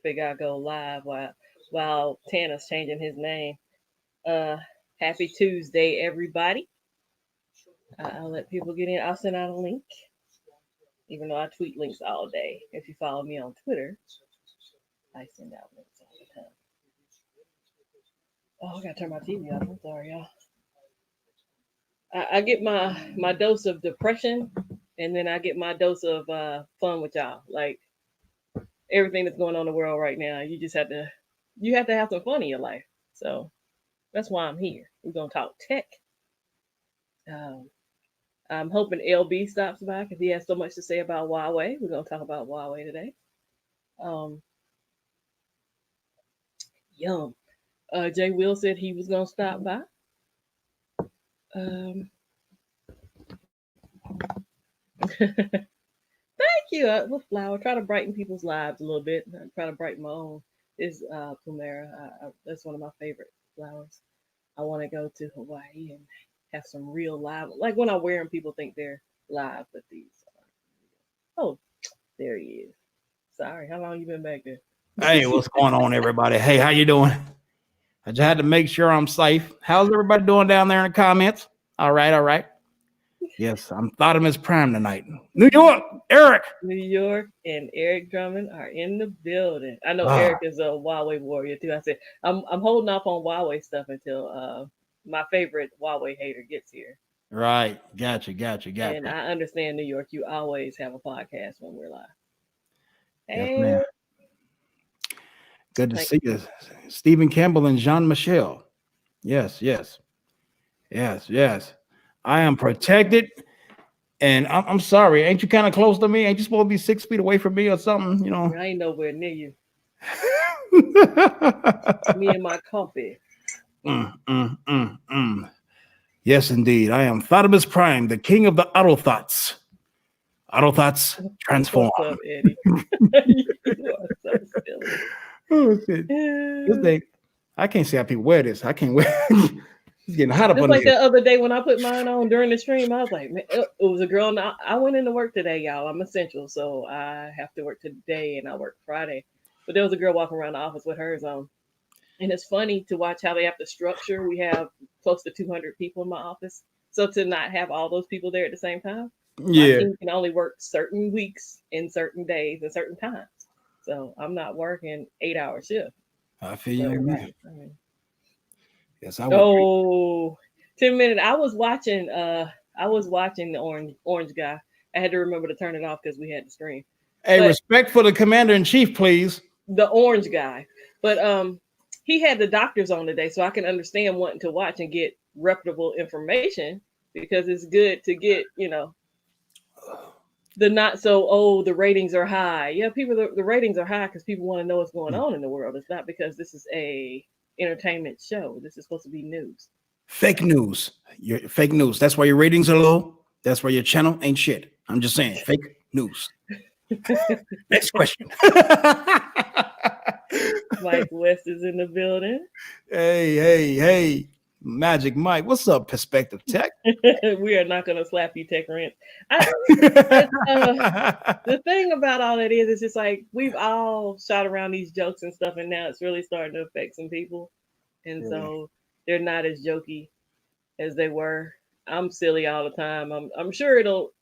figure I go live while Tana's changing his name. Uh, Happy Tuesday, everybody. I'll let people get in. I'll send out a link, even though I tweet links all day. If you follow me on Twitter, I send out links all the time. Oh, I gotta turn my TV off. I'm sorry, y'all. I get my dose of depression, and then I get my dose of fun with y'all. Like everything that's going on in the world right now, you have to have some fun in your life. So that's why I'm here. We're gonna talk tech. Um, I'm hoping LB stops by because he has so much to say about Huawei. We're gonna talk about Huawei today. Um, Yum. Jay Will said he was gonna stop by. Um, Thank you. With flower, try to brighten people's lives a little bit. I try to brighten my own. Is Plumera. That's one of my favorite flowers. I want to go to Hawaii and have some real live. Like when I wear them, people think they're live, but these are. Oh, there he is. Sorry, how long you been back there? Hey, what's going on, everybody? Hey, how you doing? I just had to make sure I'm safe. How's everybody doing down there in the comments? All right, all right. Yes, I'm Thotimus Prime tonight. New York, Eric. New York and Eric Drummond are in the building. I know Ah, Eric is a Huawei warrior too. I said I'm holding off on Huawei stuff until my favorite Huawei hater gets here. right. Gotcha. And I understand New York, you always have a podcast when we're live. Yes, Hey, ma'am. Good to like see you. Stephen Campbell and Jean Michel. Yes. I am protected. And I'm sorry. Ain't you kind of close to me? Ain't you supposed to be 6 feet away from me or something? I ain't nowhere near you. Me and my company. Mm. Yes, indeed. I am Thotimus Prime, the king of the auto thoughts. Auto thoughts transform. What's up, Eddie? You are so silly. Oh, shit. This thing, I can't see how people wear this. I can't wear it's getting hot up Just under like here. the other day when I put mine on during the stream, I was like, man, it was a girl. Now I went into work today, y'all. I'm essential, so I have to work today and I work Friday. But there was a girl walking around the office with hers on, and it's funny to watch how they have the structure. We have close to 200 people in my office, so to not have all those people there at the same time, my Yeah, team can only work certain weeks and certain days and certain times. So I'm not working 8 hour shift. I feel So you. right, I mean, Yes, I work. oh, 10 minutes. I was watching the orange guy. I had to remember to turn it off because we had the stream. Hey, But respect for the commander in chief, please. the orange guy. But he had the doctors on today, so I can understand wanting to watch and get reputable information because it's good to get, the not so the ratings are high. Yeah, the ratings are high because people want to know what's going on in the world. It's not because this is a entertainment show. This is supposed to be news. Fake news. Your fake news. That's why your ratings are low. That's why your channel ain't shit. I'm just saying, fake news. Next question. Mike West is in the building. Hey. Magic Mike. What's up, Perspective Tech? We are not going to slap you, Tech Rent. The thing about all that is, it's just like we've all shot around these jokes and stuff, and now it's really starting to affect some people, and Really? so they're not as jokey as they were. I'm silly all the time. I'm sure it'll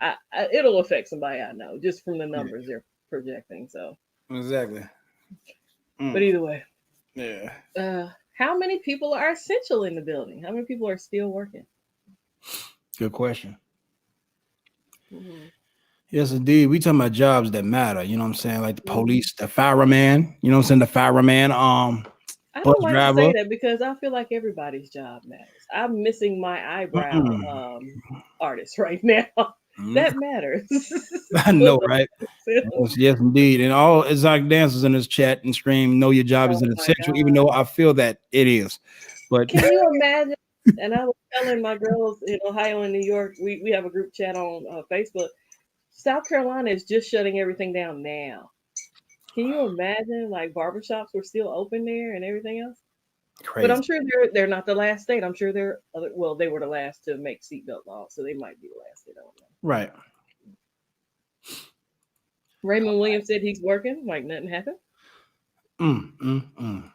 affect somebody I know just from the Yeah, numbers they're projecting. So, exactly. but either way, Yeah. how many people are essential in the building? How many people are still working? Good question. Mhm. Yes, indeed. We talking about jobs that matter. You know what I'm saying? Like the Mhm. police, the fireman. You know what I'm saying? The fireman, I bus don't like to driver. say that because I feel like everybody's job matters. I'm missing my eyebrow Mm-mm. artist right now. Mm. That matters. I know, right? Yes, indeed. And all exotic dancers in this chat and stream know your job is Oh an my essential, even god! though I feel that it is. But Can you imagine? And I was telling my girls in Ohio and New York, we have a group chat on Facebook. South Carolina is just shutting everything down now. Can you imagine? Like barbershops were still open there and everything else. But crazy. I'm sure they're not the last state. I'm sure they're other. Well, they were the last to make seatbelt laws, so they might be the last. I don't know. Right. Raymond Williams said he's working, like nothing happened. Man,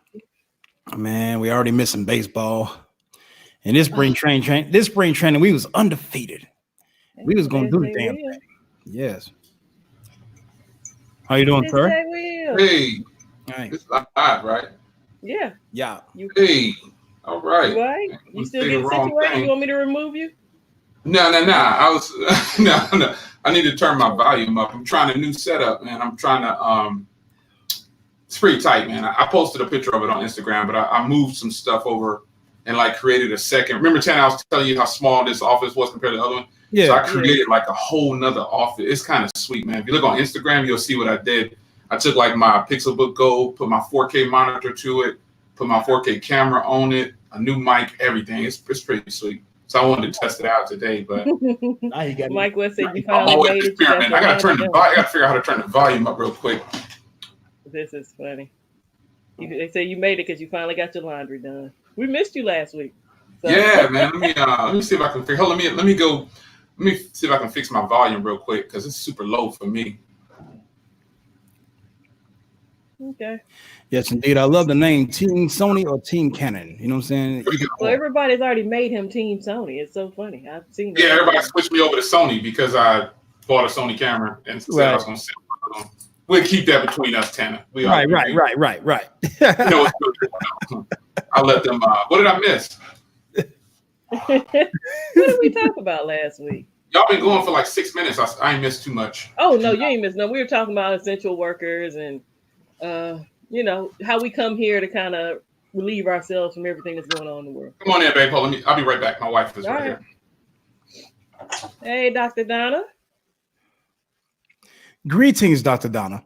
we already missing baseball. And this spring training, we was undefeated. We was gonna do the damn thing. Yes. How you doing, sir? Hey, it's live, right? Yeah. Yeah. Hey, all right. Right? You still get situated? You want me to remove you? No. I was no. I need to turn my volume up. I'm trying a new setup, man. I'm trying to it's pretty tight, man. I posted a picture of it on Instagram, but I moved some stuff over and like created a second. Remember, Tana, I was telling you how small this office was compared to the other one? Yeah. So I created like a whole nother office. It's kind of sweet, man. If you look on Instagram, you'll see what I did. I took like my Pixelbook Go, put my 4K monitor to it, put my 4K camera on it, a new mic, everything. It's pretty sweet. So I wanted to test it out today, but Mike West said you finally made it. I gotta figure out how to turn the volume up real quick. This is funny. They say you made it because you finally got your laundry done. We missed you last week. So. Yeah, man. Let me see if I can figure. Let me see if I can fix my volume real quick because it's super low for me. Okay. Yes, indeed. I love the name Team Sony or Team Canon. You know what I'm saying? Well, everybody's already made him Team Sony. It's so funny. I've seen that. Yeah, everybody switched me over to Sony because I bought a Sony camera and said I was going to sell it. We'll keep that between us, Tanner. Right. You know, I'll let them. What did I miss? What did we talk about last week? Y'all been going for like 6 minutes. I ain't missed too much. Oh no, you ain't missed no. We were talking about essential workers and you know how we come here to kind of relieve ourselves from everything that's going on in the world. Come on in, babe. I'll be right back. My wife is right here. Hey, Dr. Donna. Greetings, Dr. Donna.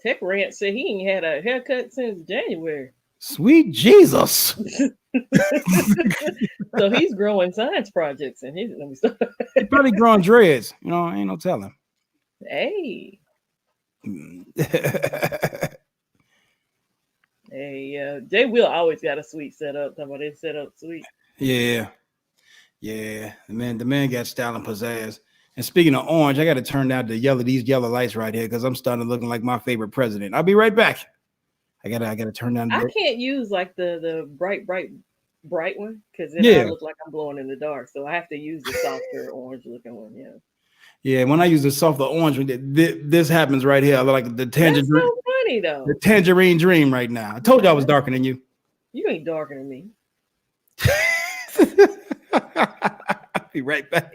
Tech Rant said he ain't had a haircut since January. Sweet Jesus. So he's growing science projects and he's probably growing dreads. You know, ain't no telling. Hey. Hey, Jay Will always got a sweet setup. Talking about his setup sweet. Yeah. The man got style and pizzazz. And speaking of orange, I got to turn down these yellow lights right here because I'm starting looking like my favorite president. I'll be right back. I gotta turn down. I can't use like the bright one because then I look like I'm glowing in the dark. So I have to use the softer orange looking one. Yeah. Yeah, when I use the softer orange, this happens right here. I look like the tangerine. That's so funny though. The tangerine dream right now. I told you I was darker than you. You ain't darker than me. I'll be right back.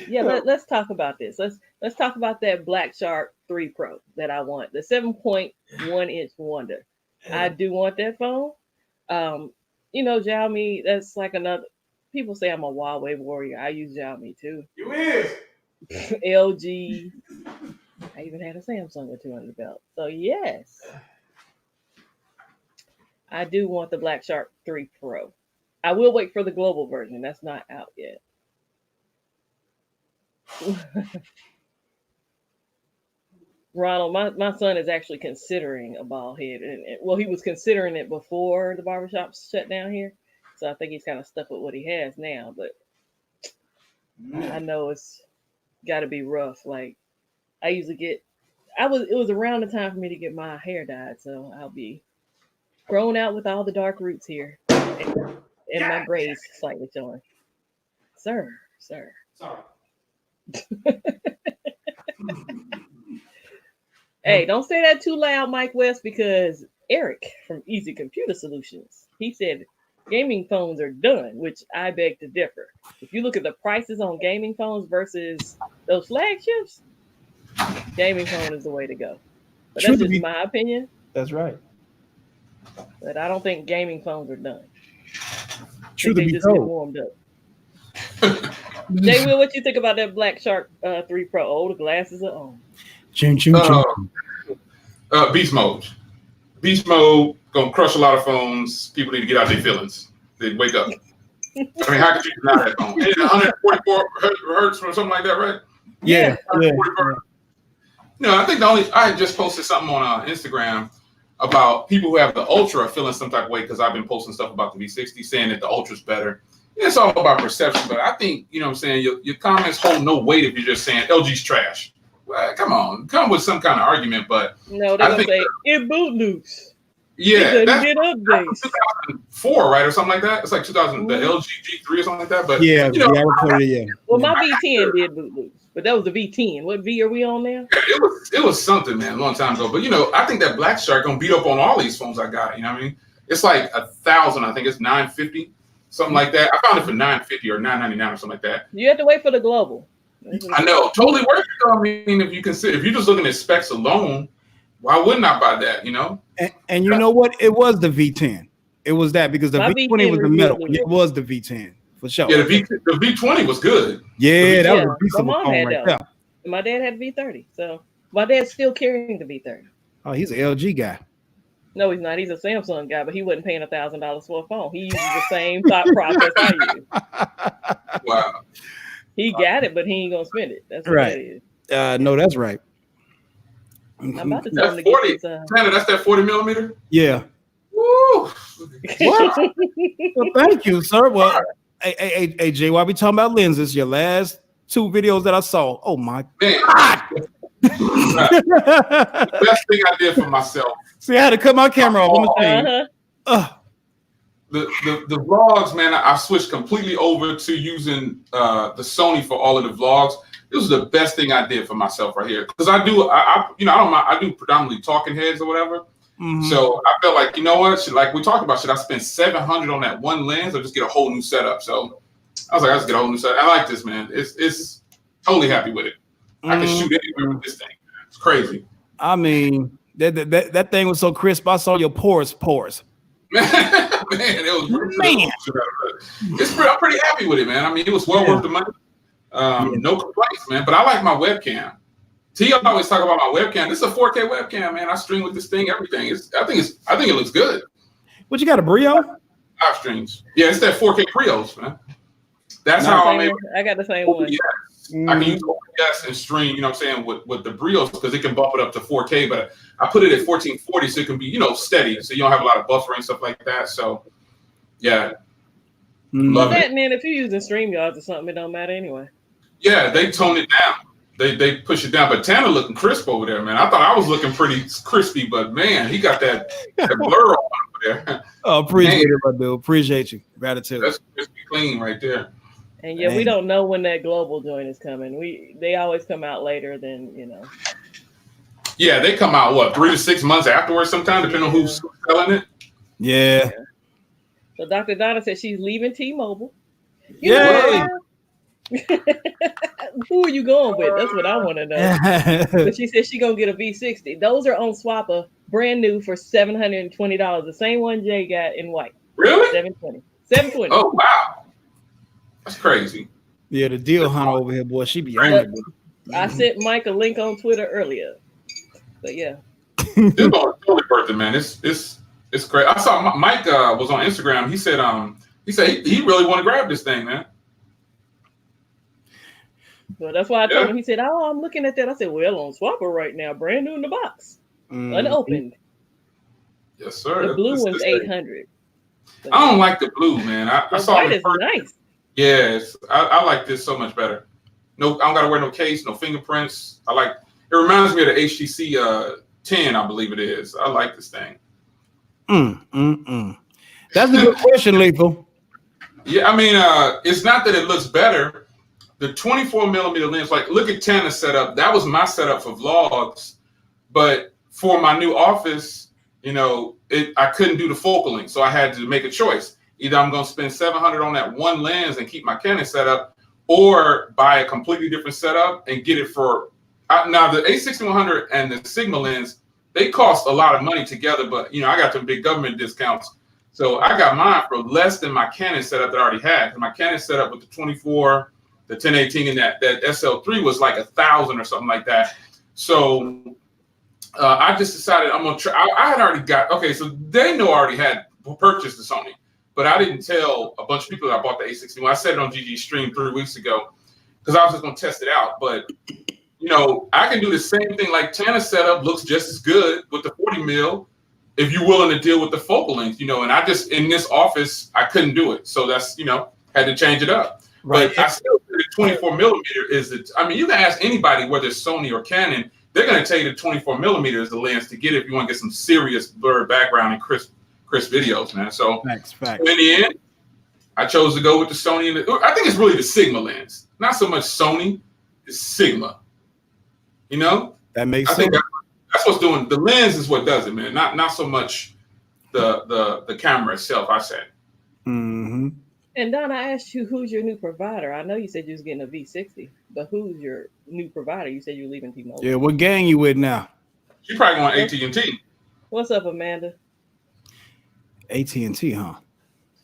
Yeah, let's talk about this. Let's talk about that Black Shark 3 Pro that I want, the 7.1-inch Wonder. I do want that phone. You know, Xiaomi, that's like another. People say I'm a Huawei warrior. I use Xiaomi too. You is. LG. I even had a Samsung with 200 belt. So yes, I do want the Black Shark 3 Pro. I will wait for the global version. That's not out yet. Ronald, my son is actually considering a bald head, and he was considering it before the barbershops shut down here, so I think he's kind of stuck with what he has now. But I know it's got to be rough. Like I usually get, it was around the time for me to get my hair dyed, so I'll be grown out with all the dark roots here, and my braids slightly showing. Sir. Sorry. Hey, don't say that too loud, Mike West, because Eric from Easy Computer Solutions, he said gaming phones are done, which I beg to differ. If you look at the prices on gaming phones versus those flagships, gaming phone is the way to go. But that's just my opinion. That's right. But I don't think gaming phones are done. True to they be just told. get warmed up. Jay Will, what you think about that Black Shark 3 Pro? Oh, the glasses are on. Beast mode. Beast mode gonna crush a lot of phones. People need to get out their feelings. They wake up. I mean, how could you deny that phone? It's 144 hertz or something like that, right? Yeah. No, I think I had just posted something on Instagram about people who have the Ultra feeling some type of way because I've been posting stuff about the V60 saying that the Ultra's better. It's all about perception, but I think, you know what I'm saying, your comments hold no weight if you're just saying LG's trash. well, come with some kind of argument. But no, they're gonna say it boot loose. Yeah, that's updates. 2004, right, or something like that. It's like 2000, the LG G3 or something like that. But yeah, you know, I recorded it. Yeah. Well, my V10 did boot loose, but that was the V10. What V are we on now? It was something, man, a long time ago. But you know, I think that Black Shark gonna beat up on all these phones I got. You know what I mean? It's like 1,000. I think it's 950, something like that. I found it for 950 or 999 or something like that. You have to wait for the global. I know, totally worth it. I mean, if you're just looking at specs alone, why wouldn't I buy that? You know. And you know what? It was the V10. It was that because the V20 was the metal. It was the V10 for sure. Yeah, the V20 was good. Yeah, that was a piece of a phone right there. My dad had V30, so my dad's still carrying the V30. Oh, he's an LG guy. No, he's not. He's a Samsung guy, but he wasn't paying $1,000 for a phone. He uses the same thought process I use. Wow. He got it, but he ain't gonna spend it. That's what right. That is. No, that's right. I'm about to tell him to 40, get this. Tanner, that's that 40 millimeter? Yeah. Woo! What? Well, thank you, sir. Well, hey, Jay, while we talking about lenses, your last 2 videos that I saw. Oh my God. The best thing I did for myself. See, I had to cut my camera off. The vlogs, man, I switched completely over to using the Sony for all of the vlogs. This was the best thing I did for myself right here, because I don't mind. I do predominantly talking heads or whatever. Mm-hmm. So I felt like, you know what, like we talked about, should I spend $700 on that one lens or just get a whole new setup? So I was like, I just get a whole new setup. I like this, man. It's totally happy with it. I can shoot anywhere with this thing. It's crazy. I mean, that thing was so crisp. I saw your pores. Man, it was I'm pretty happy with it, man. I mean, it was well worth the money. No complaints, man. But I like my webcam. T always talk about my webcam. This is a 4K webcam, man. I stream with this thing, everything. I think it looks good. What, you got a Brio? Live streams. Yeah, it's that 4K Brios, man. That's how I'm able. I got the same one. I can use OBS and stream, you know what I'm saying, with the Brios, because it can bump it up to 4K, but I put it at 1440 so it can be, you know, steady, so you don't have a lot of buffering and stuff like that. So yeah. Love it. Man, if you're using StreamYards or something, it don't matter anyway. Yeah, they tone it down. They push it down. But Tanner looking crisp over there, man. I thought I was looking pretty crispy, but man, he got that blur on over there. Oh, appreciate it, my dude. Appreciate you. Gratitude. That's crispy clean right there. And yeah, we don't know when that global joint is coming. They always come out later than, you know. Yeah, they come out, what, 3 to 6 months afterwards sometimes, depending on who's selling it? Yeah. So Dr. Donna said she's leaving T-Mobile. Yeah. Who are you going with? That's what I want to know. But she said she's going to get a V60. Those are on Swapper, brand new for $720. The same one Jay got in white. Really? $720. Oh, wow. That's crazy. Yeah, the deal hunt over here, boy. She be on it. I sent Mike a link on Twitter earlier. But yeah. It's totally worth it, man. It's great. I saw Mike was on Instagram. He said he really want to grab this thing, man. Well, that's why I told him. He said, "Oh, I'm looking at that." I said, "Well, on Swapper right now, brand new in the box, unopened." Yes, sir. The blue one's $800. I don't like the blue, man. I saw white is nice. Yes, I like this so much better. No, I don't gotta wear no case, no fingerprints. It reminds me of the HTC 10, I believe it is. I like this thing. That's a good question, Lethal. Yeah, I mean, it's not that it looks better. The 24 millimeter lens, like look at Tana's setup. That was my setup for vlogs, but for my new office, you know, I couldn't do the focal length, so I had to make a choice. Either I'm going to spend $700 on that one lens and keep my Canon setup, or buy a completely different setup and get it for. Now the A6100 and the Sigma lens, they cost a lot of money together, but you know I got some big government discounts, so I got mine for less than my Canon setup that I already had. My Canon setup with the 24, the 1018, and that SL3 was like $1,000 or something like that. So I just decided I'm gonna try. I had already got so they know I already had purchased the Sony. But I didn't tell a bunch of people that I bought the A61. I said it on GG Stream 3 weeks ago because I was just going to test it out. But, you know, I can do the same thing. Like Tana's setup looks just as good with the 40 mil if you're willing to deal with the focal length, you know. And I just, in this office, I couldn't do it. So that's, you know, had to change it up. Right. But I still did 24 millimeter is the. I mean, you can ask anybody whether it's Sony or Canon. They're going to tell you the 24 millimeter is the lens to get if you want to get some serious blurred background and crisp videos, man. So facts. In the end, I chose to go with the Sony. I think it's really the Sigma lens, not so much Sony. It's Sigma. You know, that makes sense. I think that's what's doing. The lens is what does it, man. Not so much the camera itself. I said. Mm-hmm. And Don, I asked you who's your new provider. I know you said you was getting a V60, but who's your new provider? You said you're leaving T-Mobile. Yeah, what gang you with now? You probably going AT&T. What's up, Amanda? AT&T, huh?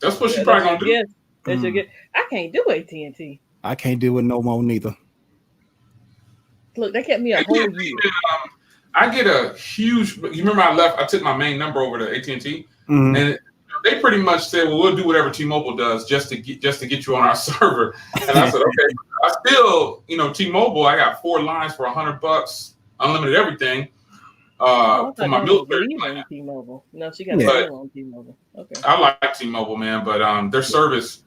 That's what she probably gonna do. That's your guess. I can't do AT&T. I can't do it no more neither. Look, they kept me a whole year. I get a huge. You remember I took my main number over to AT&T, and they pretty much said, "Well, we'll do whatever T-Mobile does just to get you on our server." And I said, "Okay." I still, T-Mobile. I got 4 lines for $100, unlimited everything. For my military plan. T-Mobile. No, she got a deal on T-Mobile. Okay. I like T-Mobile, man, but their service,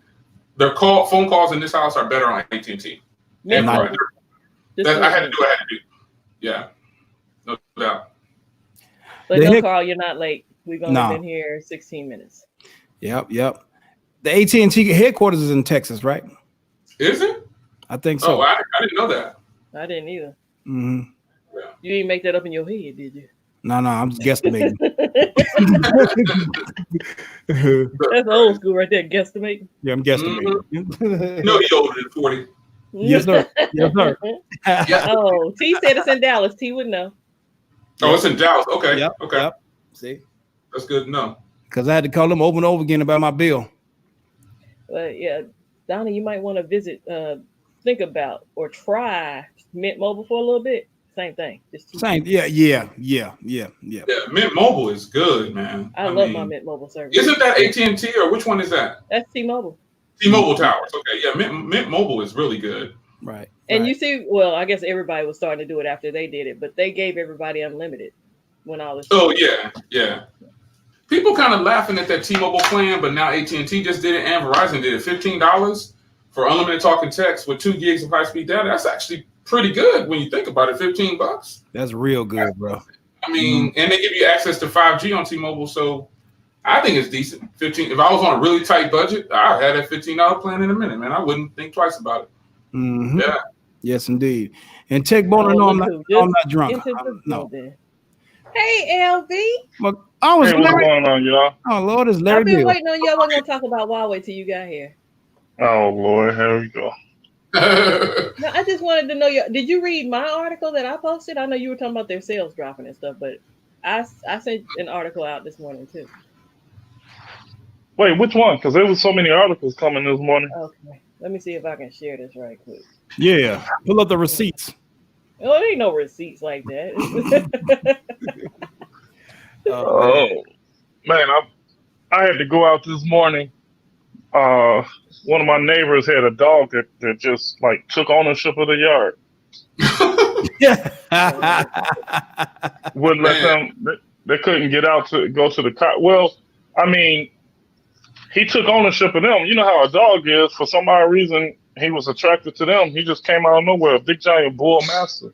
phone calls in this house are better on AT&T. And I had to do. Yeah, no doubt. But no, Carl, you're not late. We've only been here 16 minutes. Yep. The AT&T headquarters is in Texas, right? Is it? I think so. Oh, I didn't know that. I didn't either. Mm-hmm. You didn't make that up in your head, did you? No, I'm just guesstimating. That's old school right there, guesstimating. Yeah, I'm guesstimating. No, he's older than 40. Yes, sir. Oh, T said it's in Dallas. T would know. Oh, it's in Dallas. Okay. Yep. Okay. Yep. See? That's good to know. Because I had to call them over and over again about my bill. But yeah, Donnie, you might want to visit, think about or try Mint Mobile for a little bit. Same thing. Same. Yeah. Yeah, Mint Mobile is good, man. I love my Mint Mobile service. Isn't that AT&T or which one is that? That's T-Mobile. T-Mobile Towers. Okay, yeah, Mint Mobile is really good. Right. And you see, well, I guess everybody was starting to do it after they did it, but they gave everybody unlimited when all this. Oh yeah. People kind of laughing at that T-Mobile plan, but now AT&T just did it and Verizon did it. $15 for unlimited talk and text with 2 gigs of high-speed data. That's actually pretty good when you think about it. $15. That's real good, bro. I mean, and they give you access to 5G on T-Mobile, so I think it's decent. 15. If I was on a really tight budget, I'd have that $15 plan in a minute, man. I wouldn't think twice about it. Mm-hmm. Yeah. Yes, indeed. And Tech Boner, no, I'm not drunk. No. Hey, LV. What's going on, y'all? Oh, Lord, it's Larry I've been Bill. waiting on you. I wasn't going to talk about Huawei till you got here. Oh, Lord, here we go. No, I just wanted to know, did you read my article that I posted? I know you were talking about their sales dropping and stuff, but I sent an article out this morning, too. Wait, which one? Because there was so many articles coming this morning. Okay. Let me see if I can share this right quick. Yeah. Pull up the receipts. Oh, there ain't no receipts like that. Oh, man, I had to go out this morning. One of my neighbors had a dog that just like took ownership of the yard. Wouldn't let them. They couldn't get out to go to the car. Well, I mean, he took ownership of them. You know how a dog is. For some odd reason, he was attracted to them. He just came out of nowhere. A big giant bull master.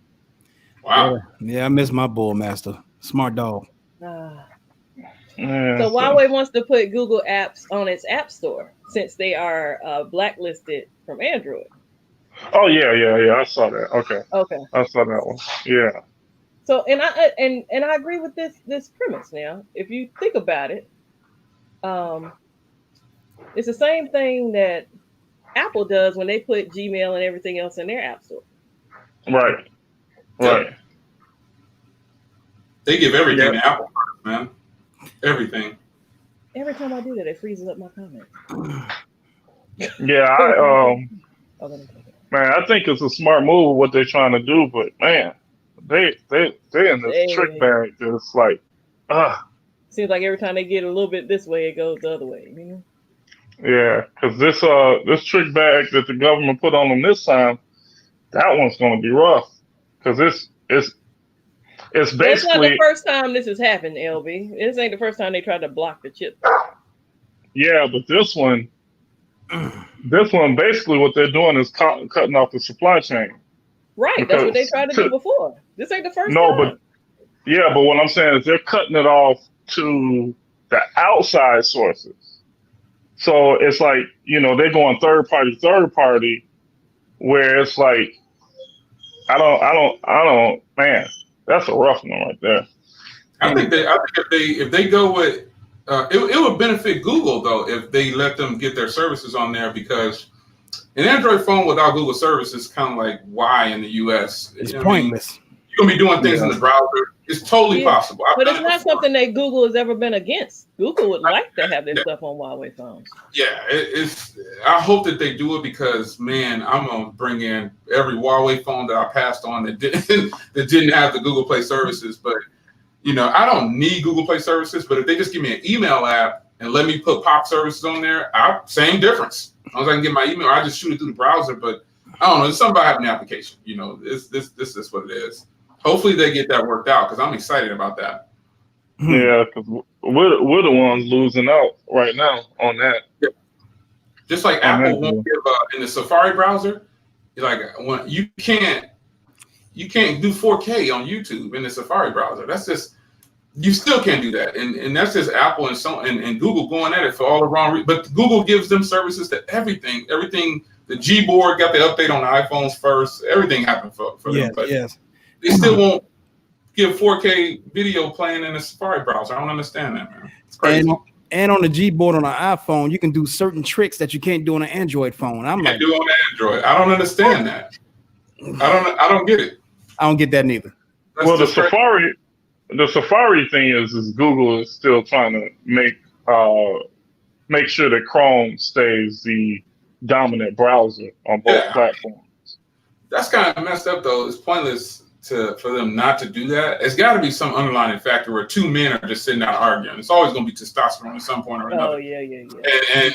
Wow. Yeah, I miss my bull master. Smart dog. So Yeah, Huawei wants to put Google apps on its app store since they are blacklisted from Android. Oh yeah. I saw that. Okay. I saw that one. Yeah. So and I agree with this premise. Now, if you think about it, it's the same thing that Apple does when they put Gmail and everything else in their app store. Right. They give everything to Apple, man. Everything. Every time I do that, it freezes up my comment. Yeah, man, I think it's a smart move what they're trying to do, but man, they in this trick bag that's like, Seems like every time they get a little bit this way, it goes the other way. You know? Yeah, because this trick bag that the government put on them this time, that one's going to be rough because it's basically. It's not the first time this has happened, LB. This ain't the first time they tried to block the chip. Yeah, but this one, this one, basically what they're doing is cutting off the supply chain. Right, that's what they tried to do before. This ain't the first time. But what I'm saying is they're cutting it off to the outside sources. So it's like, they're going third party, where it's like, I don't, man, that's a rough one right there. I think if they go with, it would benefit Google though if they let them get their services on there, because an Android phone without Google service is kind of like why in the US. It's pointless. You're gonna be doing things in the browser. It's totally possible. But it's not something that Google has ever been against. Google would like to have their stuff on Huawei phones. Yeah, it's. I hope that they do it, because man, I'm gonna bring in every Huawei phone that I passed on that didn't have the Google Play services. But I don't need Google Play services. But if they just give me an email app and let me put pop services on there, same difference. As long as I can get my email, I just shoot it through the browser. But I don't know. It's something about having an application. This is what it is. Hopefully they get that worked out, because I'm excited about that. Yeah, because we're the ones losing out right now on that. Yeah. Just like Apple won't give in the Safari browser, like when you can't do 4K on YouTube in the Safari browser. That's just, you still can't do that, and that's just Apple and Google going at it for all the wrong reasons. But Google gives them services to everything. The Gboard got the update on the iPhones first. Everything happened for them. But they still won't give 4K video playing in a Safari browser. I don't understand that, man. It's crazy. And on the Gboard on an iPhone, you can do certain tricks that you can't do on an Android phone. I can't do on Android. I don't understand that. I don't get it. I don't get that neither. Well, the Safari thing is Google is still trying to make sure that Chrome stays the dominant browser on both platforms. That's kind of messed up, though. It's pointless for them not to do that. It's got to be some underlying factor where two men are just sitting down arguing. It's always going to be testosterone at some point or another. Oh, yeah. And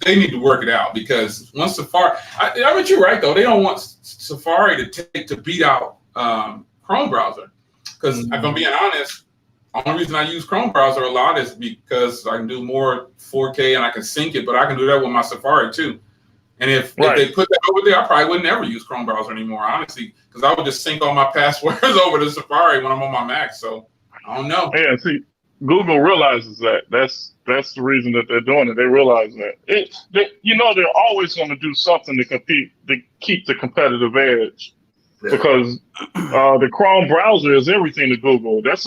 they need to work it out, because once Safari, I mean, you're right, though. They don't want Safari to beat out Chrome browser. Because if I'm being honest, the only reason I use Chrome browser a lot is because I can do more 4K and I can sync it, but I can do that with my Safari too. And if they put that over there, I probably would never use Chrome browser anymore, honestly, because I would just sync all my passwords over to Safari when I'm on my Mac. So I don't know. Yeah, see, Google realizes that. That's the reason that they're doing it. They realize that. They're always going to do something to compete, to keep the competitive edge. Yeah. Because the Chrome browser is everything to Google. Ad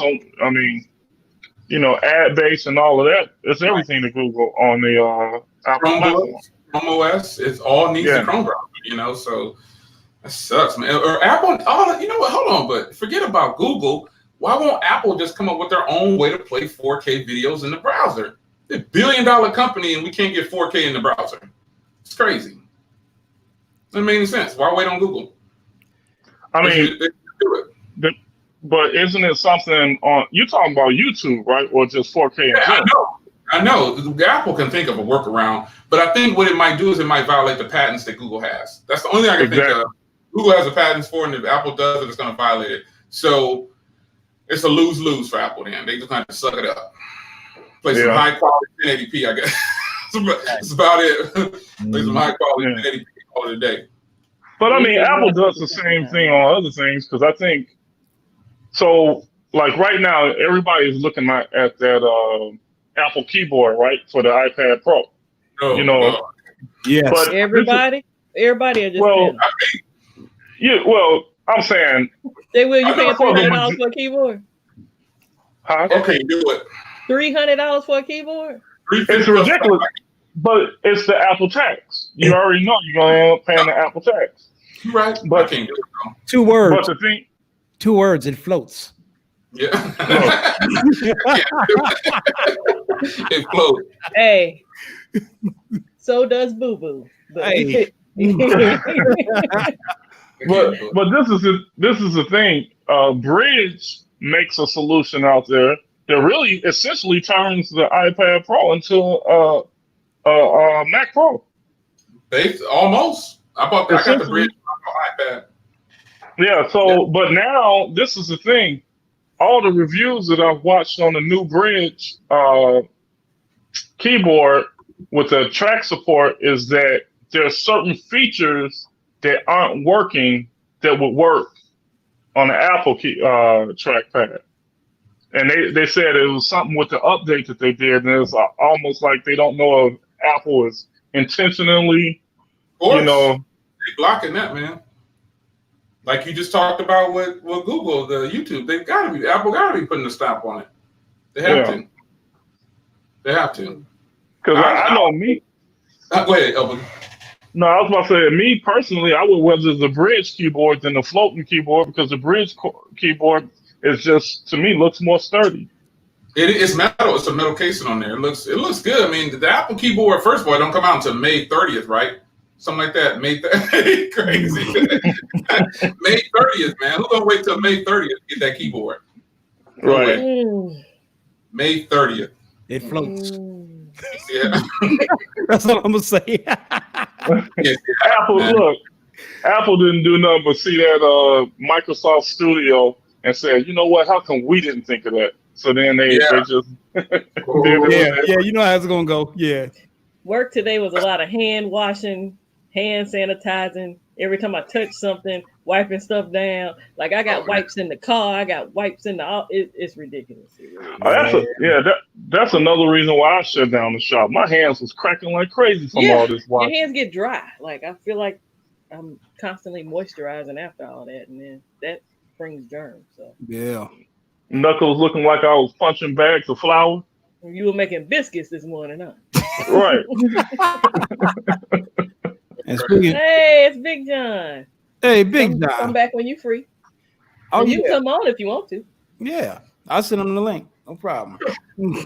base and all of that. It's everything to Google on the Apple platform. Chrome OS, it all needs the Chrome browser, so that sucks, man. Or Apple, you know what? Hold on, but forget about Google. Why won't Apple just come up with their own way to play 4K videos in the browser? They're $1 billion company, and we can't get 4K in the browser. It's crazy. Doesn't make any sense. Why wait on Google? I mean, they do it. But isn't it something on? You're talking about YouTube, right? Or just 4K? Yeah, I know. Apple can think of a workaround, but I think what it might do is it might violate the patents that Google has. That's the only thing I can think of. Google has the patents for it, and if Apple does it, it's going to violate it. So it's a lose-lose for Apple then. They just have to suck it up. Play some high-quality 1080p, I guess. That's about it. Play some high-quality 1080p all of the day. But, I mean, Apple does the same thing on other things, because I think so. Like right now, everybody is looking at that Apple keyboard, right, for the iPad Pro. Yes. But everybody are just I'm saying they will. You pay $300 for a keyboard? Huh? Okay, do it. $300 for a keyboard? It's ridiculous, but it's the Apple tax. You already know you're gonna end up paying the Apple tax. You're right, but I can't do it. 2 words. But the thing, 2 words. It floats. Yeah. It floats. Hey. So does Boo Boo. Hey. but this is the thing. Bridge makes a solution out there that really essentially turns the iPad Pro into a Mac Pro. Almost. I got the Bridge on my iPad. Yeah. So, but now this is the thing. All the reviews that I've watched on the new Bridge keyboard with the track support is that there's certain features that aren't working that would work on the Apple trackpad. And they said it was something with the update that they did, and it's almost like they don't know if Apple is intentionally, They blocking that, man. Like you just talked about with Google, the YouTube, Apple gotta be putting a stop on it. They have to. They have to. Because I know me. Go ahead, Elvin. No, I was about to say, me personally, I would rather the bridge keyboard than the floating keyboard, because the bridge keyboard is just, to me, looks more sturdy. It's metal. It's a metal casing on there. It looks good. I mean, the Apple keyboard, first of all, don't come out until May 30th, right? Something like that. May 30th. Crazy. May 30th, man. Who's gonna wait till May 30th to get that keyboard? Right. May 30th. It floats. Yeah. That's all I'm gonna say. Apple didn't do nothing but see that Microsoft Studio and said, you know what? How come we didn't think of that? So then they just you know how it's gonna go. Yeah. Work today was a lot of hand washing, hand sanitizing. Every time I touch something, wiping stuff down. Like I got wipes in the car, I got wipes in the. It's ridiculous. That's another reason why I shut down the shop. My hands was cracking like crazy from all this washing. Your hands get dry. Like I feel like I'm constantly moisturizing after all that, and then that brings germs. So yeah, knuckles looking like I was punching bags of flour. You were making biscuits this morning, huh? Right. Hey, it's Big John. Hey, Big John. Come back when you're free. Oh, you can come on if you want to. Yeah, I'll send them the link. No problem. All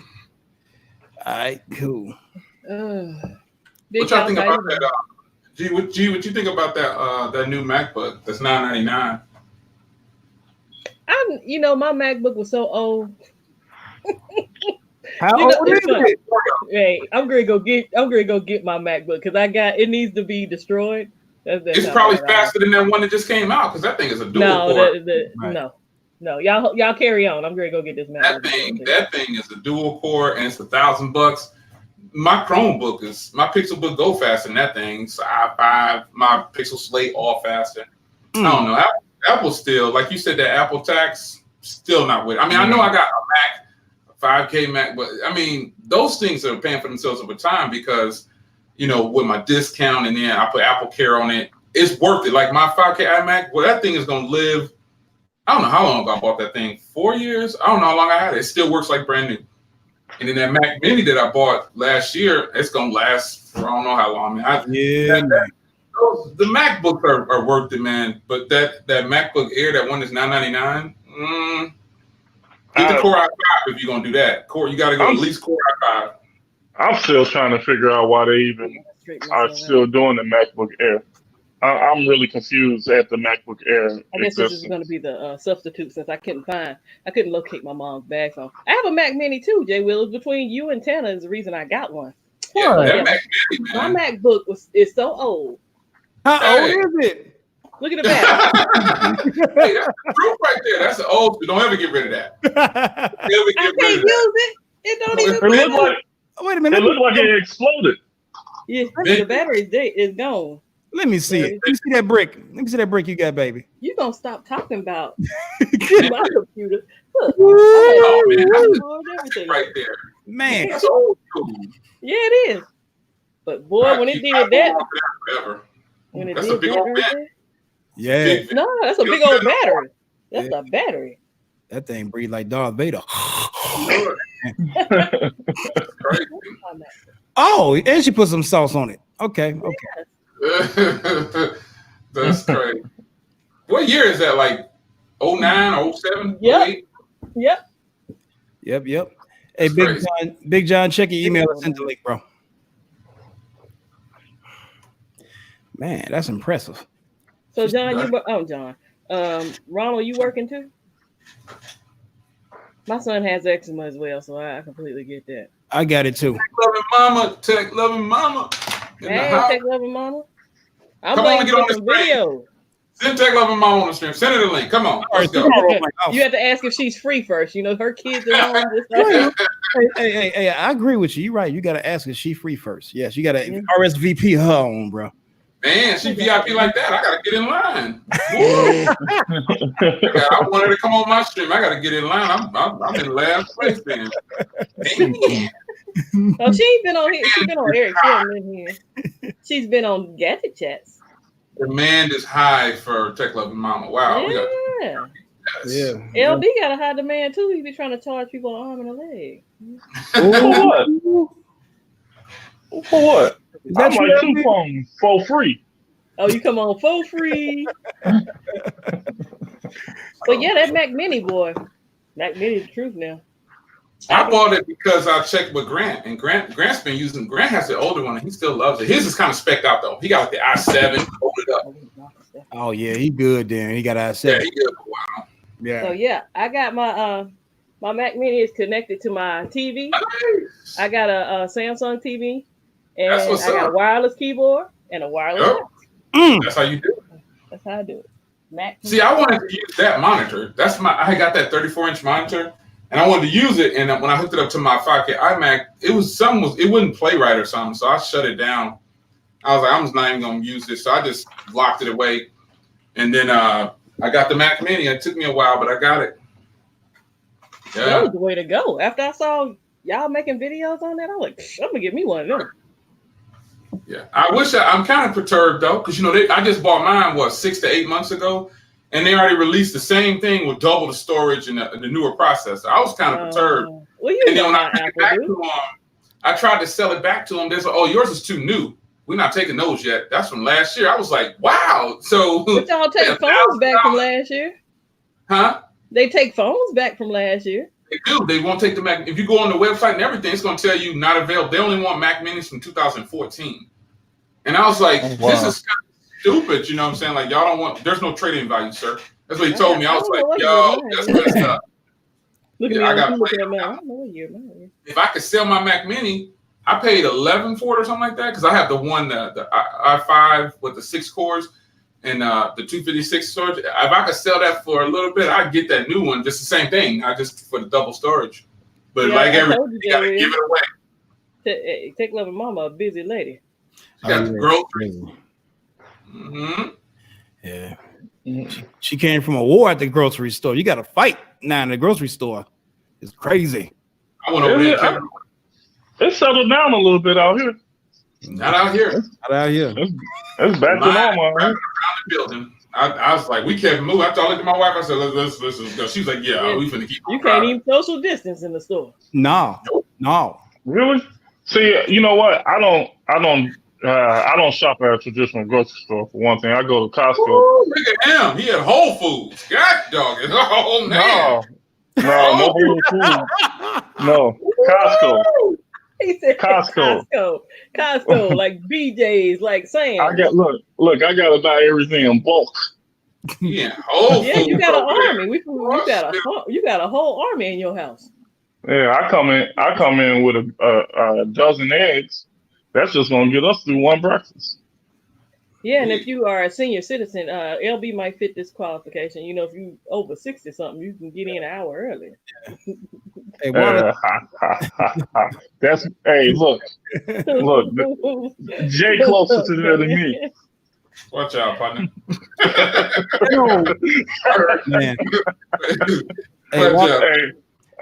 right, cool. What y'all think about that? What you think about that new MacBook that's $999? My MacBook was so old. How old is it? Hey, I'm gonna go get my MacBook because it needs to be destroyed. It's probably faster than that one that just came out because that thing is a dual core. No, y'all carry on. I'm gonna go get this MacBook. That thing is a dual core and it's $1,000. My Pixelbook go faster than that thing. So i5, my Pixel Slate all faster. I don't know. Apple still, like you said, that Apple tax still not with it. I mean, I know I got a Mac. 5K Mac, but I mean, those things are paying for themselves over time because, with my discount and then I put Apple Care on it, it's worth it. Like my 5K iMac, that thing is going to live. I don't know how long ago I bought that thing. 4 years? I don't know how long I had it. It still works like brand new. And then that Mac Mini that I bought last year, it's going to last for I don't know how long. The MacBooks are worth it, man. But that MacBook Air, that one that's $999, get the Core i5 if you're gonna do that. You gotta go at least Core i5. I'm still trying to figure out why they even are still doing the MacBook Air. I'm really confused at the MacBook Air. I guess this is going to be the substitute since I couldn't locate my mom's bag. So I have a Mac Mini too, Jay Willis. Between you and Tanner is the reason I got one. That Mac Mini, man. My MacBook is so old. How old is it? Look at the back. Hey, that's the proof right there. That's the old. Don't ever get rid of that. I can't use it. It don't even. Wait a minute. It looked like it exploded. Yeah, the battery is gone. Let me see it. Let me see that brick. Let me see that brick you got, baby. You gonna stop talking about my computer? Look, everything right there, man. That's old school. Yeah, it is. But boy, when it did that, that's a big old bit. Yeah. No, that's a big old battery. That's a battery. That thing breathed like Darth Vader. Oh, and she put some sauce on it. Okay. That's crazy. What year is that? Like 09, 07? Yep. Hey, Big John, check your email and send the link, bro. Man, that's impressive. So John, Ronald, you working too? My son has eczema as well, so I completely get that. I got it too. Tech loving mama. Hey, tech loving mama. I'm waiting for some video. Send Tech Love and Mom on the stream. Send her the link. Come on. Let's go. You have to ask if she's free first. You know, her kids are home. Hey, I agree with you. You're right. You got to ask if she's free first. Yes, you got to RSVP her on, bro. Man, she VIP like that. I got to get in line. I want her to come on my stream. I got to get in line. I'm in last place, man. Oh, she ain't been on here. She's been on Eric Kilman here. She's been on Gadget Chats. Demand is high for Tech Love and Mama. Wow. Yeah. Yeah. LB got a high demand too. He be trying to charge people an arm and a leg. For what? For what? I'm like 2 phones for free. Oh, you come on for free. But yeah, that Mac Mini boy. Mac Mini is the truth now. I bought it because I checked with Grant, and Grant's been using. Grant has the older one, and he still loves it. His is kind of specced out though. He got like the i7, folded up. Oh yeah, he good then. He got i7. Yeah, he good for a while. Yeah. So yeah, I got my my Mac Mini is connected to my TV. Nice. I got a Samsung TV, and That's what's I got up. a wireless keyboard and a wireless. That's how you do it. That's how I do it. Mac. See, I wanted to use that monitor. I got that 34-inch monitor. And I wanted to use it, and when I hooked it up to my 5K iMac, it wouldn't play right or something, so I shut it down. I was like, I'm just not even gonna use this, so I just locked it away. And then I got the Mac Mini. It took me a while, but I got it. Yeah, that was the way to go. After I saw y'all making videos on that, I was like, I'm gonna get me one of them. Yeah, I'm kind of perturbed though, because I just bought mine 6 to 8 months ago. And they already released the same thing with double the storage and the newer processor. I was kind of perturbed. Well, and then when I took it back to them, I tried to sell it back to them. They're like, "Oh, yours is too new. We're not taking those yet. That's from last year." I was like, "Wow!" So, but y'all take phones back from last year? Huh? They take phones back from last year. They do. They won't take the Mac. If you go on the website and everything, it's going to tell you not available. They only want Mac Minis from 2014. And I was like, This is kind of stupid, you know what I'm saying? Like, y'all don't want, there's no trading value, sir. That's what he told me. I was like, yo, that's messed up. Look at me, I got if I could sell my Mac Mini, I paid $11 for it or something like that, because I have the one, the i5 with the 6 cores and the 256 storage. If I could sell that for a little bit, I'd get that new one, just the same thing, I just for the double storage. But like everything, you gotta give it away. Take Love and Mama, a busy lady. She got the groceries. Mm-hmm. Yeah. She came from a war at the grocery store. You got to fight now in the grocery store. It's crazy. I went over there. It's settled down a little bit out here. Not out here. Not out here. It's back to normal. Around the building. I was like, we can't move. After I looked at my wife, I said, let's go. She was like, yeah, we finna keep. You can't even social distance in the store. No. Really? See, you know what? I don't shop at a traditional grocery store for one thing. I go to Costco. Ooh, look at him. He had Whole Foods. God dog. Oh man. No Whole Foods. No. Costco. He said Costco, like BJ's, like Sam. I gotta buy everything in bulk. Yeah, Whole Foods. You got an army. You got a whole army in your house. Yeah, I come in with a dozen eggs. That's just gonna get us through one breakfast. Yeah, and if you are a senior citizen, LB might fit this qualification. You know, if you over 60 something, you can get in an hour earlier. Hey, that's look, Jay closer to that than me. Watch out, partner. Man.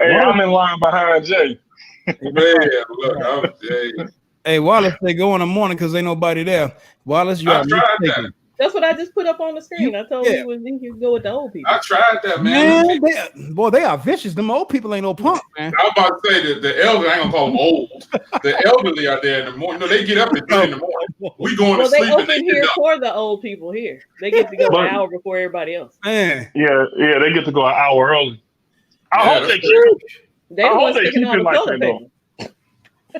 I'm in line behind Jay. Man, look, I'm Jay. Hey, Wallace, they go in the morning because ain't nobody there. Wallace, you I tried that. That's what I just put up on the screen. I told you he could go with the old people. I tried that, man. They are vicious. Them old people ain't no punk, man. I was about to say that the elderly, I ain't gonna call them old. The elderly are there in the morning. No, they get up at 3 in the morning. We going to sleep. They open here for the old people here. They get to go an hour before everybody else. Man. Yeah, they get to go an hour early. I hope they keep it like that, though.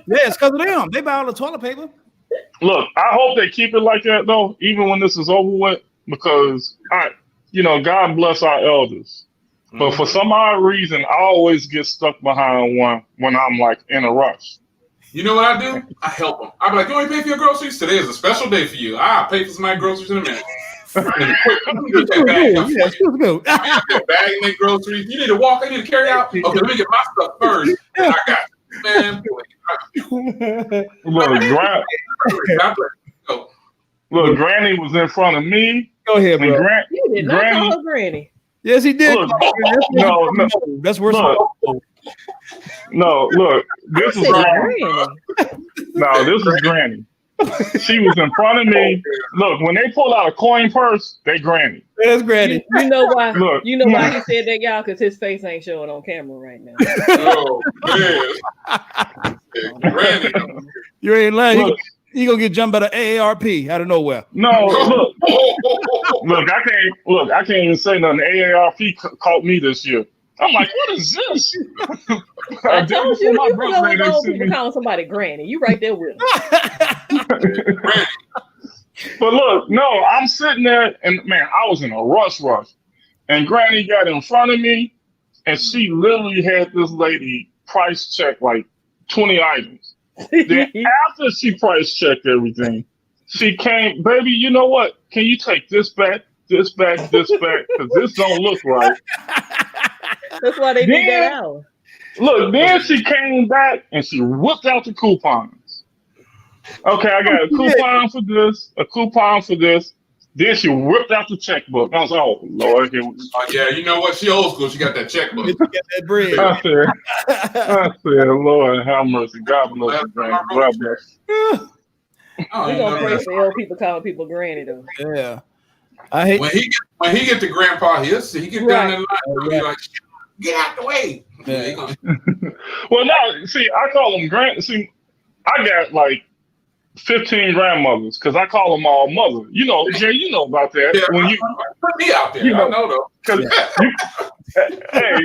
Yeah, it's because of them. They buy all the toilet paper. Look, I hope they keep it like that though, even when this is over with, because God bless our elders. But for some odd reason, I always get stuck behind one when I'm like in a rush. You know what I do? I help them. I'm like, you want to pay for your groceries? Today is a special day for you. I'll pay for some of my groceries in a minute. Quick, let me get that bag up for you. Let's go. I have that bag and then groceries. You need to walk. I need to carry out. Okay, let me get my stuff first. And I got you. Man, look, Granny was in front of me. Go ahead, bro. You did not call her Granny. Yes, he did. Look, no. That's worse. No, look. This is Granny. No, this is Granny. She was in front of me. Look, when they pull out a coin purse, they Granny. That's Granny. You know why? Look, you know why he said that, y'all? Because his face ain't showing on camera right now. Oh man, Granny. You ain't lying. You gonna get jumped by the AARP out of nowhere. No, look, I can't even say nothing. The AARP caught me this year. I'm like, what is this? I told you, you know people calling somebody Granny. You right there with them. But look, no, I'm sitting there, and man, I was in a rush. And Granny got in front of me, and she literally had this lady price check like 20 items. Then after she price checked everything, she came, baby, you know what? Can you take this back, because this don't look right. That's why they did that out. Look, then she came back and she whipped out the coupons. Okay, I got a coupon for this, a coupon for this. Then she whipped out the checkbook. I was like, oh, Lord. Yeah, you know what? She old school. She got that checkbook. She got that bread. I said, Lord, have mercy. God bless you, God bless. We gonna pray for old people calling people Granny, though. Yeah. I hate when he get to grandpa, he get down in line. He's like, get out the way. Yeah. Well, no, see, I call them See, I got like 15 grandmothers because I call them all mother. You know, Jay, you know about that. Yeah, when you put me out there, I know though. Hey,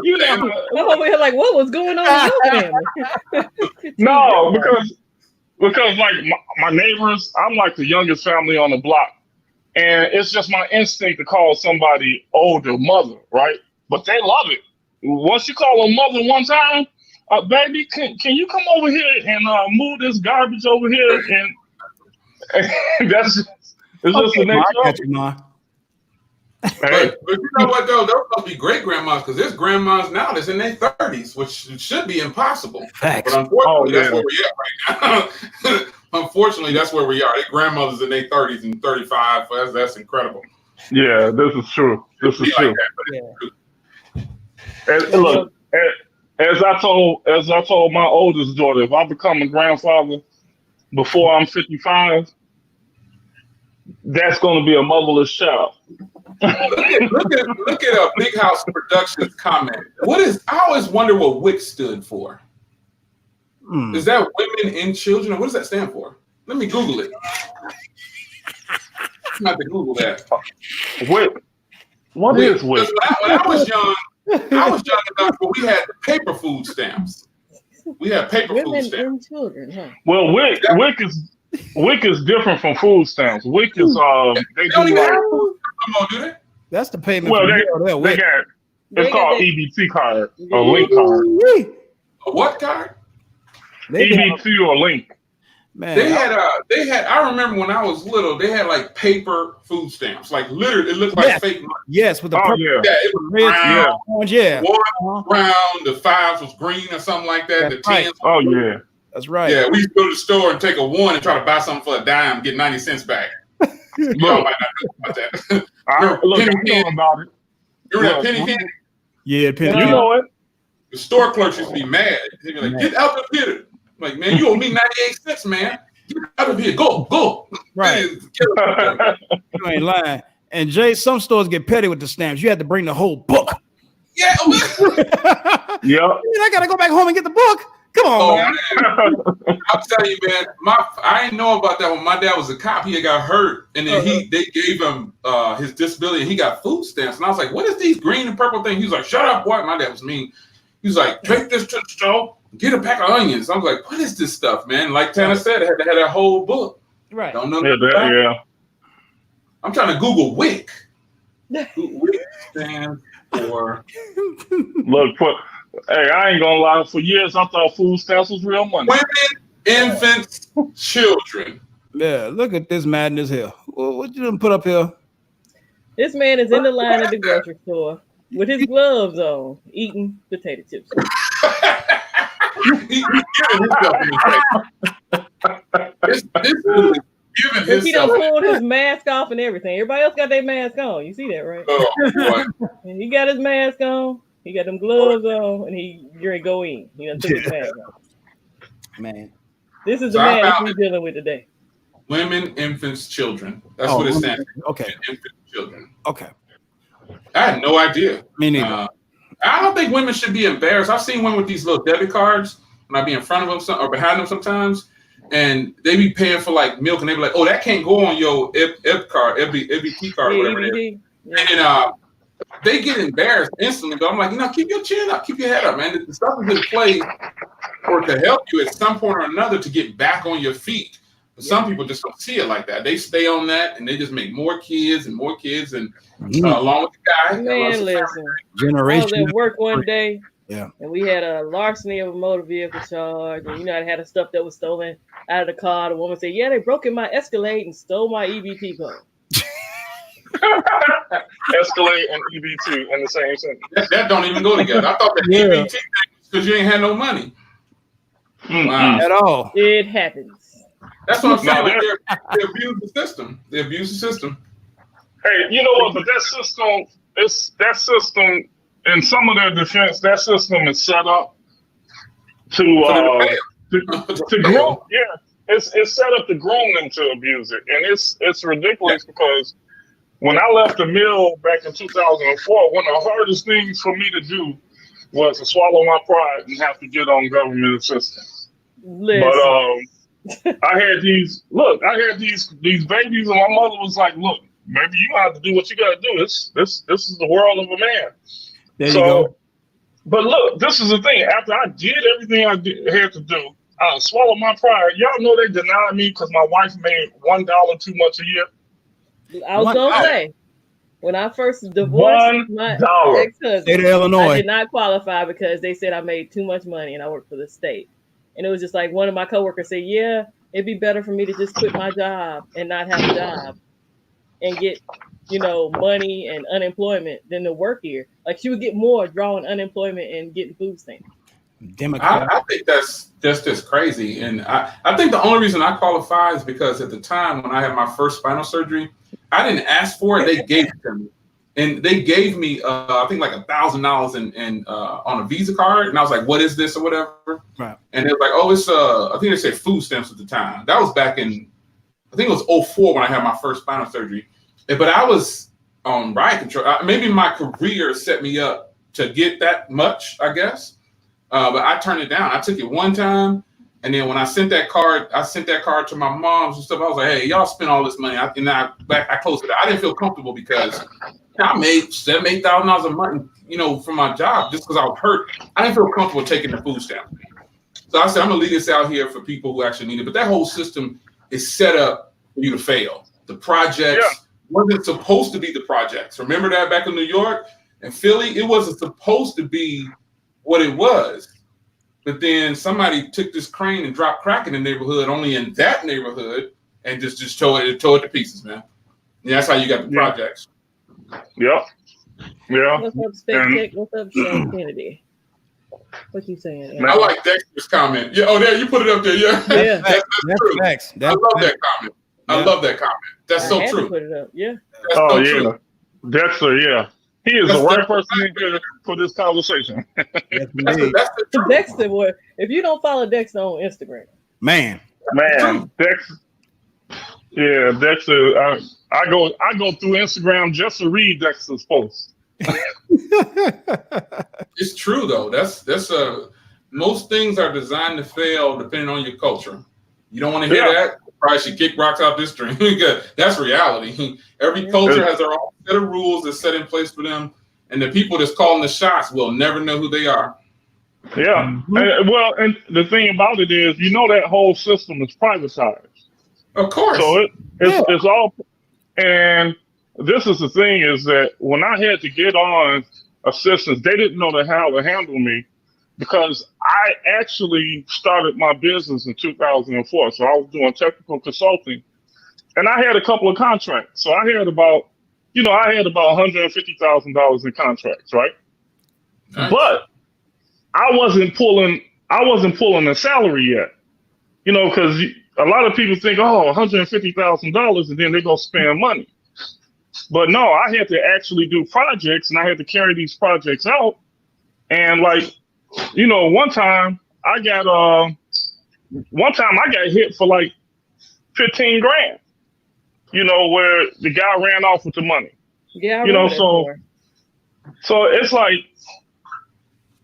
you know. I'm over here like, what was going on in your family? No, because like my neighbors, I'm like the youngest family on the block. And it's just my instinct to call somebody older mother, right? But they love it. Once you call them mother one time, baby, can you come over here and move this garbage over here? And that's just the next I got you, Ma. But you know what though? Those must be great grandmas because there's grandmas now that's in their 30s, which should be impossible. Facts. But unfortunately, that's where we're at right now. Unfortunately, that's where we are. Their grandmothers in their 30s and 35. That's incredible. Yeah, this is true. This is true. And look, as I told my oldest daughter, if I become a grandfather before I'm 55, that's going to be a motherless child. Look at a Big House Productions comment. I always wonder what WIC stood for. Is that women and children? Or what does that stand for? Let me Google it. I'm have to Google that. WIC. What is WIC? When I was young enough, but we had paper food stamps. We had paper food stamps. Women and children, huh? Well, WIC is different from food stamps. WIC is they don't do even like, have food stamps, do they? That's the payment. Well, they got it's called EBT card or link card. A what card? EBT or link. Man, they had. I remember when I was little, they had like paper food stamps. Like literally, it looked like fake money. Yes, with the it was brown. Orange, yeah. One brown, the 5s was green or something like that. That's the 10s. Right. Oh yeah, that's right. Yeah, we used to go to the store and take a 1 and try to buy something for a dime, get 90 cents back. You all might not know about that. I know about it. Remember that penny candy? Yeah, penny candy. You know it. The store clerks used to be mad. They'd be like, "Get out of here!" I'm like, man, you owe me 98 cents, man. Get out of here. Go. Right. You ain't lying. And Jay, some stores get petty with the stamps. You had to bring the whole book. Yeah. Yeah. I gotta go back home and get the book. Come on, man. I'll tell you, man. I didn't know about that when my dad was a cop. He got hurt, and then they gave him his disability, and he got food stamps. And I was like, "What is these green and purple things?" He was like, "Shut up, boy." My dad was mean. He was like, "Take this to the store, get a pack of onions." I was like, "What is this stuff, man?" Like Tanner said, it had to have that whole book. Right. Don't know. Yeah. I'm trying to Google WIC. WIC stands for. Look, hey, I ain't gonna lie. For years, I thought food stamps was real money. Women, infants, children. Yeah, look at this madness here. What you done put up here? This man is in the line at the grocery store with his gloves on, eating potato chips. He's giving himself an infection. This is giving But he done himself. pulled his mask off and everything. Everybody else got their mask on. You see that, right? Oh boy. And he got his mask on. He got them gloves on, and he ready to go in. He done took his mask off. Man, This is So the I man that found we're dealing with today. Women, infants, children. That's what it stands for. Okay. Infants, children. Okay. I had no idea. Me neither. I don't think women should be embarrassed. I've seen women with these little debit cards when I be in front of them or behind them sometimes, and they be paying for like milk, and they be like, "Oh, that can't go on your EBT card, EBT card, whatever it is." Yeah. And they get embarrassed instantly. But I'm like, keep your chin up, keep your head up, man. The stuff is in play or to help you at some point or another to get back on your feet. But some people just don't see it like that. They stay on that, and they just make more kids, and along with the guy. Man, listen. Generation. I was at work one day, yeah, and we had a larceny of a motor vehicle charge, and I had a stuff that was stolen out of the car. The woman said, "Yeah, they broke in my Escalade and stole my EBT card." Escalade and EBT in the same sentence. That don't even go together. I thought that EBT thing was because you ain't had no money. Wow. At all. It happens. That's what I'm saying. They abuse the system. They abuse the system. Hey, you know what? But that system, in some of their defense, that system is set up to groom. Yeah, it's set up to groom them to abuse it, and it's ridiculous because when I left the mill back in 2004, one of the hardest things for me to do was to swallow my pride and have to get on government assistance. Listen. But I had these babies, and my mother was like, "Look, maybe you have to do what you got to do. This is the world of a man." There you go. But look, this is the thing. After I did everything I had to do, I swallowed my pride. Y'all know they denied me because my wife made $1 too much a year. I was gonna say, when I first divorced my ex-husband, Illinois, I did not qualify because they said I made too much money and I worked for the state. And it was just like one of my coworkers said, "Yeah, it'd be better for me to just quit my job and not have a job and get, money and unemployment than to work here." Like she would get more drawing unemployment and getting food stamps. I think that's just crazy. And I think the only reason I qualify is because at the time when I had my first spinal surgery, I didn't ask for it. They gave it to me. And they gave me, I think like $1,000 in on a Visa card. And I was like, "What is this?" or whatever. Right. And they were like, "Oh, it's, I think they said food stamps at the time." That was back in, I think it was 2004 when I had my first spinal surgery. But I was on riot control. Maybe my career set me up to get that much, I guess. But I turned it down. I took it one time, and then when I sent that card to my moms and stuff. I was like, "Hey, y'all spend all this money." I closed it. I didn't feel comfortable because I made $7,000, $8,000 a month, from my job just because I was hurt. I didn't feel comfortable taking the food stamp. So I said, "I'm gonna leave this out here for people who actually need it." But that whole system is set up for you to fail. The projects wasn't supposed to be the projects. Remember that back in New York and Philly, it wasn't supposed to be what it was. But then somebody took this crane and dropped crack in the neighborhood, only in that neighborhood, and just tore it to pieces, man. And that's how you got the projects. Yep. Yeah. What's up, Spec? What's up, Sean Kennedy? What you saying? I like Dexter's comment. Yeah. Oh, there, you put it up there. Yeah. Yeah. That's true. I love that comment. I love that comment. That's so true. Put it up. Yeah. That's so true. Dexter, yeah. He is the right person for this conversation. That's the truth. Dexter, boy. If you don't follow Dexter on Instagram, man, Dexter. Yeah, Dexter. I go through Instagram just to read Dexter's posts. It's true though. That's most things are designed to fail depending on your culture. You don't want to hear that? Probably should kick rocks out this dream. That's reality. Every culture has their own set of rules that's set in place for them, and the people that's calling the shots will never know who they are. Yeah. And the thing about it is, that whole system is privatized. Of course. So it's all, and this is the thing is that when I had to get on assistance, they didn't know how to handle me because I actually started my business in 2004. So I was doing technical consulting, and I had a couple of contracts. So I had about $150,000 in contracts, right? Nice. But I wasn't pulling a salary yet. Because a lot of people think, oh, $150,000, and then they go spend money. But no, I had to actually do projects, and I had to carry these projects out. And one time I got hit for like 15 grand. Where the guy ran off with the money. Yeah, so it's like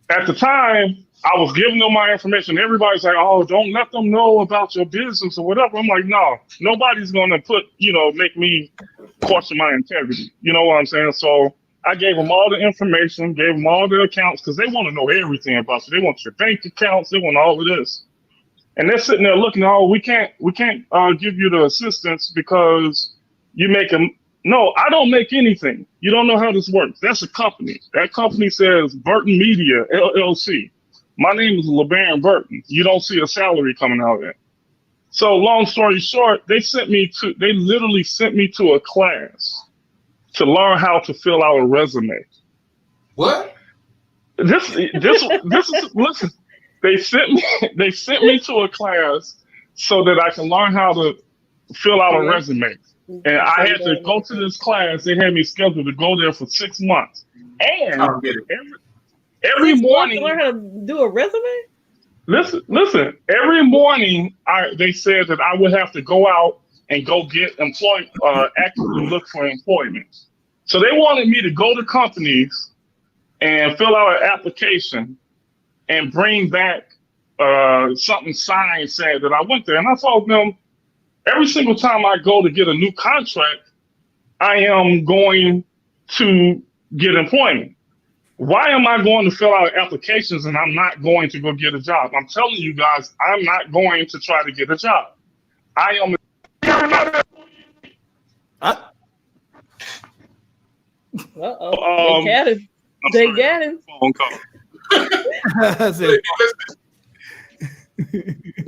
at the time I was giving them my information. Everybody's like, oh, don't let them know about your business or whatever. I'm like, no, nobody's gonna make me question my integrity. You know what I'm saying? So I gave them all the information, gave them all the accounts, because they want to know everything about you. They want your bank accounts, they want all of this. And they're sitting there looking, oh, we can't give you the assistance because you make them. No, I don't make anything. You don't know how this works. That's a company. That company says Burton Media, LLC. My name is LeBaron Burton. You don't see a salary coming out of it. So long story short, they literally sent me to a class to learn how to fill out a resume. What? This is listen. They sent me to a class so that I can learn how to fill out a resume. And I had to go to this class. They had me scheduled to go there for 6 months. And every morning, to learn how to do a resume. Listen. Every morning, they said that I would have to go out and go get actively look for employment. So they wanted me to go to companies and fill out an application and bring back something signed saying that I went there. And I told them, every single time I go to get a new contract, I am going to get employment. Why am I going to fill out applications and I'm not going to go get a job? I'm telling you guys, I'm not going to try to get a job. I am. Uh-oh. They got him. Phone call.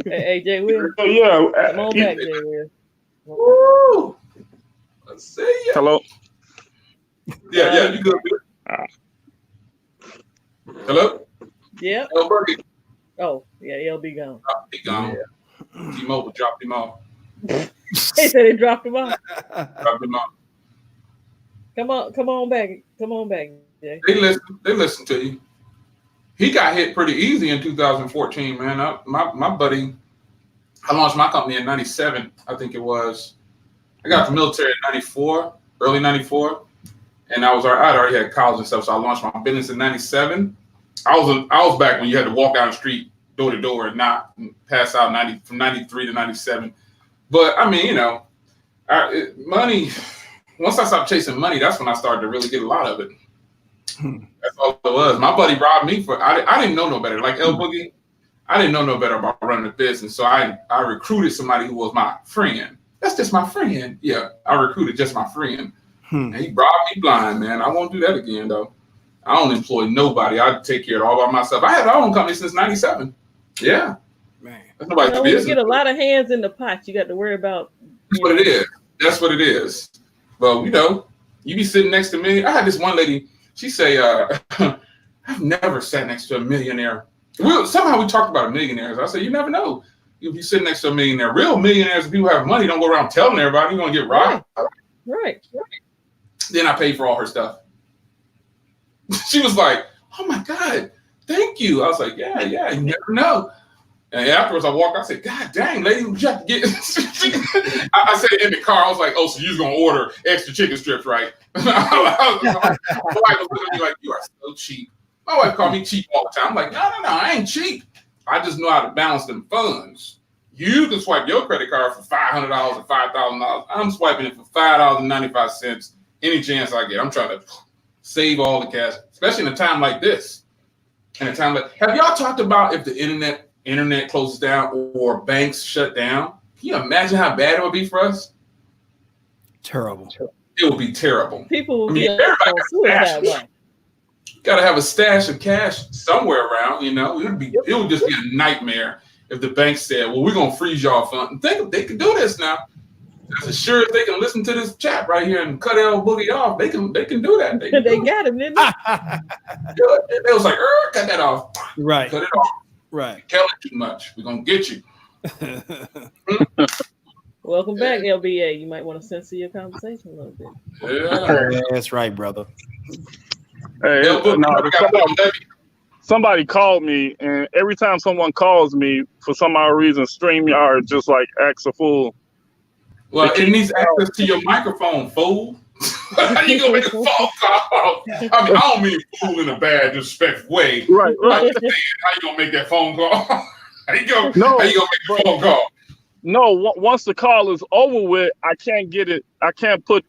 Hey, Jay Will. Yeah. Come on back, Jay Will. Woo! Let's see ya. Hello. Yeah, you good? Hello. Yeah. LB. Oh, yeah, LB gone. He gone. Yeah. T-Mobile dropped him off. They said they dropped him off. Dropped him off. Come on back, Jay. They listen to you. He got hit pretty easy in 2014, man. My buddy, I launched my company in 97, I think it was. I got the military in 94, early 94. And I'd already had college and stuff, so I launched my business in 97. I was back when you had to walk down the street door to door and not pass out from 93 to 97. But I mean, money, once I stopped chasing money, that's when I started to really get a lot of it. That's all it was. My buddy robbed me I didn't know no better. Like El Boogie, I didn't know no better about running a business. So I recruited somebody who was my friend. That's just my friend. Yeah, I recruited just my friend. And he robbed me blind, man. I won't do that again, though. I don't employ nobody. I take care of it all by myself. I had my own company since 97. Yeah. Man. That's nobody's business. You get a lot of hands in the pot. You got to worry about. That's what it is. That's what it is. Well, you be sitting next to me. I had this one lady. She say, I've never sat next to a millionaire. Somehow we talked about millionaires. I said, you never know. You'll be sitting next to a millionaire. Real millionaires, people who have money, don't go around telling everybody you're going to get robbed. Right. Then I paid for all her stuff. She was like, oh my God, thank you. I was like, yeah, you never know. And afterwards I walked, I said, God dang, lady, you have to get I said in the car, I was like, oh, so you're gonna order extra chicken strips, right? My wife was looking at me like, you are so cheap. My wife called me cheap all the time. I'm like, no, I ain't cheap. I just know how to balance them funds. You can swipe your credit card for $500 or $5,000. I'm swiping it for $5.95 any chance I get. I'm trying to save all the cash, especially in a time like this. Have y'all talked about if the internet closes down or banks shut down? Can you imagine how bad it would be for us? Terrible. It would be terrible. People will be on suicide. Got to have a stash of cash somewhere around. It would just be a nightmare if the bank said, "Well, we're gonna freeze y'all fund." Think they could do this now. as sure as they can listen to this chat right here and cut El Boogie off, they can do that. They got him, didn't they? They was like, cut that off. Right. Cut it off. Right. Tell it too much. We're gonna get you. Welcome back, LBA. You might want to censor your conversation a little bit. Yeah, that's right, brother. Hey, somebody called me, and every time someone calls me, for some odd reason, StreamYard just like acts a fool. Well, it needs access to your microphone, fool. How you gonna make a phone call? I mean, I don't mean fool in a bad, disrespectful way. Right. How you gonna make that phone call? How you gonna make a phone call? No, once the call is over with, I can't get it. I can't put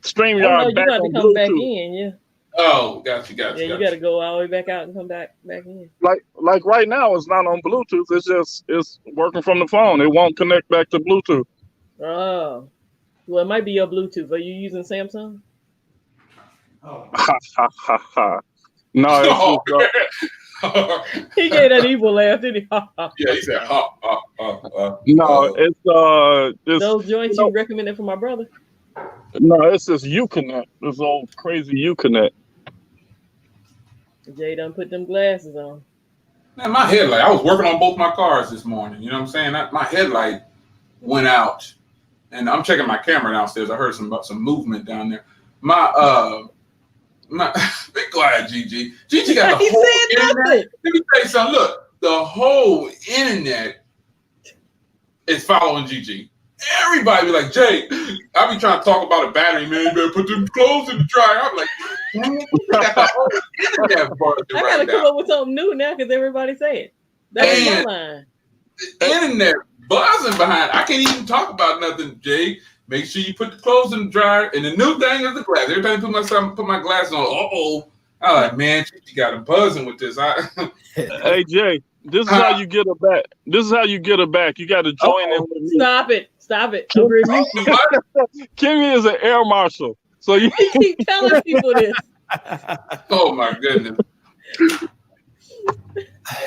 StreamYard back on Bluetooth. Back in, yeah. Oh, got you. Yeah, you got to go all the way back out and come back in. Like right now, it's not on Bluetooth. It's working from the phone. It won't connect back to Bluetooth. Oh, well, it might be your Bluetooth. Are you using Samsung? Oh. No, he gave that evil laugh, didn't he? Yeah, he said, No, it's those joints you recommended for my brother. No, it's this Uconnect. This old crazy Uconnect. Jay done put them glasses on. Man, my headlight. I was working on both my cars this morning. You know what I'm saying? My headlight went out, and I'm checking my camera downstairs. I heard some movement down there. Be quiet, Gigi. Gigi got the whole internet. Let me tell you something. Look, the whole internet is following Gigi. Everybody be like, Jay, I be trying to talk about a battery, man. You better put them clothes in the dryer. I'm like, got the whole internet I gotta come up with something new now because everybody say it. That's my line. The internet buzzing behind. I can't even talk about nothing, Jay. Make sure you put the clothes in the dryer. And the new thing is the glass. Every time I put my glasses on, I'm like, man, you got him buzzing with this. Hey, Jay, this is how you get her back. This is how you get her back. You got to join in with me. Stop it. Kimmy is an air marshal. So you keep telling people this. Oh, my goodness.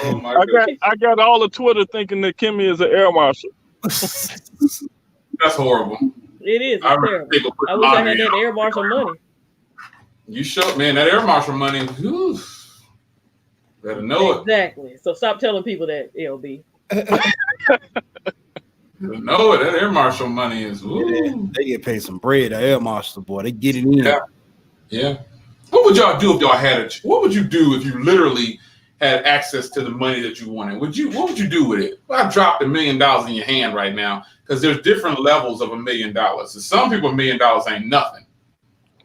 Oh, my goodness. I got all the Twitter thinking that Kimmy is an air marshal. That's horrible. It is. It's terrible. I wish I had that air marshal money. You show, man, that air marshal money. Whew, better know exactly. So stop telling people that, LB. No, that air marshal money is. Yeah, they get paid some bread. The air marshal, boy, they get it in. Yeah. What would y'all do if y'all had it? What would you do if you literally had access to the money that you wanted? What would you do with it? Well, I dropped $1 million in your hand right now because there's different levels of $1 million. So some people $1 million ain't nothing.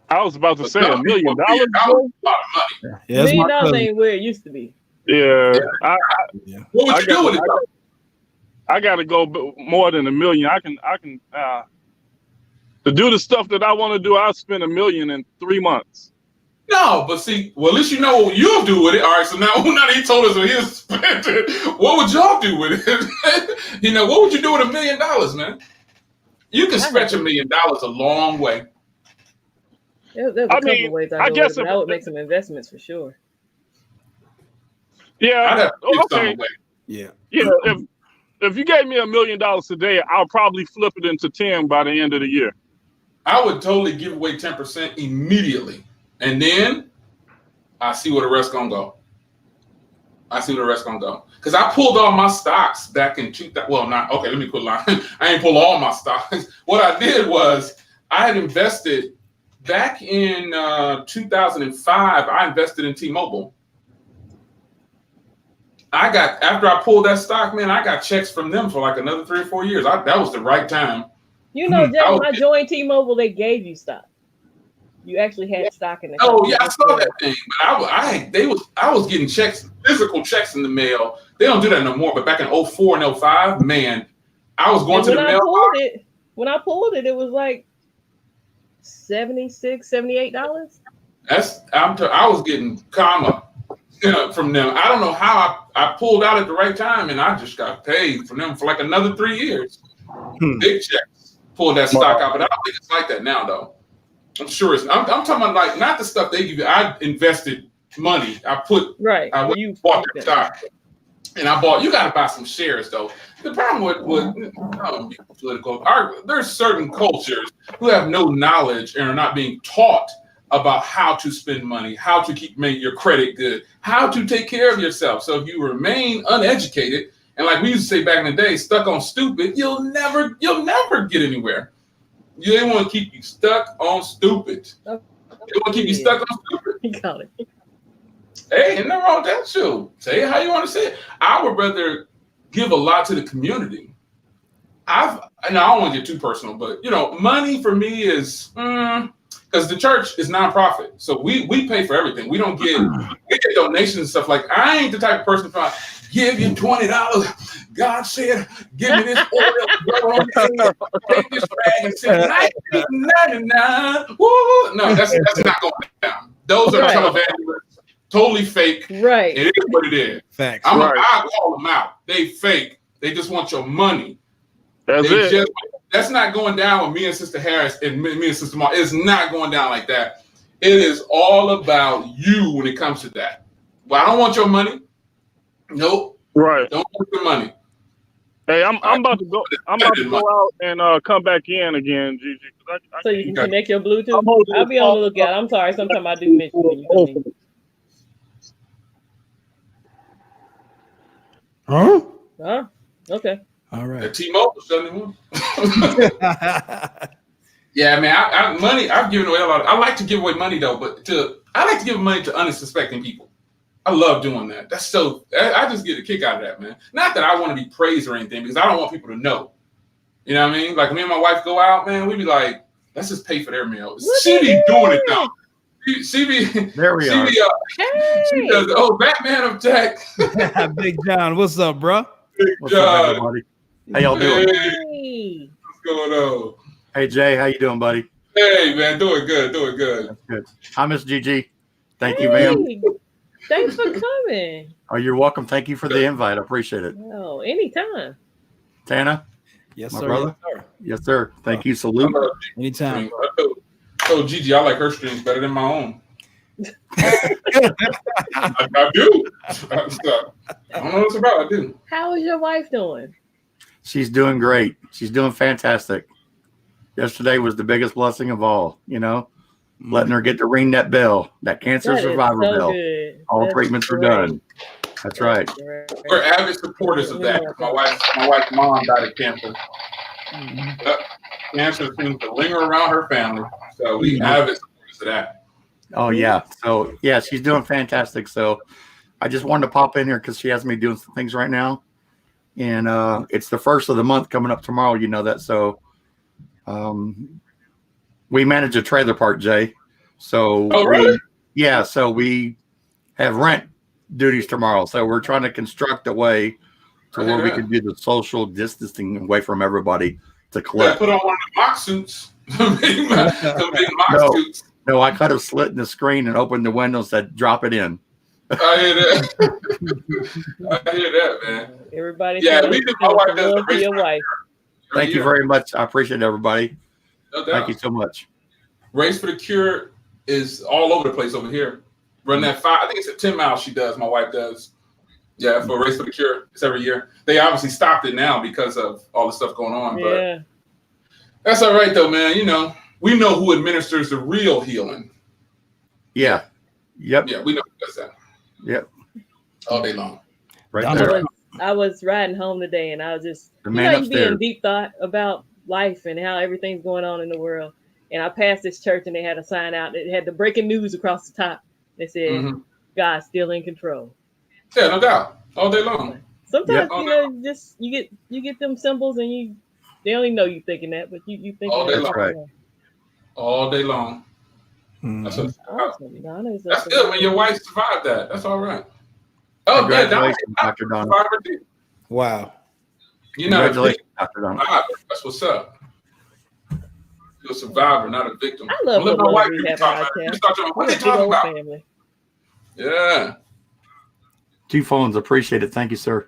I was about to say $1 million. A lot of money. Yeah, $1 million ain't where it used to be. Yeah. What would you do with it? I got to go more than $1 million. I can to do the stuff that I want to do. I'll spend $1 million in 3 months. No, but see, well, at least you know what you'll do with it. All right, so now he told us what he'll spend it. What would y'all do with it? What would you do with $1 million, man? You can stretch $1 million a long way. There's a couple of ways I guess I would make some investments for sure. Yeah. Okay. Yeah. If you gave me $1 million today, I'll probably flip it into 10 by the end of the year. I would totally give away 10% immediately. And then I see where the rest gonna go. Because I pulled all my stocks back in 2000. Well, not okay. Let me put line. I ain't pull all my stocks. What I did was I had invested back in 2005. I invested in T-Mobile. After I pulled that stock, man, I got checks from them for like another 3 or 4 years. That was the right time. Jay, when I joined T-Mobile, they gave you stock. You actually had stock in the company. Oh yeah, I saw that thing. But I was getting checks, physical checks in the mail. They don't do that no more. But back in 2004 and 2005, man, I was going to the mail. When I pulled it, it was like $76, $78. I was getting comma from them. I don't know how I pulled out at the right time, and I just got paid from them for like another 3 years. Big checks. Pulled that stock out, but I don't think it's like that now, though. I'm sure it's. I'm talking about like not the stuff they give you. I invested money. I bought their stock, and I bought. You got to buy some shares though. The problem with political, there's certain cultures who have no knowledge and are not being taught about how to spend money, how to make your credit good, how to take care of yourself. So if you remain uneducated, and like we used to say back in the day, stuck on stupid, you'll never get anywhere. They want to keep you stuck on stupid. They want to keep you stuck on stupid. You got it. Hey, ain't nothing wrong with that, too. Say it how you want to say it. I would rather give a lot to the community. I don't want to get too personal, but money for me is because the church is nonprofit, so we pay for everything. We don't get donations and stuff. Like I ain't the type of person to give you $20. God said, "Give me this oil, take this rag and say 1999." Woo! No, that's not going down. Those are televangelists, totally fake. Right. It is what it is. Facts. I call them out. They fake. They just want your money. That's not going down with me and Sister Harris and me and Sister Mar. It's not going down like that. It is all about you when it comes to that. Well, I don't want your money. Nope. Right. Don't want your money. Hey, I'm about to go. I'm about to go out and come back in again, Gigi. So you can connect your Bluetooth. I'll be on the lookout. I'm sorry. Sometimes I do miss you when you come in. Huh? Okay. All right. T-Mobile Sunday. Yeah, man. Money. I've given away a lot. I like to give away money though, but I like to give money to unsuspecting people. I love doing that. I just get a kick out of that, man. Not that I want to be praised or anything, because I don't want people to know. You know what I mean? Like me and my wife go out, man. We be like, let's just pay for their meal. She be doing it though. She be. There we are. She does. Oh, Batman of Tech. Big John, what's up, bro? Big What's John. up, everybody? How y'all doing? Hey. What's going on? Hey, Jay, how you doing, buddy? Hey, man, doing good. That's good. Hi, Miss Gigi. Thank you, ma'am. Thanks for coming. Oh, you're welcome. Thank you for the invite. I appreciate it. Oh, anytime. Tana? Yes, My sir. brother? Yes, sir. Yes, sir. Thank you. Salute. Anytime. Oh, Gigi, I like her strings better than my own. I do. I don't know what it's about. I do. How is your wife doing? She's doing great. She's doing fantastic. Yesterday was the biggest blessing of all, letting her get to ring that bell, that cancer survivor bell. Good. All treatments are done. That's right. We're avid supporters of that. My wife's mom died of cancer. Cancer seems to linger around her family. So we avid supporters of that. Oh, yeah. So, yeah, she's doing fantastic. So I just wanted to pop in here because she has me doing some things right now. And it's the first of the month coming up tomorrow. You know that. So we manage a trailer park, Jay. So, really? So we have rent duties tomorrow. So we're trying to construct a way to where we can do the social distancing away from everybody to collect. Put on one of the mock suits. Big mock suits. No, I cut a slit in the screen and opened the window and said, drop it in. I hear that. I hear that, man. Everybody. Yeah, we do. My wife does the race. Your wife. Thank you very much. I appreciate it, everybody. No doubt. Thank you so much. Race for the Cure is all over the place over here. Run that I think it's at 10 miles she does. My wife does. Yeah, for Race for the Cure. It's every year. They obviously stopped it now because of all the stuff going on. But that's all right, though, man. We know who administers the real healing. Yeah. Yep. Yeah, we know who does that. Yep. All day long. Right there. I was riding home today, and I was just The man you be in deep thought about life and how everything's going on in the world. And I passed this church, and they had a sign out. It had the breaking news across the top. They said, "God's still in control." Yeah, no doubt. All day long. Sometimes just you get them symbols, and they only know you thinking that, but you think all day long. Right. All day long. That's awesome. That's good when your wife survived that. That's all right. Oh, congratulations, Dr. Donna. Wow. Congratulations, Dr. Donna. That's what's up. You're a survivor, not a victim. I love my wife. We have our what they talking about? Family. Yeah. 2 phones. Appreciate it. Thank you, sir.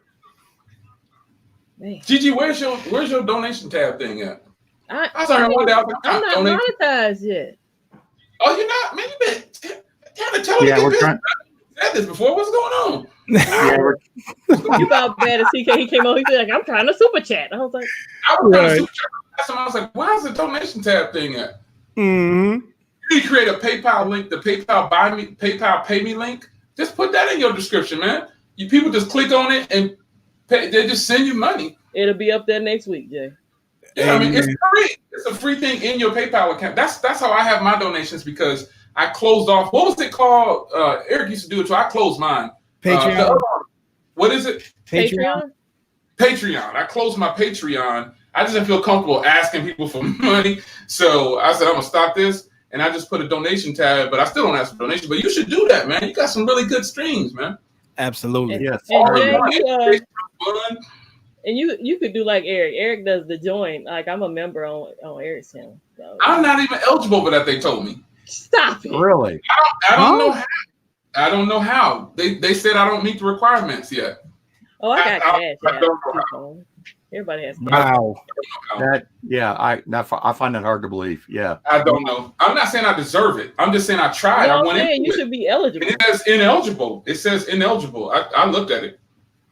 Man. Gigi, where's your donation tab thing at? I'm not monetized yet. Oh, you're not? Man, you been tell Yeah, we're trying. said this before. What's going on? Yeah, You got bad as CK. He came on. He said, like, "I'm trying to super chat." I was like, I was trying to super chat. I was like, "Where's the donation tab thing at?" Mm-hmm. You need to create a PayPal link, the PayPal Pay Me link. Just put that in your description, man. You people just click on it and they just send you money. it'll be up there next week, Jay. Yeah, I mean it's free. It's a free thing in your PayPal account. That's how I have my donations because I closed off. What was it called? Eric used to do it, so I closed mine. Patreon. What is it? Patreon. Patreon. I closed my Patreon. I just didn't feel comfortable asking people for money, so I said I'm gonna stop this. And I just put a donation tab, but I still don't ask for donation. But you should do that, man. You got some really good streams, man. Absolutely. yes. And you could do like Eric. Eric does the join. Like I'm a member on Eric's channel. So. I'm not even eligible for that. They told me. Stop it. Really? I don't know how. I don't know how. They said I don't meet the requirements yet. Oh, I got cash. I don't know how. Everybody has cash. Wow. I find that hard to believe. Yeah. I don't know. I'm not saying I deserve it. I'm just saying I tried. No, I went into you it. should be eligible. It says ineligible. It says ineligible. I looked at it.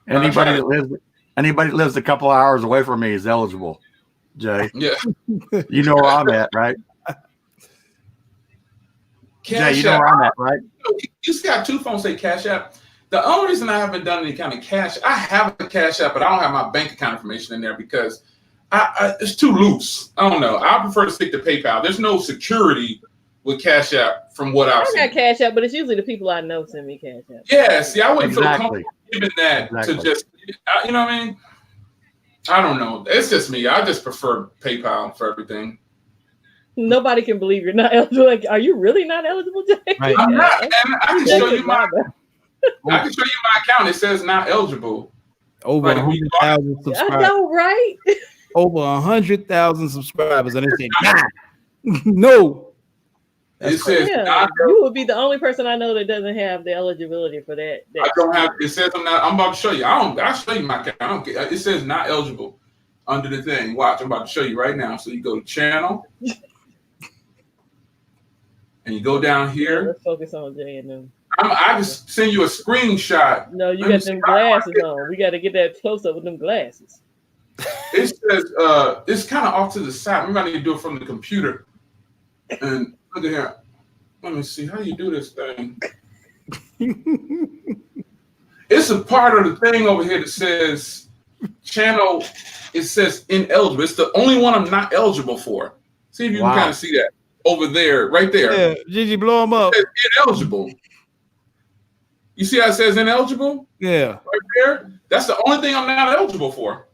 Anybody that lives a couple of hours away from me is eligible. Jay. Yeah. You know where I'm at, right? Jay, you know where I'm at, right? You got two phones say Cash App. The only reason I haven't done any kind of cash, I have a Cash App, but I don't have my bank account information in there because it's too loose. I don't know. I prefer to stick to PayPal. There's no security with Cash App from what I've seen. I got Cash App, but it's usually the people I know send me Cash App. Yeah, see, I wouldn't feel comfortable giving that to just, you know what I mean? I don't know. It's just me. I just prefer PayPal for everything. Nobody can believe you're not eligible. Like, are you really not eligible, Jay? Right. I'm not. And I can show you my account. It says not eligible. Over 100,000 subscribers. I know, right? Over 100,000 subscribers, and they say, no. It says you would be the only person I know that doesn't have the eligibility for that. I don't have. It says I'm about to show you. I'll show you my account. I don't care. It says not eligible under the thing. Watch. I'm about to show you right now. So you go to channel, and you go down here. Let's focus on Jay and them. I just send you a screenshot. No, you got them glasses on. We got to get that close up with them glasses. It says it's kind of off to the side. Maybe I need to do it from the computer. And look at here. Let me see how you do this thing. It's a part of the thing over here that says channel. It says ineligible. It's the only one I'm not eligible for. See if you can kind of see that over there, right there. Yeah, Gigi, blow them up. It says ineligible. You see how it says ineligible? Yeah. Right there. That's the only thing I'm not eligible for.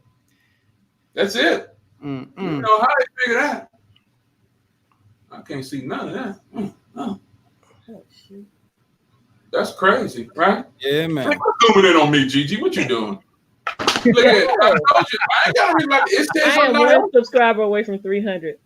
That's it. You know how they figure that? I can't see none of that. Oh, shoot. That's crazy, right? Yeah, man. Like, zooming in on me, Gigi. What you doing? Look at it. I told you. I ain't gotta read my. It says I am one subscriber away from 300.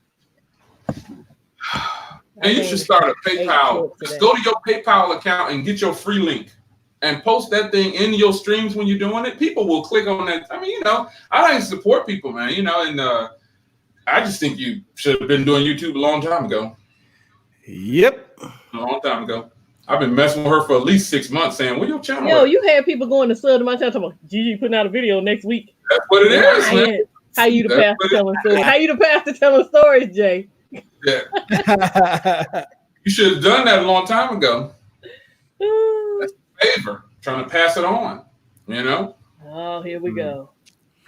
And you should start a PayPal. Just go to your PayPal account and get your free link and post that thing in your streams when you're doing it. People will click on that. I mean, you know, I like to support people, man. You know, and I just think you should have been doing YouTube a long time ago. Yep. A long time ago. I've been messing with her for at least 6 months saying, "Where your channel?" Yo, you had people going to sub to my channel talking about Gigi putting out a video next week. That's what it is, man. How you the pastor telling stories? How you the pastor telling stories, Jay? Yeah. You should have done that a long time ago. That's a favor. Trying to pass it on, you know? Oh, here we go.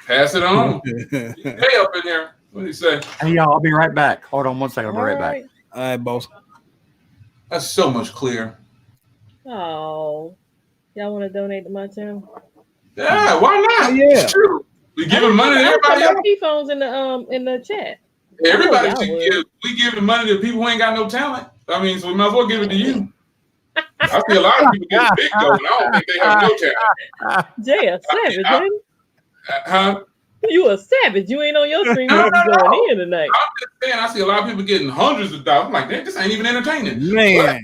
Pass it on. Hey, up in here. What do you say? Hey, y'all, I'll be right back. Hold on one second. I'll be right back. All right, boss. That's so much clearer. Oh, y'all want to donate to my channel? Yeah, why not? Yeah, it's true. We giving money to everybody else. Phones in the chat. Everybody should give. We giving money to people who ain't got no talent. I mean, so we might as well give it to you. I see a lot of people getting big though, and I don't think they have no talent. Jay, a savage, ain't you? Huh? You a savage. You ain't on your stream. Going in tonight. I'm just saying, I see a lot of people getting hundreds of dollars. I'm like, this ain't even entertaining. Man. But,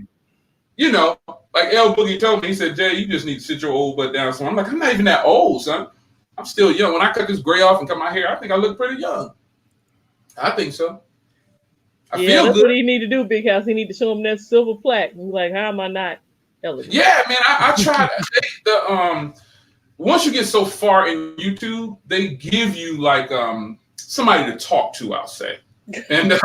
you know, like L Boogie told me, he said, Jay, you just need to sit your old butt down. So I'm like, I'm not even that old, son. I'm still young. When I cut this gray off and cut my hair, I think I look pretty young. I think so. I feel that's good. what he need to do, Big House. He need to show him that silver plaque. He's like, how am I not eligible. Yeah, man, I tried. Once you get so far in YouTube, they give you like somebody to talk to, I'll say, and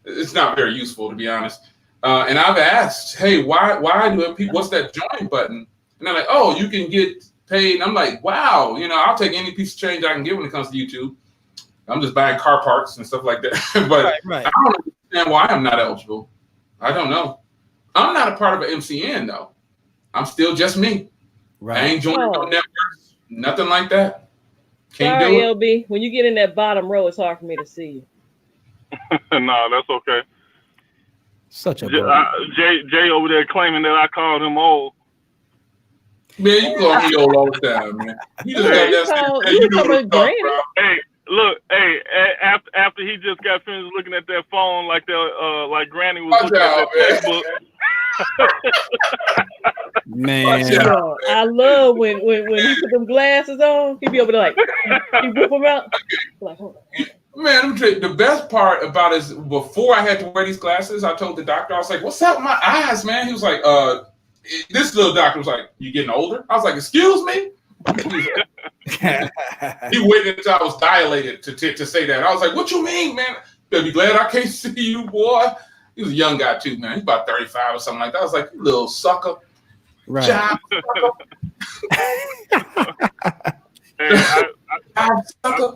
it's not very useful, to be honest. And I've asked, hey, why do people? What's that join button? And they're like, oh, you can get paid. And I'm like, wow, I'll take any piece of change I can get when it comes to YouTube. I'm just buying car parts and stuff like that. But right. I don't understand why I'm not eligible. I don't know. I'm not a part of an MCN though. I'm still just me. Right. I ain't joining no networks, nothing like that. Can't do it. LB, when you get in that bottom row, it's hard for me to see you. No, that's okay. Such a Jay over there claiming that I called him old. Man, you call me old all the time, man. You just got that. You know bro. Hey, look, after he just got finished looking at that phone like Granny was looking at that textbook. Man, I love when he put them glasses on. He be over there like he whip them out. Like, hold on. Man, the best part about it is before I had to wear these glasses, I told the doctor, I was like, "What's up with my eyes, man?" He was like, this little doctor was like, "You getting older?" I was like, "Excuse me." He waited until I was dilated to say that. I was like, "What you mean, man? Better be glad I can't see you, boy." He was a young guy too, man. He's about 35 or something like that. I was like, "You little sucker." Right. Job, sucker.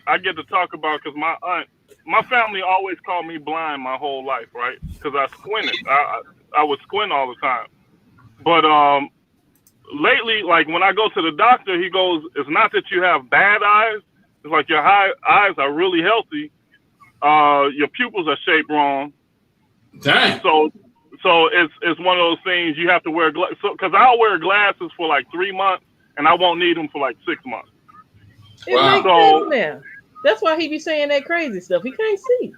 I get to talk about because my family always called me blind my whole life, right? Because I squinted. I would squint all the time. But lately, like when I go to the doctor, he goes, "It's not that you have bad eyes. It's like your eyes are really healthy. Your pupils are shaped wrong." Dang. So it's one of those things you have to wear glasses. So, because I'll wear glasses for like 3 months, and I won't need them for like 6 months. It makes sense now. That's why he be saying that crazy stuff. He can't see.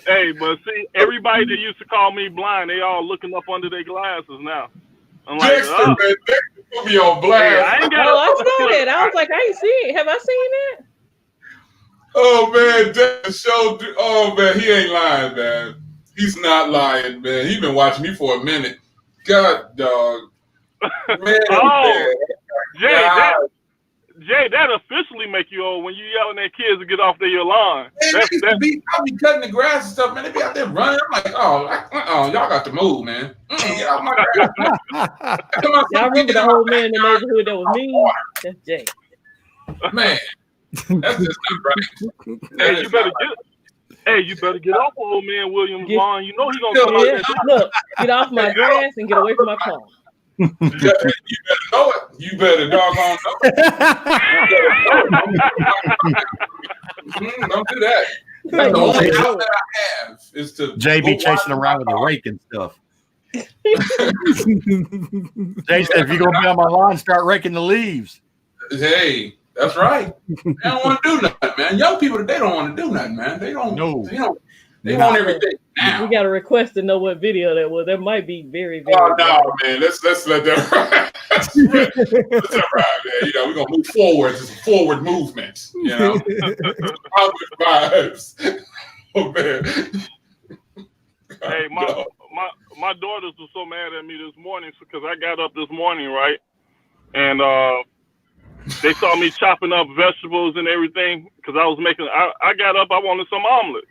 Hey, but see, everybody that used to call me blind, they all looking up under their glasses now. I'm like, Dexter, man, Dexter be on blast. Hey, I saw that. I was like, I ain't seen it. Have I seen that? Oh man, Dexter showed. Oh man, he ain't lying, man. He's not lying, man. He been watching me for a minute. God, dog. Man, Jay, that officially make you old when you yelling at kids to get off their lawn. Man, I'll be cutting the grass and stuff, man. They be out there running. I'm like, y'all got to move, man. Get off my grass. Y'all remember the old man in the neighborhood that was mean? That's Jay. Man, that's just not right. Hey, you better get off of old man Williams' lawn. You know he gonna come out. Look, get off my grass and get away from my car. You better know it. You better doggone know it. Don't do that. That's the only out that I have is to JB chasing around with a rake and stuff. Jay said, if you're gonna be on my lawn, start raking the leaves. Hey, that's right. They don't want to do nothing, man. Young people today don't want to do nothing, man. They don't. No. They want everything now. We got a request to know what video that was. That might be very, very. Oh no, man! Let's let that ride. Let's let that ride, man. We're gonna move forward. It's a forward movement. Positive vibes. Oh man. Hey, my daughters were so mad at me this morning because I got up this morning, right, and they saw me chopping up vegetables and everything because I was making. I got up. I wanted some omelet.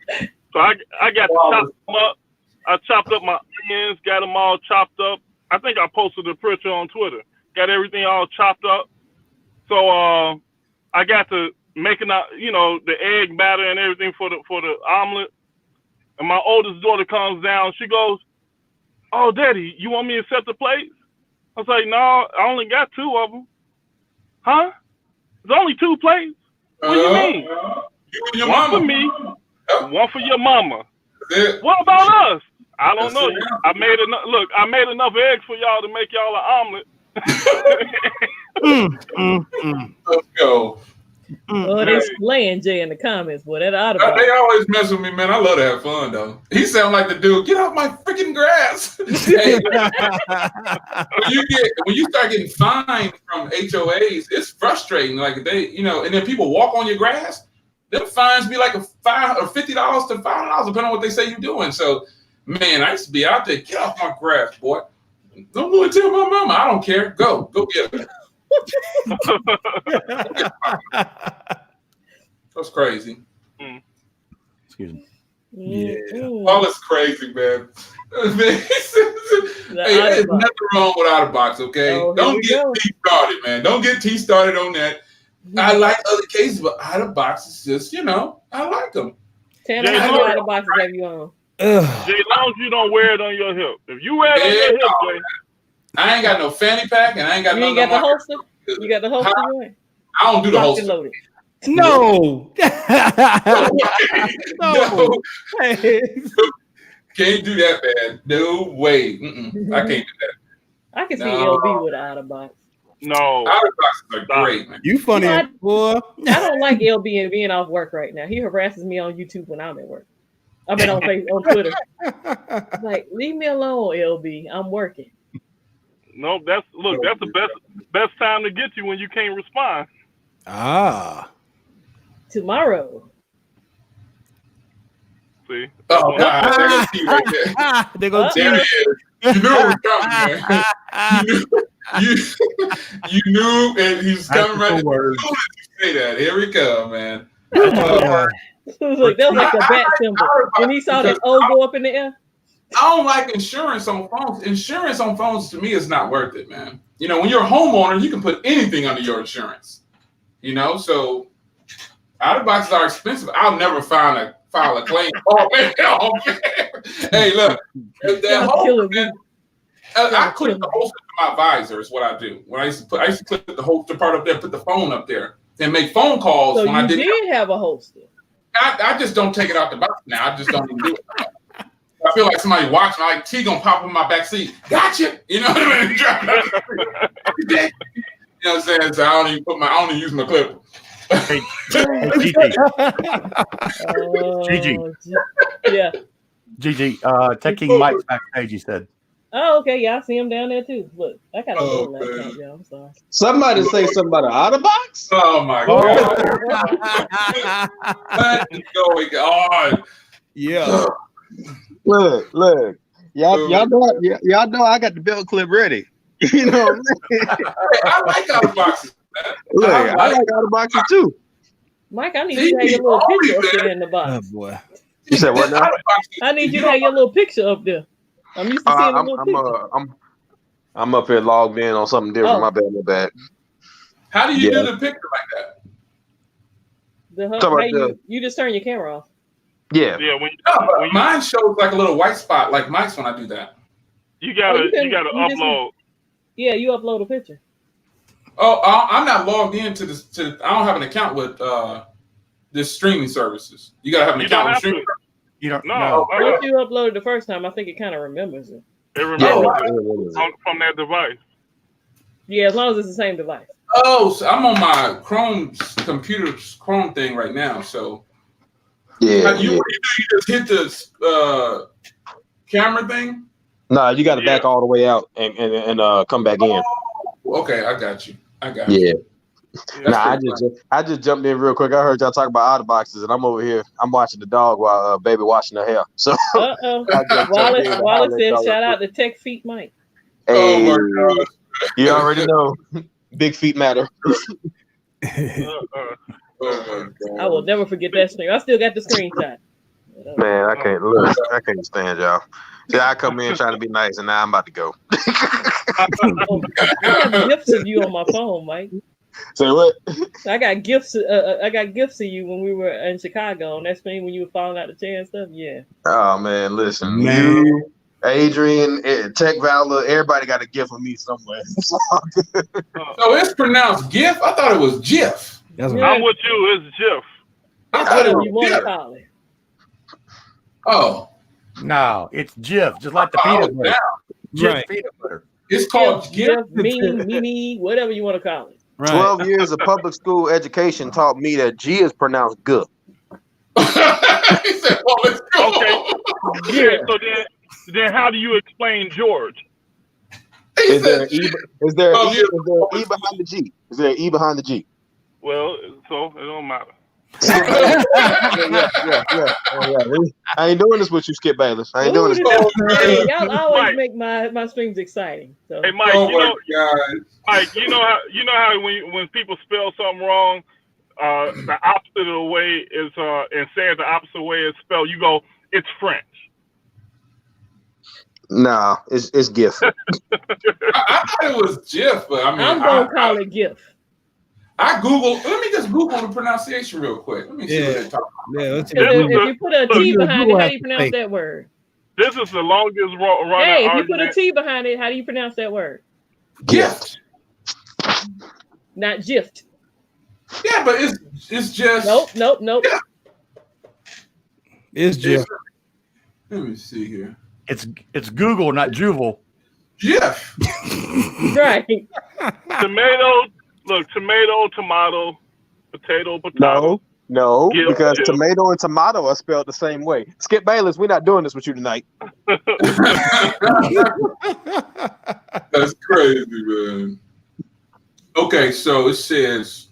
So I got to chop them up. I chopped up my onions, got them all chopped up. I think I posted a picture on Twitter. Got everything all chopped up. So I got to making the egg batter and everything for the omelet. And my oldest daughter comes down. She goes, "Oh, Daddy, you want me to set the plates?" I was like, "No, I only got 2 of them." Huh? There's only 2 plates? What do you mean? You and your one mama. for me. One for your mama. What about us? I don't know. I made enough. Look, I made enough eggs for y'all to make y'all an omelet. Let's go. Oh, they slaying Jay in the comments, boy. That ought to be. They always mess with me, man. I love to have fun, though. He sound like the dude. Get off my freaking grass. Hey, when you start getting fined from HOAs, it's frustrating. Like and then people walk on your grass. them fines be like a $5 or $50 to $5, depending on what they say you're doing. So, man, I used to be out there. Get off my grass, boy. Don't go and tell my mama. I don't care. Go get her. That's crazy. Excuse me. Yeah. All is crazy, man. Hey, there's nothing wrong with OtterBox, okay? Don't get T started, man. Don't get T started on that. I like other cases, but OtterBox is just, I like them. Tell me how many OtterBoxes have you on? Jay, as long as you don't wear it on your hip. If you wear it on your hip, Jay. I ain't got no fanny pack, and I ain't got You ain't got the holster? You got the holster? I don't do the holster. No. No. Can't do that, man. No way. I can't do that. I can see LB with an OtterBox. No. OtterBoxes are great, man. You funny, boy. I don't like LB and being off work right now. He harasses me on YouTube when I'm at work. I mean, on Twitter. Like, leave me alone, LB. I'm working. No, that's the best time to get you when you can't respond. Tomorrow. See? Oh, God. There's T right there. There goes T. There he is. You knew it was coming, man. You knew and he's coming right there. Say that. Here we go, man. That was like a bat symbol. When he saw that O go up in the air. I don't like insurance on phones. Insurance on phones to me is not worth it, man. When you're a homeowner, you can put anything under your insurance. So OtterBoxes are expensive. I'll never file a claim. Oh man. Hey, look, that whole thing, I click the holster to my visor is what I do. When I used to click the holster part up there, put the phone up there, and make phone calls. So when I did have a holster. I just don't take it out the box now. I just don't even do it. I feel like somebody watching, like T gonna pop in my back seat. Gotcha. You know what I mean? You know what I'm saying? So I don't even use my clipper. Hey, Gigi. Yeah. Gigi, Tech King Mike's backstage, he said. Oh, okay. Yeah, I see him down there too. Look, I got a little laptop, y'all. I'm sorry. Somebody say something about an OtterBox? Oh my God. What is going on? Yeah. Look. Y'all know I got the belt clip ready. You know what I'm saying? I like OtterBoxes. Look, I like OtterBoxes too. Mike, I need you to have your little picture up there in the box. Oh boy. You said what now? I need you to have your little picture up there. I'm used to seeing a little picture. I'm up here logged in on something different. Oh. My bad. How do you do the picture like that? You just turn your camera off. Yeah. Mine shows like a little white spot, like Mike's when I do that. You gotta upload. Yeah, you upload a picture. Oh, I'm not logged into this. I don't have an account with this streaming services. You gotta have an account with streaming. You don't know. Once you uploaded the first time, I think it kind of remembers it. It remembers from that device. Yeah, as long as it's the same device. Oh, so I'm on my Chrome thing right now. So you just hit the camera thing. Nah, you got to back all the way out and come back in. Okay, I got you. Yeah. Nah, I just jumped in real quick. I heard y'all talk about OtterBoxes, and I'm over here. I'm watching the dog while baby washing her hair. So Wallace said, "Shout out to Tech Feet Mike." Hey, oh my God. You already know, big feet matter. Oh my God. I will never forget that stream. I still got the screenshot. Man, I can't stand y'all. See, I come in trying to be nice, and now I'm about to go. I got gifts of you on my phone, Mike. Say what? I got gifts. I got gifts of you when we were in Chicago on that screen when you were falling out the chair and stuff. Yeah. Oh man, listen, Man. you, Adrian, Tech Valor, everybody got a gift of me somewhere. So it's pronounced GIF. I thought it was GIF. That's I'm with you. It's GIF. I thought it was you want to GIF. call it. Oh. No, it's Jif, just like the peanut butter. Jif Right. peanut butter. It's called GIF. Mimi, whatever you want to call it. Right. 12 years of public school education taught me that G is pronounced good. He said, "Well, let's go." Okay. Yeah. So then how do you explain George? Is there an E behind the G? Is there an E behind the G? Well, so it don't matter. Yeah. I ain't doing this with you, Skip Bayless. I ain't doing this. Hey, y'all always make my streams exciting. So. Hey, Mike, God. you know how when people spell something wrong, the opposite of the way is and say it the opposite way is spelled. You go, it's French. Nah, it's GIF. I thought it was GIF, but I mean, I'm gonna call it GIF. I Googled. Let me just Google the pronunciation real quick. Let me see what they're talking about. Yeah, let's If you put a T behind it, how do you pronounce that word? This is the longest running Hey, if you argument. put a T behind it, how do you pronounce that word? Gift. Not gift. Yeah, but it's just. Nope. Yeah. It's GIF. Let me see here. It's Google, not Juval. GIF. Right. Tomato, tomato, potato. No, GIF, because GIF. tomato and tomato are spelled the same way. Skip Bayless, we're not doing this with you tonight. That's crazy, man. Okay, so it says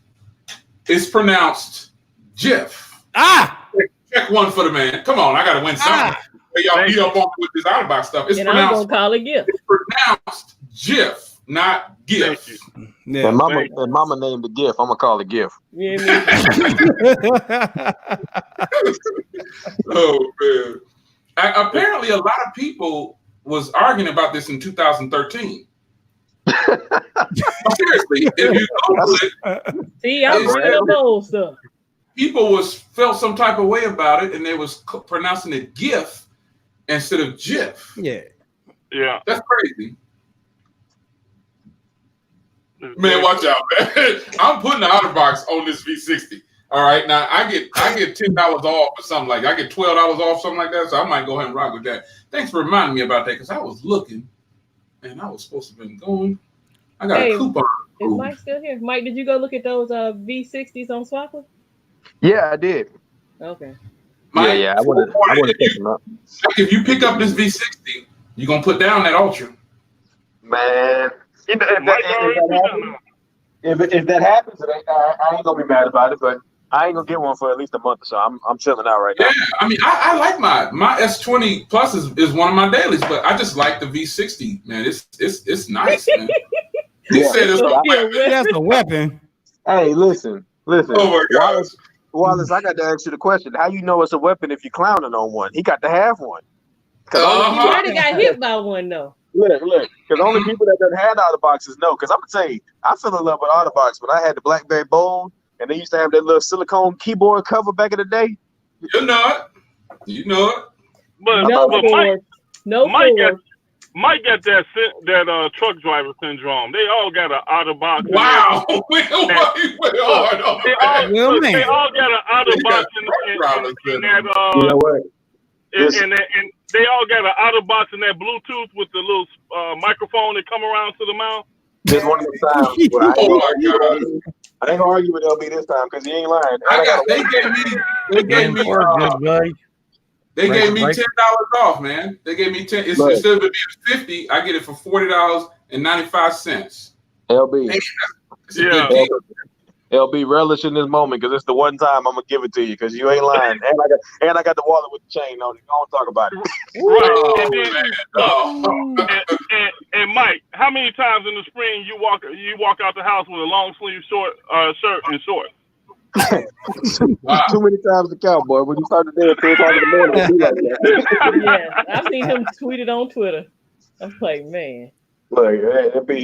it's pronounced GIF. Check one for the man. Come on, I gotta win something. Hey, y'all beat up on me with this out of box stuff. It's And pronounced. I'm gonna call it GIF. It's pronounced GIF, not GIF. Yeah. And mama named the GIF. I'm gonna call it GIF. Yeah, Oh man! Apparently, a lot of people was arguing about this in 2013. Seriously, if you Google it, see, I'm bringing up old stuff. People felt some type of way about it, and they was pronouncing it GIF instead of GIF. Yeah, that's crazy. Man, watch out, man. I'm putting the outer box on this V60. All right, now I get $10 off or something like that. I get $12 off, something like that. So I might go ahead and rock with that. Thanks for reminding me about that because I was looking, and I was supposed to have been going. I got a coupon. Is Mike still here? Mike, did you go look at those V60s on Swapper? Yeah, I did. Okay. Mike, I want to pick them up. If you pick up this V60, you're gonna put down that Ultra. Man, if that happens, I ain't gonna be mad about it. But I ain't gonna get one for at least a month or so. I'm chilling out right now. Yeah, I mean, I like my S20 Plus is one of my dailies, but I just like the V60, man. It's nice, man. He said it's a weapon. That's a weapon. Hey, listen. Oh my God. Wallace, I got to ask you the question. How you know it's a weapon if you're clowning on one? He got to have one. He already got hit by one though. Look, because only people that done had auto boxes know. Because I'm gonna tell you, I fell in love with auto box when I had the BlackBerry Bold, and they used to have that little silicone keyboard cover back in the day. You know it. But Mike got that truck driver syndrome. They all got an auto box. Wow, they all got an auto box in that. And they all got an auto box in that Bluetooth with the little microphone that come around to the mouth. This one of the times. I ain't gonna argue with LB this time because he ain't lying. They gave me $10 off, man. They gave me 10. Instead of it being 50, I get it for $40.95. LB, LB, relish in this moment because it's the one time I'm gonna give it to you because you ain't lying. And I got the wallet with the chain on it. Don't talk about it. Right. And Mike, how many times in the spring you walk out the house with a long sleeve shirt and shorts? Too many times to count, boy. When you start the day at 3 o'clock in the morning, it'll be like that. Yeah, I've seen him tweet it on Twitter. I'm like, man. Look, but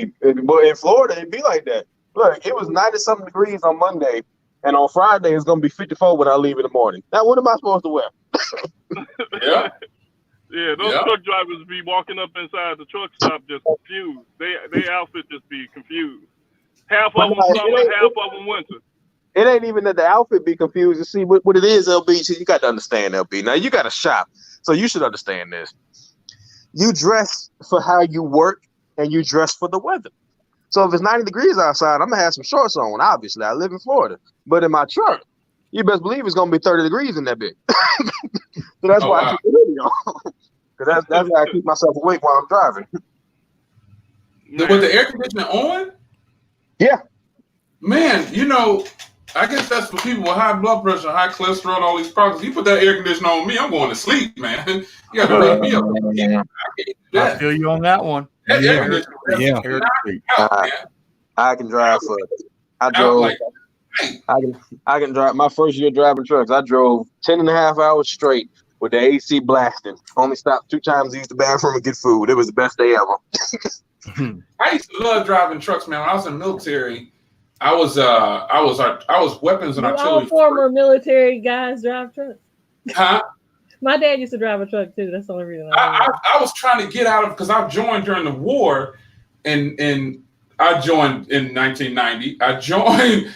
in Florida, it'd be like that. Look, it was 90-something degrees on Monday, and on Friday it's gonna be 54 when I leave in the morning. Now, what am I supposed to wear? Yeah. Yeah, those truck drivers be walking up inside the truck stop just confused. They outfit just be confused. Half of them summer, half of them winter. It ain't even that the outfit be confused. You see what it is, LB. See, you got to understand, LB. Now you got to shop, so you should understand this. You dress for how you work, and you dress for the weather. So if it's 90 degrees outside, I'm gonna have some shorts on. Obviously, I live in Florida, but in my truck, you best believe it's gonna be 30 degrees in that bit. So that's why I keep the hoodie on. Because that's why I keep myself awake while I'm driving. With the air conditioner on? Yeah. Man, I guess that's for people with high blood pressure, high cholesterol, and all these problems. You put that air conditioner on me, I'm going to sleep, man. You got to wake me up. I feel you on that one. That Yeah. air conditioner, Yeah. out, man. I can drive for. I Out drove. like, I can drive. My first year driving trucks, I drove 10 and a half hours straight with the AC blasting. Only stopped 2 times to use the bathroom and get food. It was the best day ever. I used to love driving trucks, man. When I was in the military, I was weapons and Do artillery. all former military guys drive trucks? Huh? My dad used to drive a truck too. That's the only reason I was trying to get out of because I joined during the war, and I joined in 1990. I joined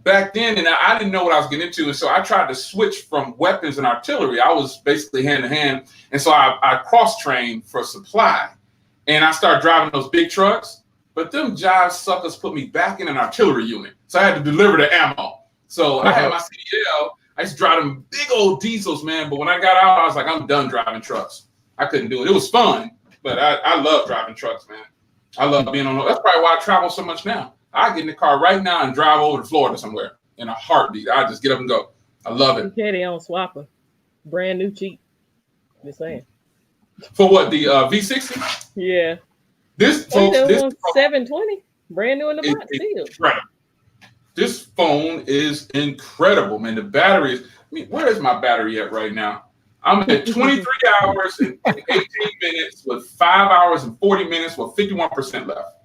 back then, and I didn't know what I was getting into, and so I tried to switch from weapons and artillery. I was basically hand to hand, and so I cross trained for supply, and I started driving those big trucks. But them jive suckers put me back in an artillery unit, so I had to deliver the ammo. So I had my CDL. I used to drive them big old diesels, man. But when I got out, I was like, I'm done driving trucks. I couldn't do it. It was fun, but I love driving trucks, man. I love being on. That's probably why I travel so much now. I get in the car right now and drive over to Florida somewhere in a heartbeat. I just get up and go. I love it. Okay, they on Swapper, brand new cheap. Just saying. For what, the V60? Yeah. This folks, this 720, brand new in the box. Incredible. This phone is incredible, man. The battery is. I mean, where is my battery at right now? I'm at 23 hours and 18 minutes with 5 hours and 40 minutes with 51% left.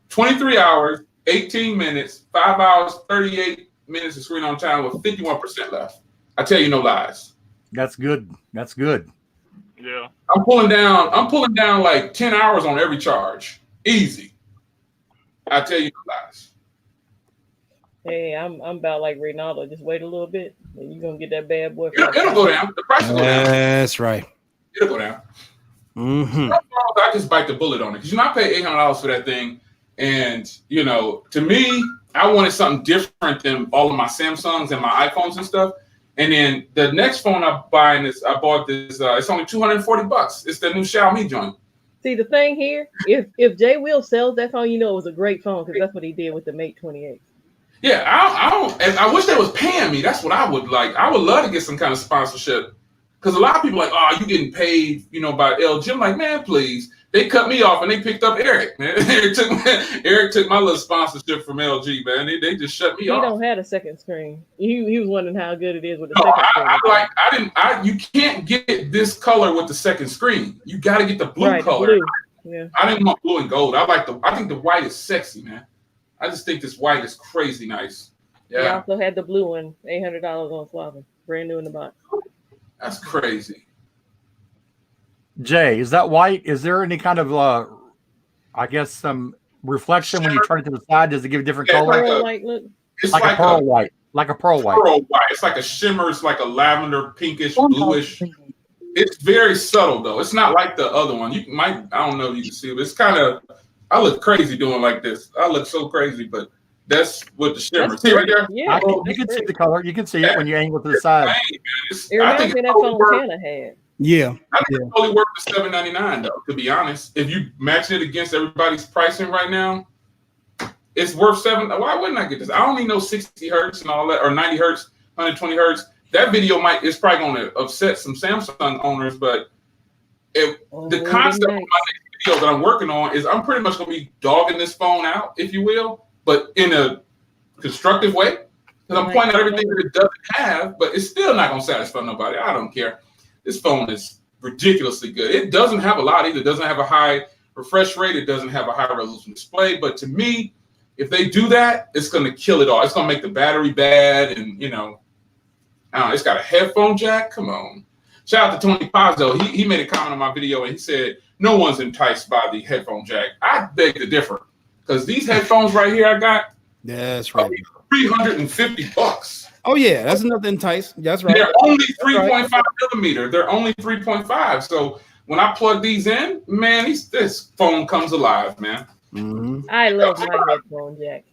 23 hours, 18 minutes, 5 hours, 38 minutes of screen on time with 51% left. I tell you no lies. That's good. That's good. Yeah. I'm pulling down like 10 hours on every charge. Easy. I tell you no lies. Hey, I'm about like Ronaldo. Just wait a little bit, and you're gonna get that bad boy. It'll go down. The price will go down. That's right. It'll go down. Mm-hmm. I just bite the bullet on it because I paid $800 for that thing, and to me, I wanted something different than all of my Samsungs and my iPhones and stuff. And then the next phone I bought this. It's only $240. It's the new Xiaomi joint. See, the thing here, if Jay Will sells that phone, it was a great phone because that's what he did with the Mate 28. Yeah, I wish they was paying me. That's what I would like. I would love to get some kind of sponsorship because a lot of people are like, oh, you getting paid, by LG. I'm like, man, please. They cut me off and they picked up Eric, man. Eric took my little sponsorship from LG, man. They just shut me off. He don't have a second screen. He was wondering how good it is with the second screen. You can't get this color with the second screen. You got to get the blue color. Blue. Yeah. I didn't want blue and gold. I think the white is sexy, man. I just think this white is crazy nice. Yeah. He also had the blue one, $800 on Swapper, brand new in the box. That's crazy. Jay, is that white? Is there any kind of, some reflection when you turn it to the side? Does it give a different color? It's like a pearl white. Like a pearl white. Pearl white. It's like a shimmer. It's like a lavender, pinkish, bluish. It's very subtle, though. It's not like the other one. I don't know if you can see it, but it's kind of, I look crazy doing like this. I look so crazy, but that's what the shimmer. See right there? Yeah. You can see the color. You can see it when you angle to the side. It reminds me of that phone Hannah had. Yeah. I think it's only worth the $799 though, to be honest. If you match it against everybody's pricing right now, it's worth $7. Why wouldn't I get this? I only know 60 hertz and all that, or 90 hertz, 120 hertz. That video is probably going to upset some Samsung owners, but the concept of my next video that I'm working on is I'm pretty much going to be dogging this phone out, if you will, but in a constructive way. Because I'm pointing out everything that it doesn't have, but it's still not going to satisfy nobody. I don't care. This phone is ridiculously good. It doesn't have a lot either. It doesn't have a high refresh rate. It doesn't have a high resolution display. But to me, if they do that, it's going to kill it all. It's going to make the battery bad. And, it's got a headphone jack. Come on. Shout out to Tony Pazzo. He made a comment on my video and he said, no one's enticed by the headphone jack. I beg to differ because these headphones right here I got. That's right. $350. Oh yeah, that's enough to entice. That's right. They're only 3.5 millimeter. They're only 3.5. So when I plug these in, man, this phone comes alive, man. Mm-hmm. I love my headphone jack.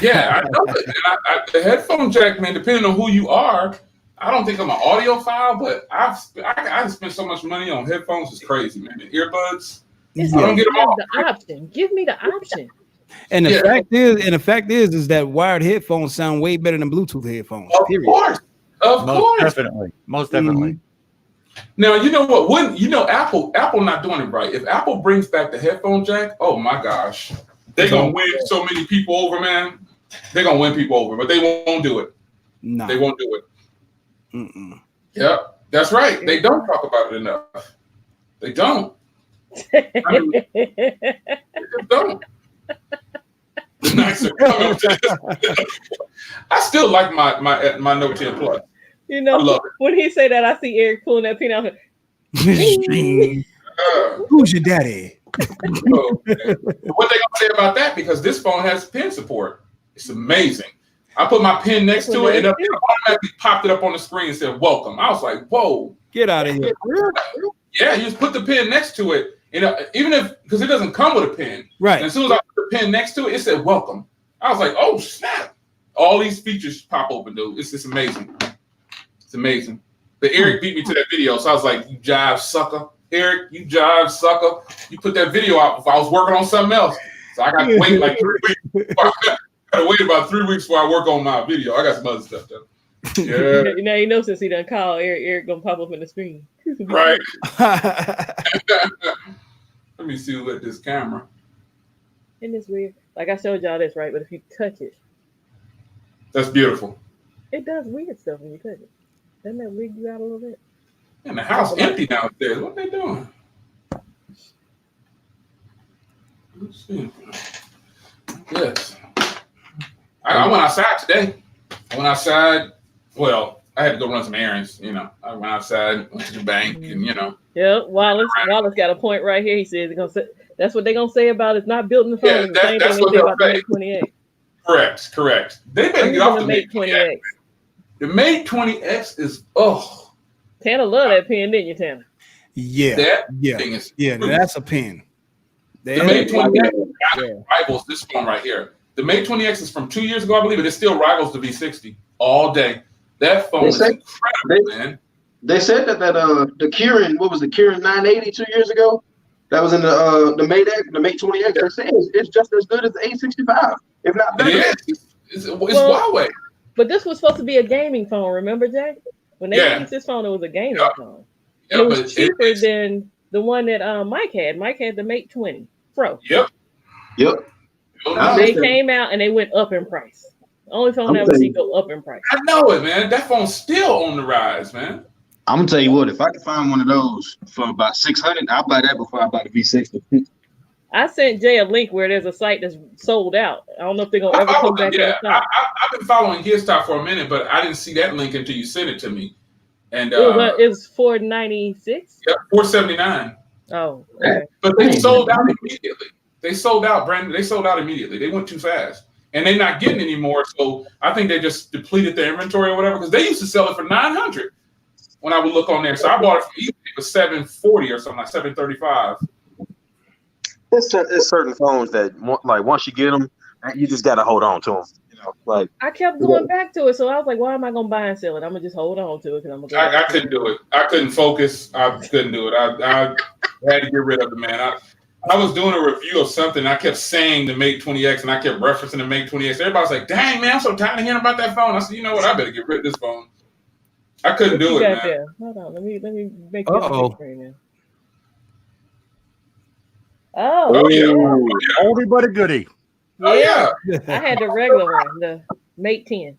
Yeah, I know it. The headphone jack, man, depending on who you are, I don't think I'm an audiophile, but I spent so much money on headphones. It's crazy, man. The earbuds. I don't get them all. The option. Give me the option. And the fact is that wired headphones sound way better than Bluetooth headphones. Of course. Definitely. Most definitely. Now, you know what? Apple not doing it right. If Apple brings back the headphone jack, oh my gosh, they're gonna win so many people over, man. They're gonna win people over, but they won't do it. No, they won't do it. Yep, that's right. They don't talk about it enough. They don't. They just don't. The nicer I still like my Note 10 Plus. You know, I love it. When he say that, I see Eric pulling that pin out. Who's your daddy? What they gonna say about that? Because this phone has pin support. It's amazing. I put my pin next to it, and it automatically popped it up on the screen and said "Welcome." I was like, "Whoa, get out of here!" Yeah, you just put the pin next to it, even if because it doesn't come with a pin, right? And as soon as I put the pin next to it, it said "Welcome." I was like, "Oh snap!" All these features pop open, dude. It's just amazing. It's amazing. But Eric beat me to that video, so I was like, "You jive sucker, Eric! You jive sucker! You put that video out before I was working on something else, so I got to wait like 3 weeks." I gotta wait about 3 weeks before I work on my video. I got some other stuff though. Yeah. Now you know since he done called Eric gonna pop up in the screen. Right. Let me see with this camera. Isn't this weird? Like I showed y'all this, right? But if you touch it. That's beautiful. It does weird stuff when you touch it. Doesn't that wig you out a little bit? And the house empty downstairs. What are they doing? Let's see. Yes. I went outside today. I went outside. Well, I had to go run some errands. You know, I went outside, went to the bank, and you know. Yeah, Wallace got a point right here. He says that's what they're gonna say about it's not built in the phone. Yeah, that's what they'll say. The Mate 28. Correct. They better get off the Mate 20X. The Mate 20X is Tanner love that pen, didn't you, Tanner? Yeah, that's a pen. The Mate 20X rivals this phone right here. The Mate 20X is from 2 years ago, I believe, and it still rivals the V60 all day. That phone is incredible, man. They said that the Kirin, what was the Kirin 980 2 years ago? That was in the Mate 20X. They say it's just as good as the A65, if not better. It's Huawei. But this was supposed to be a gaming phone, remember, Jay? When they released this phone, it was a gaming phone. It was cheaper than the one that Mike had. Mike had the Mate 20 Pro. Yep. They came out and they went up in price. The only phone I ever seen go up in price. I know it, man. That phone's still on the rise, man. I'm gonna tell you what, if I can find one of those for about $600, I'll buy that before I buy the V60. I sent Jay a link where there's a site that's sold out. I don't know if they're gonna ever come back. I've been following his stuff for a minute, but I didn't see that link until you sent it to me. And it was $496. Yep, $479. Oh, okay. But they sold out immediately. They sold out, Brandon. They sold out immediately. They went too fast, and they're not getting any more. So I think they just depleted their inventory or whatever. Because they used to sell it for $900 when I would look on there. So I bought it from eBay for $740 or something like $735. It's certain phones that like once you get them, you just gotta hold on to them. You know, like I kept going back to it, so I was like, "Why am I gonna buy and sell it? I'm gonna just hold on to it because I'm gonna." I couldn't do it. I couldn't focus. I couldn't do it. I had to get rid of it, man. I was doing a review of something. I kept saying the Mate 20X, and I kept referencing the Mate 20X. Everybody's like, "Dang, man, I'm so tired of hearing about that phone." I said, "You know what? I better get rid of this phone." I couldn't do it, man. There? Hold on, let me make this screen now. Oh yeah. Oldie but a goodie. Yeah. I had the regular one, the Mate 10.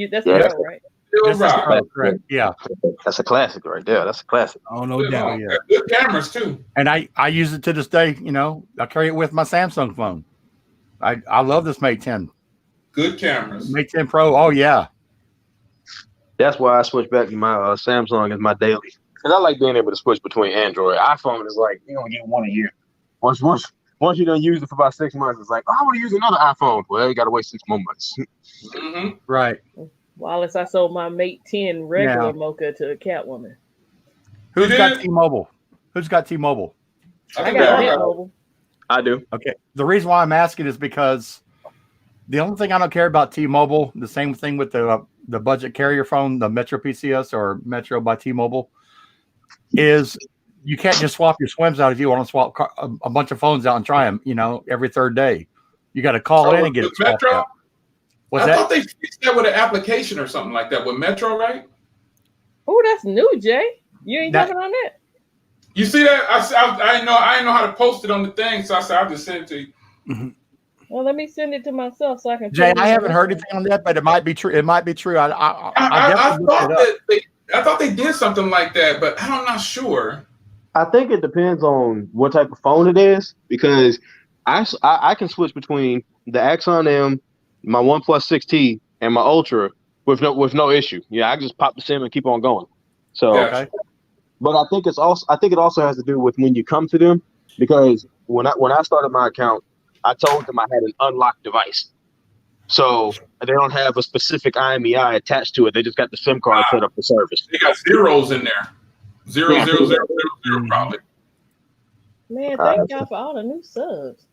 That's the Pro, right? Correct. Yeah. That's a classic right there. That's a classic. Oh, no doubt. Yeah. Good cameras too. And I use it to this day. You know, I carry it with my Samsung phone. I love this Mate 10. Good cameras. Mate 10 Pro. Oh yeah. That's why I switched back to my Samsung as my daily. Because I like being able to switch between Android. iPhone is like you only get one a year. Once you done use it for about 6 months, it's like, I want to use another iPhone. Well, you got to wait 6 more months. Mm-hmm. Right. Wallace, I sold my Mate 10 regular mocha to a Catwoman. Who's got T-Mobile? I got T-Mobile. I do. Okay. The reason why I'm asking is because the only thing I don't care about T-Mobile, the same thing with the budget carrier phone, the Metro PCS or Metro by T-Mobile, is you can't just swap your swims out if you want to swap a bunch of phones out and try them, every third day. You got to call in and get it swapped Metro? out. What's I that? thought they fixed that with an application or something like that with Metro, right? Oh, that's new, Jay. You ain't jumping on that. You see that? I didn't know how to post it on the thing, so I said I'll just send it to you. Mm-hmm. Well, let me send it to myself so I can. Jay, I haven't heard anything on that, but it might be true. It might be true. I thought they did something like that, but I'm not sure. I think it depends on what type of phone it is, because I can switch between the Axon M, my OnePlus 6T, and my Ultra with no issue. Yeah, I can just pop the SIM and keep on going. So, Gotcha. But I think it also has to do with when you come to them, because when I started my account, I told them I had an unlocked device, so they don't have a specific IMEI attached to it. They just got the SIM card set up for service. They got zeros in there. 0, 0, 0, 0, 0, probably. Man, thank y'all for all the new subs.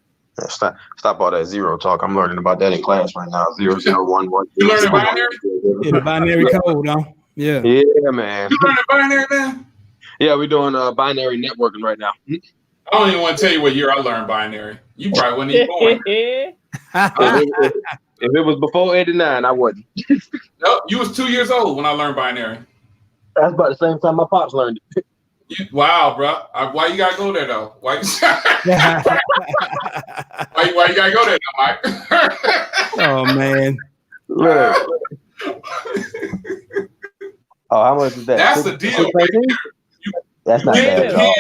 Stop all that zero talk. I'm learning about that in class right now. 0, 0, 1, 1. You learning binary? Yeah, the binary code, huh? Yeah. Yeah, man. You learning binary, man? Yeah, we're doing binary networking right now. I don't even want to tell you what year I learned binary. You probably wasn't even born. If it was before 89, I wouldn't. Nope, you was 2 years old when I learned binary. That's about the same time my pops learned it. Wow, bro. Why you gotta go there though? Why you gotta go there, though, Mike? Oh man. Look. Oh, how much is that? That's the deal. That's not bad at all.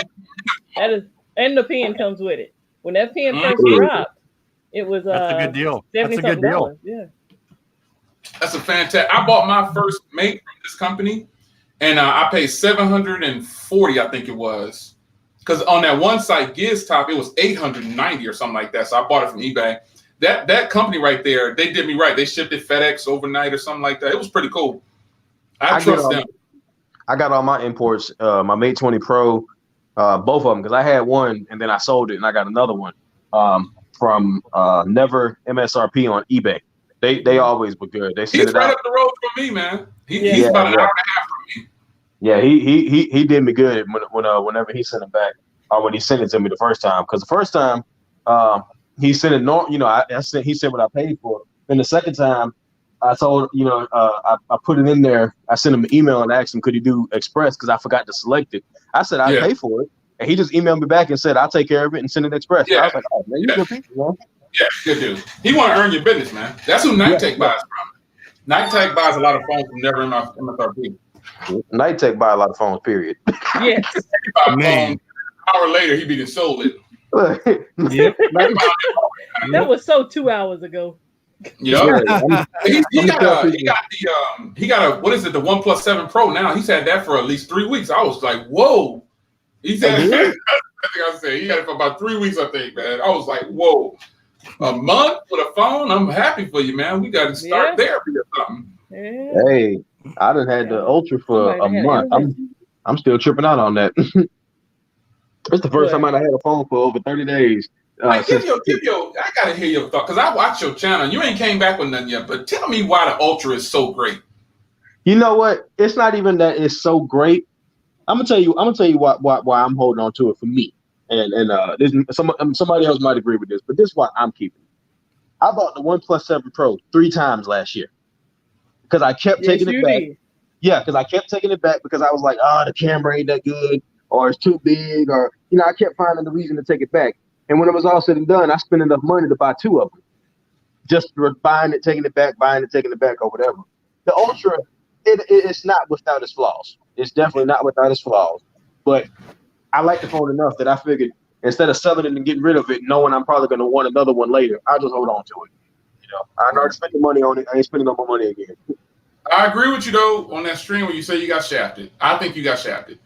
That is, and the pen comes with it. When that pen first dropped, it was that's a good deal. That's a good deal. Yeah. That's a fantastic. I bought my first mate from this company, and I paid $740, I think it was, because on that one site, GizTop, it was $890 or something like that. So I bought it from eBay. That company right there, they did me right. They shipped it FedEx overnight or something like that. It was pretty cool. I trust them. I got all my imports, my Mate 20 Pro, both of them, because I had one and then I sold it and I got another one from Never MSRP on eBay. They always were good. They sent He's it right out. up the road from me, man. He's about an hour and a half from me. Yeah, he did me good whenever he sent it back, or when he sent it to me the first time. Because the first time he sent it he said what I paid for it. Then the second time I told I put it in there. I sent him an email and asked him could he do express because I forgot to select it. I said I'd pay for it, and he just emailed me back and said I'll take care of it and send it express. Yeah. I was like, oh man, you good people, man. Yeah, good dude. He want to earn your business, man. That's who Nighttech buys from. Nighttech buys a lot of phones from Never MSRP. Nighttech buy a lot of phones, period. Yes. Man. An hour later, he be sold it. Yep. That was so 2 hours ago. Yeah. he got a what is it, the OnePlus 7 Pro now. He's had that for at least 3 weeks. I was like, whoa. He said he had it for about 3 weeks, I think, man. I was like, whoa. A month with a phone? I'm happy for you, man. We got to start therapy or something. Yeah. Hey, I done had the Ultra for a month. I'm still tripping out on that. It's the first time I had a phone for over 30 days. I gotta hear your thought because I watch your channel. You ain't came back with nothing yet, but tell me why the Ultra is so great. You know what? It's not even that it's so great. I'm gonna tell you why I'm holding on to it for me. And somebody else might agree with this, but this is why I'm keeping it. I bought the OnePlus 7 Pro 3 times last year because I kept taking it back. Yeah, because I kept taking it back because I was like, the camera ain't that good, or it's too big, or I kept finding the reason to take it back. And when it was all said and done, I spent enough money to buy 2 of them, just for buying it, taking it back, or whatever. The Ultra, it's not without its flaws. It's definitely not without its flaws, but I like the phone enough that I figured instead of selling it and getting rid of it, knowing I'm probably going to want another one later, I'll just hold on to it. I'm not spending money on it. I ain't spending no more money again. I agree with you though on that stream when you say you got shafted. I think you got shafted.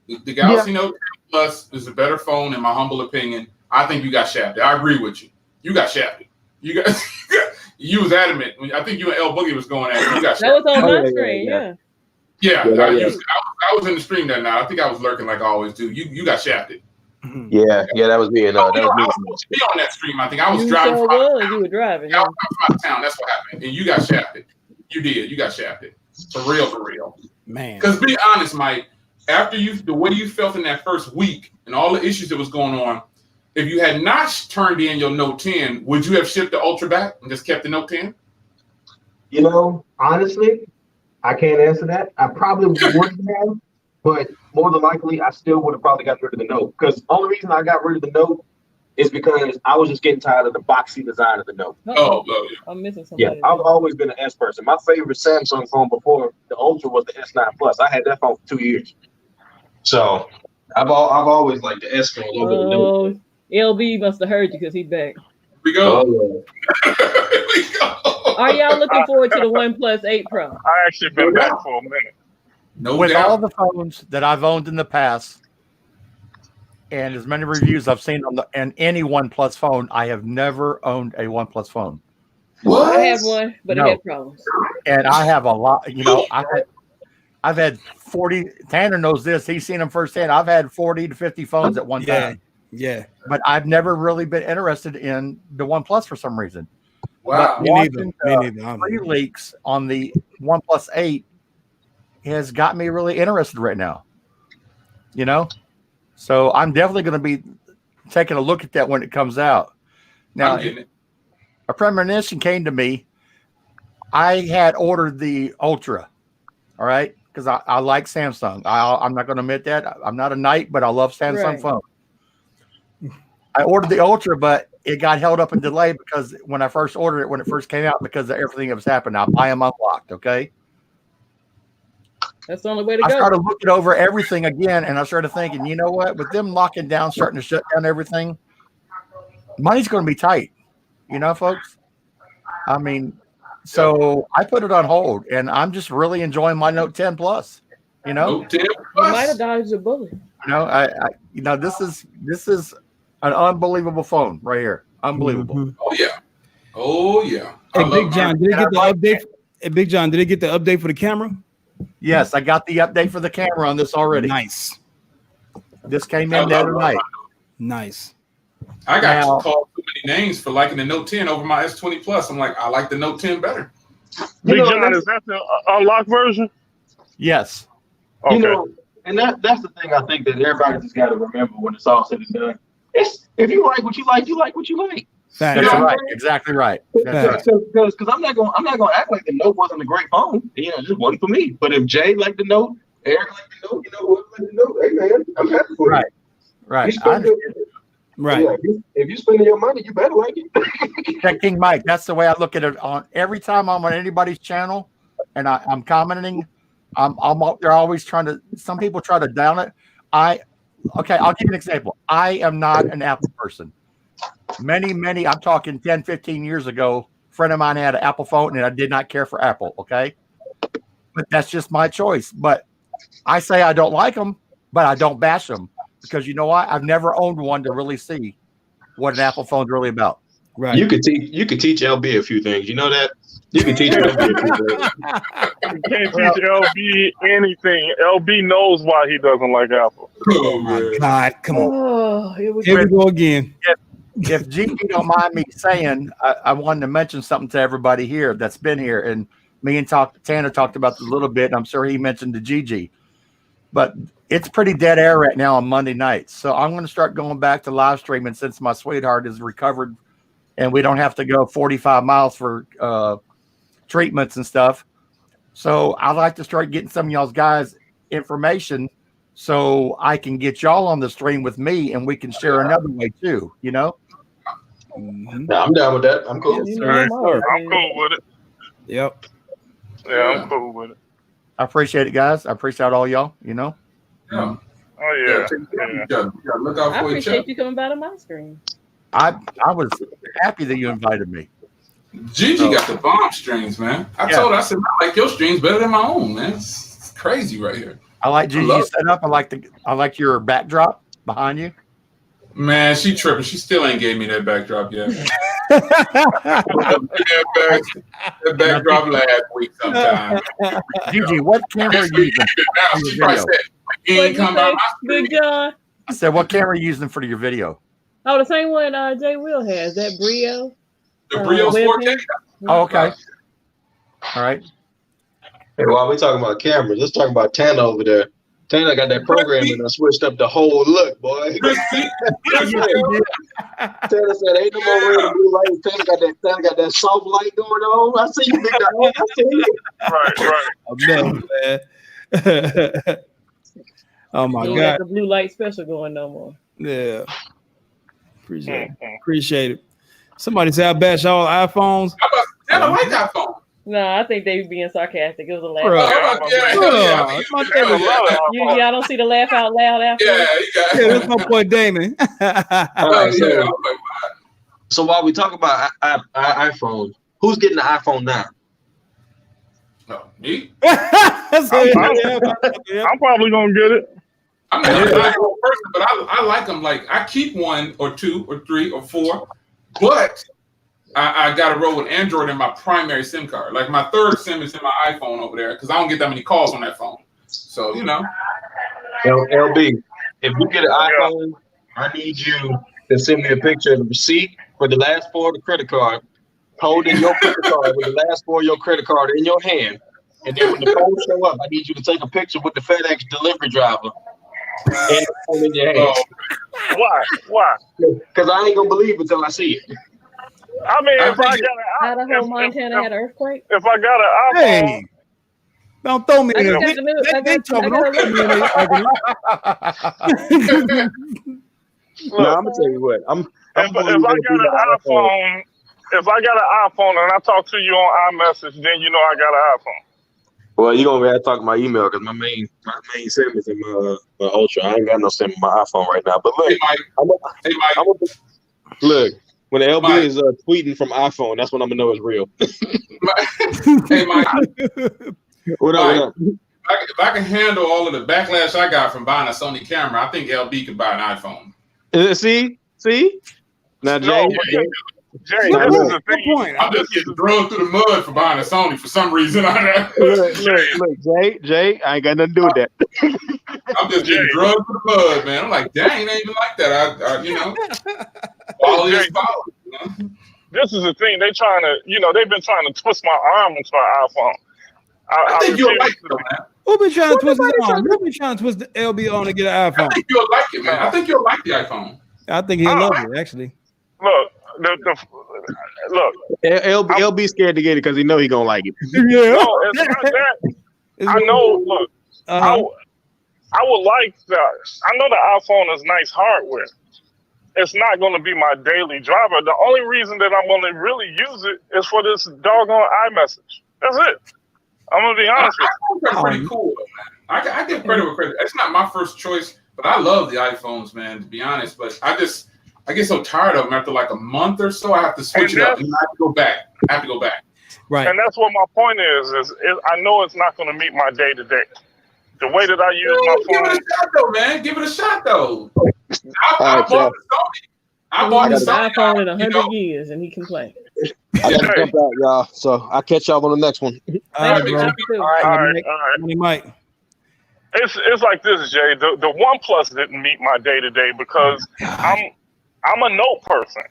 The Galaxy Note 10 Plus is a better phone in my humble opinion. I think you got shafted. I agree with you. You got shafted. You was adamant. I think you and L Boogie was going at it. You got shafted. That was on my screen. Yeah. I was in the stream that night. I think I was lurking like I always do. You got shafted. Yeah, that was me. I was supposed to be on that stream. I think I was driving. You were driving. Yeah, I was out of town. That's what happened. And you got shafted. You did. You got shafted. For real. Man. Because be honest, Mike, after the way you felt in that first week and all the issues that was going on, if you had not turned in your Note 10, would you have shipped the Ultra back and just kept the Note 10? You know, honestly, I can't answer that. I probably would have, but more than likely, I still would have probably got rid of the Note. Because the only reason I got rid of the Note is because I was just getting tired of the boxy design of the Note. Oh, I'm missing something. Yeah, I've always been an S person. My favorite Samsung phone before the Ultra was the S9 Plus. I had that phone for 2 years. So I've always liked the S phone over the Note. LB must have heard you because he back. Here we go. Oh, Here we go. Are y'all looking forward to the OnePlus 8 Pro? I actually been back for a minute. No With doubt. all the phones that I've owned in the past, and as many reviews I've seen on any OnePlus phone, I have never owned a OnePlus phone. What? I had one, but it had problems. And I have a lot. You know, I've had 40. Tanner knows this. He's seen them firsthand. I've had 40 to 50 phones at one time. Yeah. But I've never really been interested in the OnePlus for some reason. Wow. But Me watching neither. free leaks on the OnePlus 8 has got me really interested right now. You know? So I'm definitely going to be taking a look at that when it comes out. Now, a premonition came to me. I had ordered the Ultra, all right? Because I like Samsung. I'm not going to admit that. I'm not a knight, but I love Samsung phones. I ordered the Ultra, but it got held up and delayed because when I first ordered it, when it first came out, because of everything that was happening. I'll buy them unlocked, okay? That's the only way to go. I started looking over everything again, and I started thinking, you know what? With them locking down, starting to shut down everything, money's going to be tight. You know, folks? I mean, so I put it on hold, and I'm just really enjoying my Note 10 Plus. You know? Note 10 You might have dodged a bullet. You know, this is an unbelievable phone right here. Unbelievable. Mm-hmm. Oh yeah. Hey, Big John, did it get the update? Hey, Big John, did it get the update for the camera? Yes, I got the update for the camera on this already. Nice. This came in the other night. Nice. I got called too many names for liking the Note 10 over my S20 Plus. I'm like, I like the Note 10 better. Big John, is that the unlocked version? Yes. Okay. You know, and that's the thing I think that everybody just got to remember when it's all said and done. If you like what you like, you like what you like. That's right. Exactly right. Because I'm not gonna act like the Note wasn't a great phone. You know, it just wasn't for me. But if Jay liked the Note, Eric liked the Note, you know who liked the Note? Hey man, I'm happy for you. Right. Right. Yeah, if you're spending your money, you better like it. King Mike, that's the way I look at it. On every time I'm on anybody's channel, and I'm commenting, they're always trying to. Some people try to down it. I'll give you an example. I am not an Apple person. Many, I'm talking 10, 15 years ago, a friend of mine had an Apple phone and I did not care for Apple, okay? But that's just my choice. But I say I don't like them, but I don't bash them because you know what? I've never owned one to really see what an Apple phone's really about. Right. You could teach LB a few things. You know that? You can teach LB a few things. You can't teach LB anything. LB knows why he doesn't like Apple. Oh my God! Come on. Oh, here we go again. If Gigi don't mind me saying, I wanted to mention something to everybody here that's been here, and me and Tanner talked about this a little bit, and I'm sure he mentioned to Gigi. But it's pretty dead air right now on Monday nights, so I'm going to start going back to live streaming since my sweetheart is recovered, and we don't have to go 45 miles for treatments and stuff. So I'd like to start getting some of y'all's guys information so I can get y'all on the stream with me and we can share another way too, you know? No, I'm down with that. I'm cool. I'm cool with it. Yep. Yeah, I'm cool with it. I appreciate it, guys. I appreciate all y'all, you know? Yeah. Oh, yeah. Look out I for appreciate you coming by to my screen. I was happy that you invited me. Gigi got the bomb strings, man. I told her, I said, I like your strings better than my own, man. It's crazy right here. I like Gigi's setup. I like your backdrop behind you. Man, she tripping. She still ain't gave me that backdrop yet. that backdrop last week sometime. Gigi, what camera are you using? She probably said, he ain't come by my Big John. I said, what camera are you using for your video? Oh, the same one Jay Will has. That Brio. The Brio 4K. Oh, okay. All right. Hey, while we talking about cameras, let's talk about Tana over there. Taylor got that program and I switched up the whole look, boy. Taylor said, "Ain't no more red and blue lights." Taylor got that soft light going on. I see you, big dog. I see you. Right. Man. Oh my You God. got the blue light special going no more. Yeah. Appreciate it. Somebody say I bash all iPhones. I like iPhone. No, I think they being sarcastic. It was a laugh. Y'all don't see the laugh out loud after. Yeah, that's my boy Damon. So while we talk about iPhone, who's getting the iPhone now? Me? I'm probably gonna get it. I'm not an iPhone person, but I like them. Like I keep 1 or 2 or 3 or 4, but I got to roll with Android in my primary SIM card. Like my third SIM is in my iPhone over there because I don't get that many calls on that phone. So LB, if you get an iPhone, I need you to send me a picture of the receipt for the last 4 of the credit card, holding your credit card with the last 4 of your credit card in your hand, and then when the phone show up, I need you to take a picture with the FedEx delivery driver and the phone in your hand. Why? Because I ain't gonna believe it until I see it. I mean, if I got Idaho, Montana had an earthquake. If I got an iPhone, don't throw me in there. No, I'm gonna tell you what. If I got an iPhone, and I talk to you on iMessage, then you know I got an iPhone. Well, you're gonna have to talk to my email because my main SIM is in my Ultra. I ain't got no SIM in my iPhone right now. But look, look. When the LB is tweeting from iPhone, that's when I'm gonna know it's real. Hey, Mike. What up? If I can handle all of the backlash I got from buying a Sony camera, I think LB could buy an iPhone. See? Now, Jay, this is the thing. I'm just getting thrown through the mud for buying a Sony for some reason. Look, Jay, I ain't got nothing to do with that. I'm just getting drugged through the mud, man. I'm like, dang, ain't even like that. This is the thing. They've been trying to twist my arm into an iPhone. I think you'll like it, man. Who been trying to twist his arm? Who been trying to twist the LB on to get an iPhone? I think you'll like it, man. I think you'll like the iPhone. I think he'll love it, actually. Look, LB scared to get it because he know he gonna like it. Yeah. No, it's not that. I know. Look, I would like that. I know the iPhone is nice hardware. It's not going to be my daily driver. The only reason that I'm going to really use it is for this doggone iMessage. That's it. I'm going to be honest with you. That's pretty cool, man. I give credit where credit. It's not my first choice, but I love the iPhones, man, to be honest. But I get so tired of them after like a month or so. I have to switch it up. And I have to go back. Right. And that's what my point is I know it's not going to meet my day-to-day. The way that I use my phone. Give it a shot, though, man. Give it a shot, though. I bought the Sony. I bought the iPhone in 100 years, and he can play. I got to jump out, y'all. So I'll catch y'all on the next one. All right. Mike. It's like this, Jay. The OnePlus didn't meet my day-to-day because I'm a note person.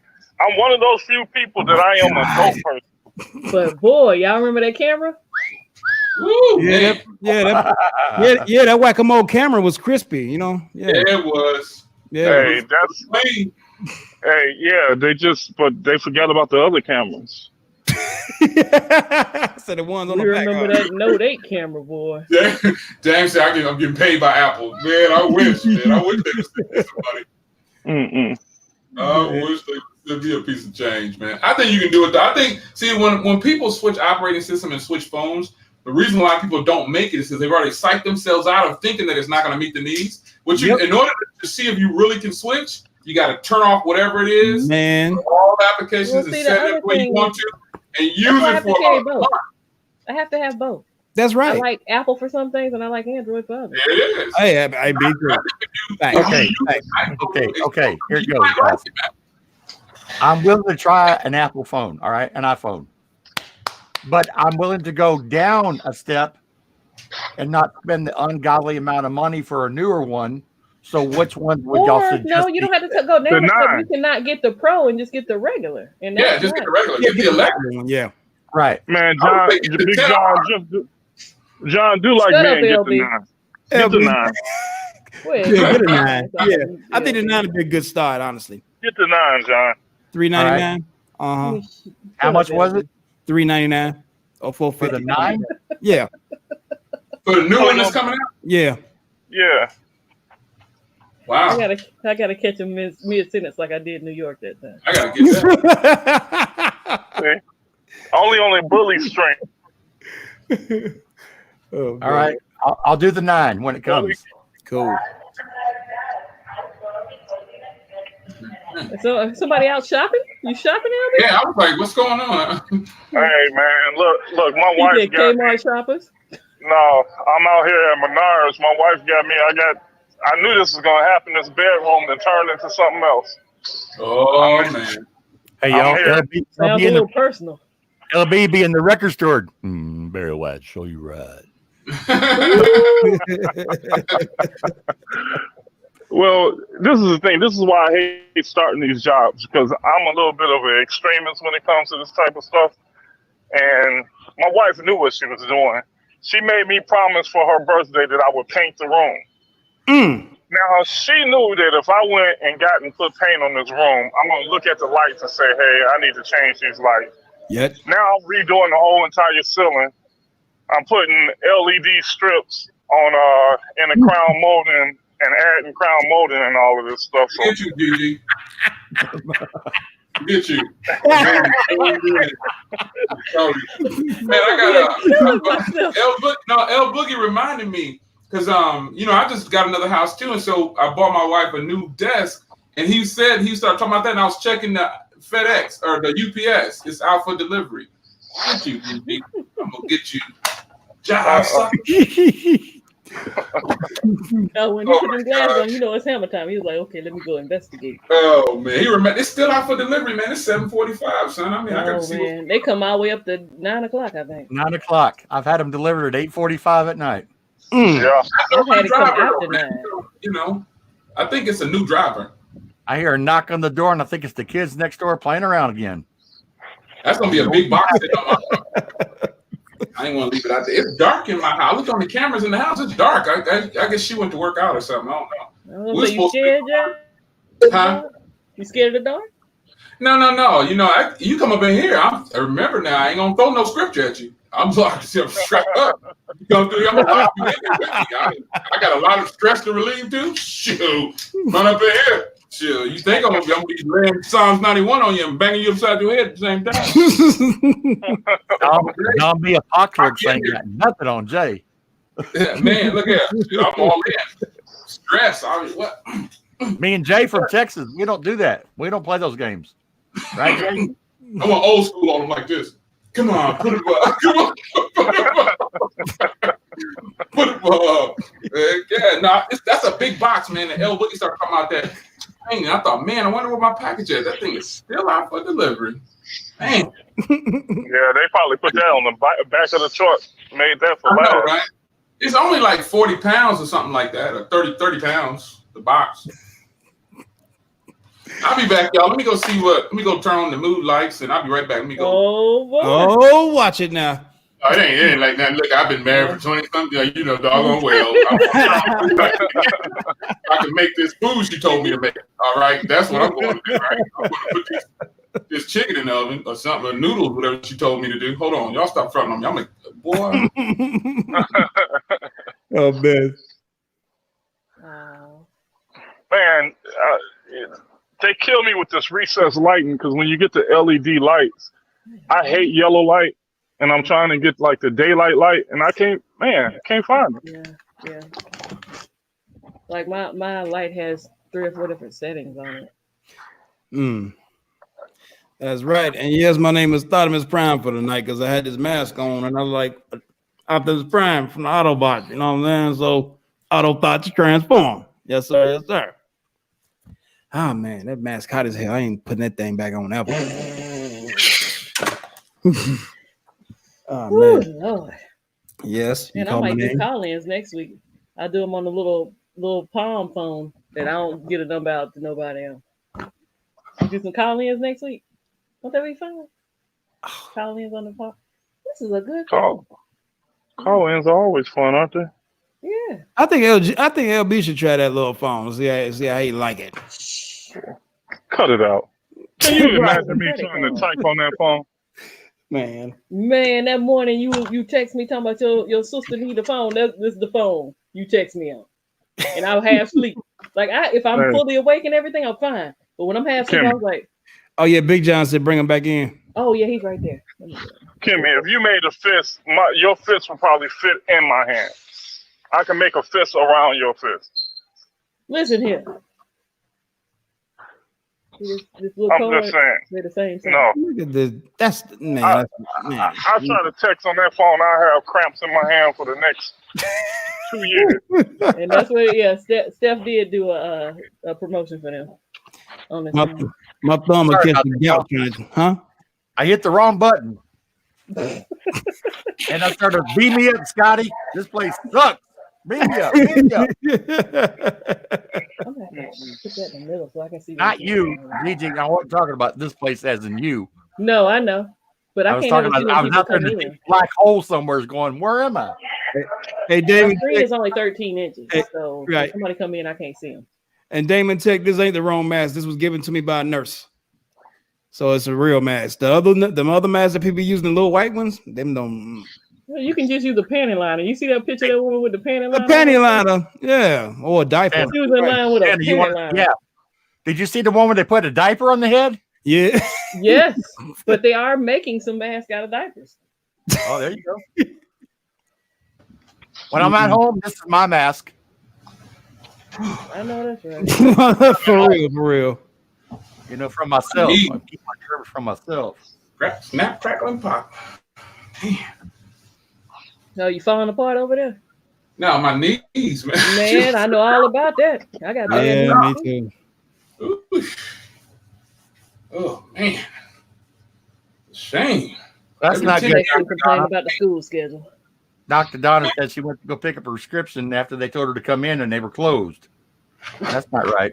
I'm one of those few people that I am a note person. But boy, y'all remember that camera? Woo, that whack-a-mole camera was crispy, Yeah, it was. Yeah. Hey, that's me. Hey, yeah, they forgot about the other cameras. So the ones on we the back. Remember that Note 8 camera, boy. James said I'm getting paid by Apple. Man, I wish, man. I wish they would send somebody. I wish they would be a piece of change, man. I think you can do it, though. I think, when people switch operating system and switch phones, the reason why people don't make it is because they've already psyched themselves out of thinking that it's not going to meet the needs. In order to see if you really can switch, you got to turn off whatever it is, man. all the applications and set it where you want to, and use it for a month. I have to have both. That's right. I like Apple for some things, and I like Android for others. It is. I be good. Okay. Here it goes, guys. I'm willing to try an Apple phone, all right, an iPhone. But I'm willing to go down a step and not spend the ungodly amount of money for a newer one. So which one would y'all suggest? No, you don't have to go down. You cannot get the Pro and just get the regular. And just get the regular. Get the electric one. Yeah. Right. Man, John, do like me and get the 9. Get the 9. Wait, Yeah, get a 9. I Yeah, thought I think the okay. 9 would be a good start, honestly. Get the 9, John. $3.99. Let me How much was it? $3.99 or For $4.50. the 9? Yeah, For the new Oh, one no. that's coming out? yeah. Yeah. Wow. I gotta catch him mid sentence like I did in New York that time. I gotta get that. See? Only on a bully string. Oh, All right. I'll do the 9 when it comes. cool. So somebody out shopping? You shopping out there? Yeah, I was like, what's going on? Hey, man. Look, my You wife get got me. Kmart shoppers? No, I'm out here at Menards. My wife got me. I knew this was going to happen. This bedroom and turn into something else. Oh, man. Hey, I'm y'all. here. Sounds a little personal. LB be in the record store. Barry White, show you right. Well, this is the thing. This is why I hate starting these jobs, because I'm a little bit of an extremist when it comes to this type of stuff. And my wife knew what she was doing. She made me promise for her birthday that I would paint the room. Now, she knew that if I went and got and put paint on this room, I'm going to look at the lights and say, hey, I need to change these lights. Yep. Now I'm redoing the whole entire ceiling. I'm putting LED strips on in the crown molding and adding crown molding and all of this stuff. So Get you, Gigi. Get you. Man, I got L Boogie reminded me because I just got another house too, and so I bought my wife a new desk, and he said he started talking about that, and I was checking the FedEx or the UPS. It's out for delivery. Get you, Gigi. I'm gonna get you. Job sucker. When he put his glasses on, it's hammer time. He was like, okay, let me go investigate. Oh man, it's still out for delivery, man. It's 7:45, son. I mean, I got to see. Man, they come all the way up to 9 o'clock, I think. 9 o'clock. I've had them delivered at 8:45 at night. yeah, I've had it come after 9. I think it's a new driver. I hear a knock on the door, and I think it's the kids next door playing around again. That's gonna be a big box. I ain't want to leave it out there. It's dark in my house. I looked on the cameras in the house. It's dark. I guess she went to work out or something. I don't know. So you scared, John? Huh? You scared of the dark? No. You come up in here. I remember now. I ain't gonna throw no scripture at you. I'm strapped up. You come through. I'm gonna lock you in there with me. I got a lot of stress to relieve too. Shoot, run up in here. Shoot, you think I'm gonna be laying Psalms 91 on you and banging you upside your head at the same time? Zombie apocalypse ain't got nothing on Jay. Yeah, man, look at I'm all in. Stress. What? Me and Jay from Texas, we don't do that. We don't play those games. Right, Jay? I want old school on them like this. Come on, put it up. Come on. Put it up. Yeah, that's a big box, man. And L Boogie started talking about that thing. And I thought, man, I wonder where my package is. That thing is still out for delivery. Man. Yeah, they probably put that on the back of the truck. Made that for last. Know, right? It's only like 40 pounds or something like that, or 30 pounds, the box. I'll be back, y'all. Let me go turn on the mood lights, and I'll be right back. Let me go. Oh, watch it now. Oh, it ain't like that. Look, I've been married for 20-something. Doggone well. I can make this food she told me to make. All right, that's what I'm going to do. Right, I'm going to put this chicken in the oven or something, or noodles, whatever she told me to do. Hold on, y'all stop fronting on me. I'm like, boy. Oh man. Man, they kill me with this recessed lighting because when you get the LED lights, I hate yellow light, and I'm trying to get like the daylight light, and I can't find it. Yeah. Like my light has 3 or 4 different settings on it. That's right. And yes, my name is Optimus Prime for the night because I had this mask on, and I was like, Optimus Prime from the Autobots, you know what I'm saying? So Autobots transform. Yes, sir. Yes, sir. Oh man, that mask hot as hell. I ain't putting that thing back on ever. Oh man. Lord. Yes. And I might do call-ins next week. I do them on the little palm phone that I don't get a number out to nobody else. Do some call-ins next week. Won't that be fun? Call-ins on the palm. This is a good call. Call-ins are always fun, aren't they? Yeah. I think LB should try that little phone. See how he like it. Cut it out. Can you Right. imagine me trying to type on that phone? Man, that morning you text me talking about your sister need a phone. This is the phone you text me on, and I was half asleep. Like if I'm Hey. fully awake and everything, I'm fine. But when I'm half asleep, I was like, oh yeah, Big John said bring him back in. oh yeah, he's right there. Kimmy, if you made a fist, your fist would probably fit in my hand. I can make a fist around your fist. Listen here. This little I'm just saying. They're the same size. No. Look at this. That's man. I try to text on that phone. I have cramps in my hand for the next 2 years. And that's what, yeah, Steph did do a promotion for them. On this my thumb will catch the gout, huh? I hit the wrong button. And I started, beam me up, Scotty. This place sucks. Beam me up. Beam me up. I'm gonna have to put that in the middle so I can see. Not you, DJ. I wasn't talking about this place as in you. No, I know. But I can't talking about, I was out there in the deep black hole somewhere going, where am I? Hey, Damon. The screen is only 13 inches. Hey, so right. if somebody come in, I can't see him. And Damon Tech, this ain't the wrong mask. This was given to me by a nurse. So it's a real mask. The other masks that people using, the little white ones, them don't. Well, you can just use a panty liner. You see that picture of that woman with the panty liner? The panty liner, yeah. Or a diaper. She was in line with a panty liner. Yeah. Did you see the one where they put a diaper on the head? Yeah. Yes. But they are making some masks out of diapers. Oh, there you go. When I'm at home, this is my mask. I know that's right. For real. You know, from myself. I keep my curves from myself. Snap, crackle, and pop. Damn. No, you falling apart over there? No, my knees, man. Man, I know all about that. I got that. Yeah, me too. Ooh. Oh man, shame. That's not good. Complaining about the school schedule. Dr. Donna said she went to go pick up a prescription after they told her to come in and they were closed. That's not right.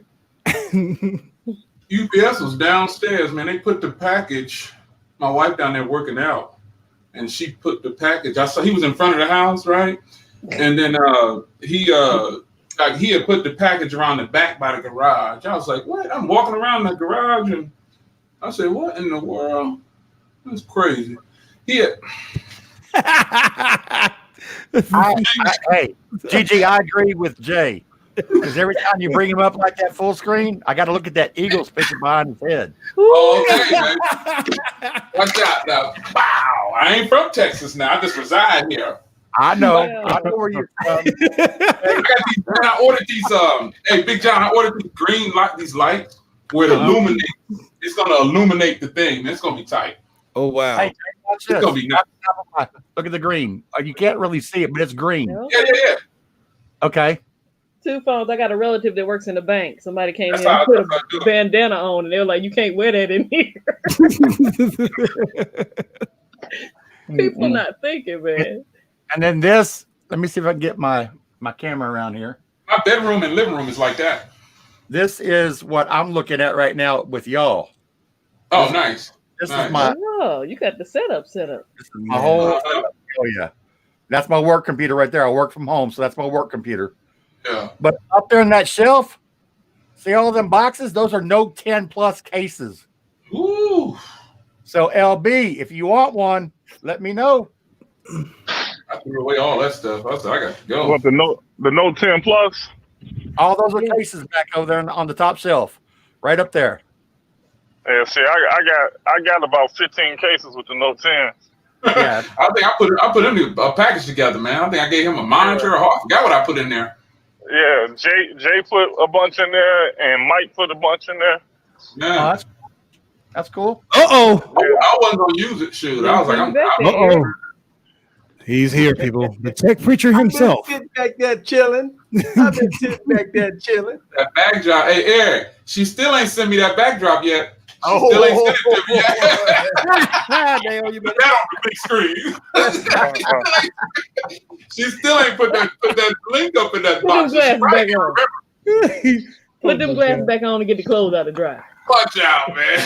UPS was downstairs, man. They put the package. My wife down there working out, and she put the package. I saw he was in front of the house, right? And then he had put the package around the back by the garage. I was like, what? I'm walking around the garage, and I said, what in the world? That's crazy. Hey, Gigi, I agree with Jay. Because every time you bring him up like that full screen, I got to look at that Eagles picture behind his head. Oh, okay, man. Watch out now. Wow. I ain't from Texas now. I just reside here. I know. I know where you're from. I ordered these. Hey, Big John, I ordered these green these lights where it illuminates. It's gonna illuminate the thing. Man. It's gonna be tight. Oh wow. Hey, watch this. It's gonna be nice. Look at the green. You can't really see it, but it's green. Yeah. Okay. 2 phones. I got a relative that works in the bank. Somebody came in and put a bandana on, and they were like, "You can't wear that in here." People not thinking, man. And then this. Let me see if I can get my camera around here. My bedroom and living room is like that. This is what I'm looking at right now with y'all. Oh, nice. This nice. is my. Oh, you got the setup. This is my whole. Oh yeah, that's my work computer right there. I work from home, so that's my work computer. Yeah. But up there in that shelf, see all of them boxes? Those are Note 10 Plus cases. Ooh. So LB, if you want one, let me know. I threw away all that stuff. I said I got to go. What, the Note 10 Plus? All those are cases back over there on the top shelf, right up there. Yeah, see, I got about 15 cases with the Note 10. Yeah, I think I put him a package together, man. I think I gave him a monitor. I forgot what I put in there. Yeah, Jay put a bunch in there, and Mike put a bunch in there. Yeah. Oh, that's cool. Uh-oh. I wasn't gonna use it. Shoot, I was like, Uh-oh. He's here, people. The tech preacher himself. I've been sitting back there chilling. That backdrop. Hey, Eric, she still ain't sent me that backdrop yet. She Oh. still ain't sent it to me yet. Damn, you better. That on the big screen. She still ain't put that link up in that Put them box. glasses Right. back on. Put them glasses back on and get the clothes out to dry. Watch out, man.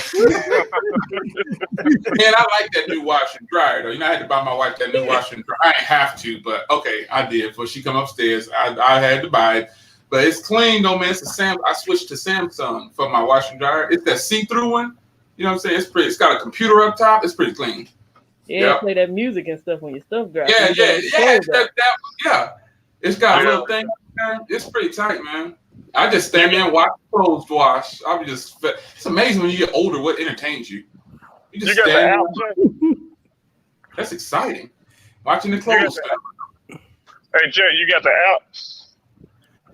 Man, I like that new washer and dryer though. You know, I had to buy my wife that new washer and dryer. I didn't have to, but okay, I did. Before she come upstairs, I had to buy it. But it's clean though, man. It's a I switched to Samsung for my washer and dryer. It's that see-through one. You know what I'm saying? It's pretty. It's got a computer up top. It's pretty clean. Yeah, play that music and stuff when your stuff dries. Yeah. It's got a little thing. It's pretty tight, man. I just stand there and watch clothes wash. It's amazing when you get older what entertains you. You just stand there. That's exciting. Watching the clothes. Hey, Jay, you got the app?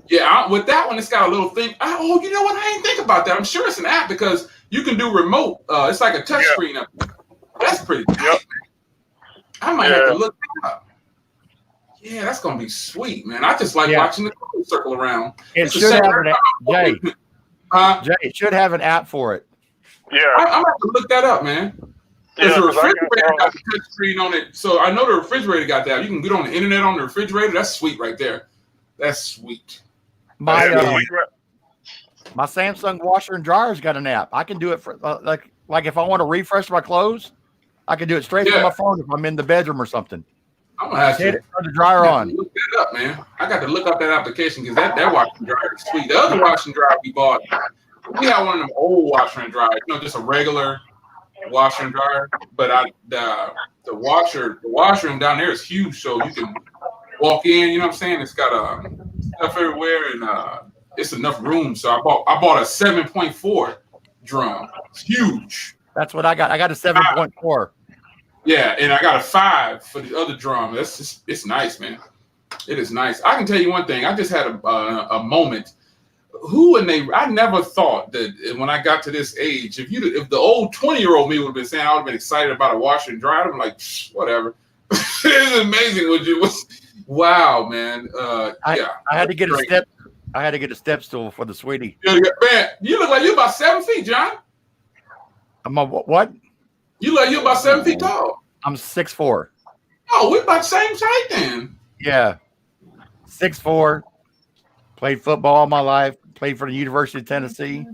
Yeah, with that one, it's got a little thing. Oh, you know what? I didn't think about that. I'm sure it's an app because you can do remote. It's like a touch screen up there. That's pretty tight. Yep. I might have to look that up. Yeah, that's gonna be sweet, man. I just like watching the clothes circle around. It should have an app. Jay, it should have an app for it. Yeah, I'm gonna have to look that up, man. Because the refrigerator got the touch screen on it, so I know the refrigerator got that. You can get on the internet on the refrigerator. That's sweet right there. That's sweet. My Samsung washer and dryer's got an app. I can do it for like if I want to refresh my clothes, I can do it straight from my phone if I'm in the bedroom or something. I'm gonna have to turn the dryer on. Look that up, man. I got to look up that application because that washer and dryer is sweet. The other washer and dryer we bought, we had one of them old washer and dryers, just a regular washer and dryer. But the washer room down there is huge, so you can walk in. You know what I'm saying? It's got stuff everywhere, and it's enough room. So I bought a 7.4 drum. It's huge. That's what I got. I got a 7.4. Yeah, and I got a 5 for the other drum. It's nice, man. It is nice. I can tell you one thing. I just had a moment. I never thought that when I got to this age, if the old 20-year-old me would have been saying I would have been excited about a washer and dryer, I'm like, whatever. It's amazing what you was. Wow, man. I had to get a step. I had to get a step stool for the sweetie. Man, you look like you're about 7 feet, John. I'm a what? You look like you're about 7 feet tall. I'm 6'4". Oh, we're about the same height then. Yeah, 6'4". Played football all my life. Played for the University of Tennessee.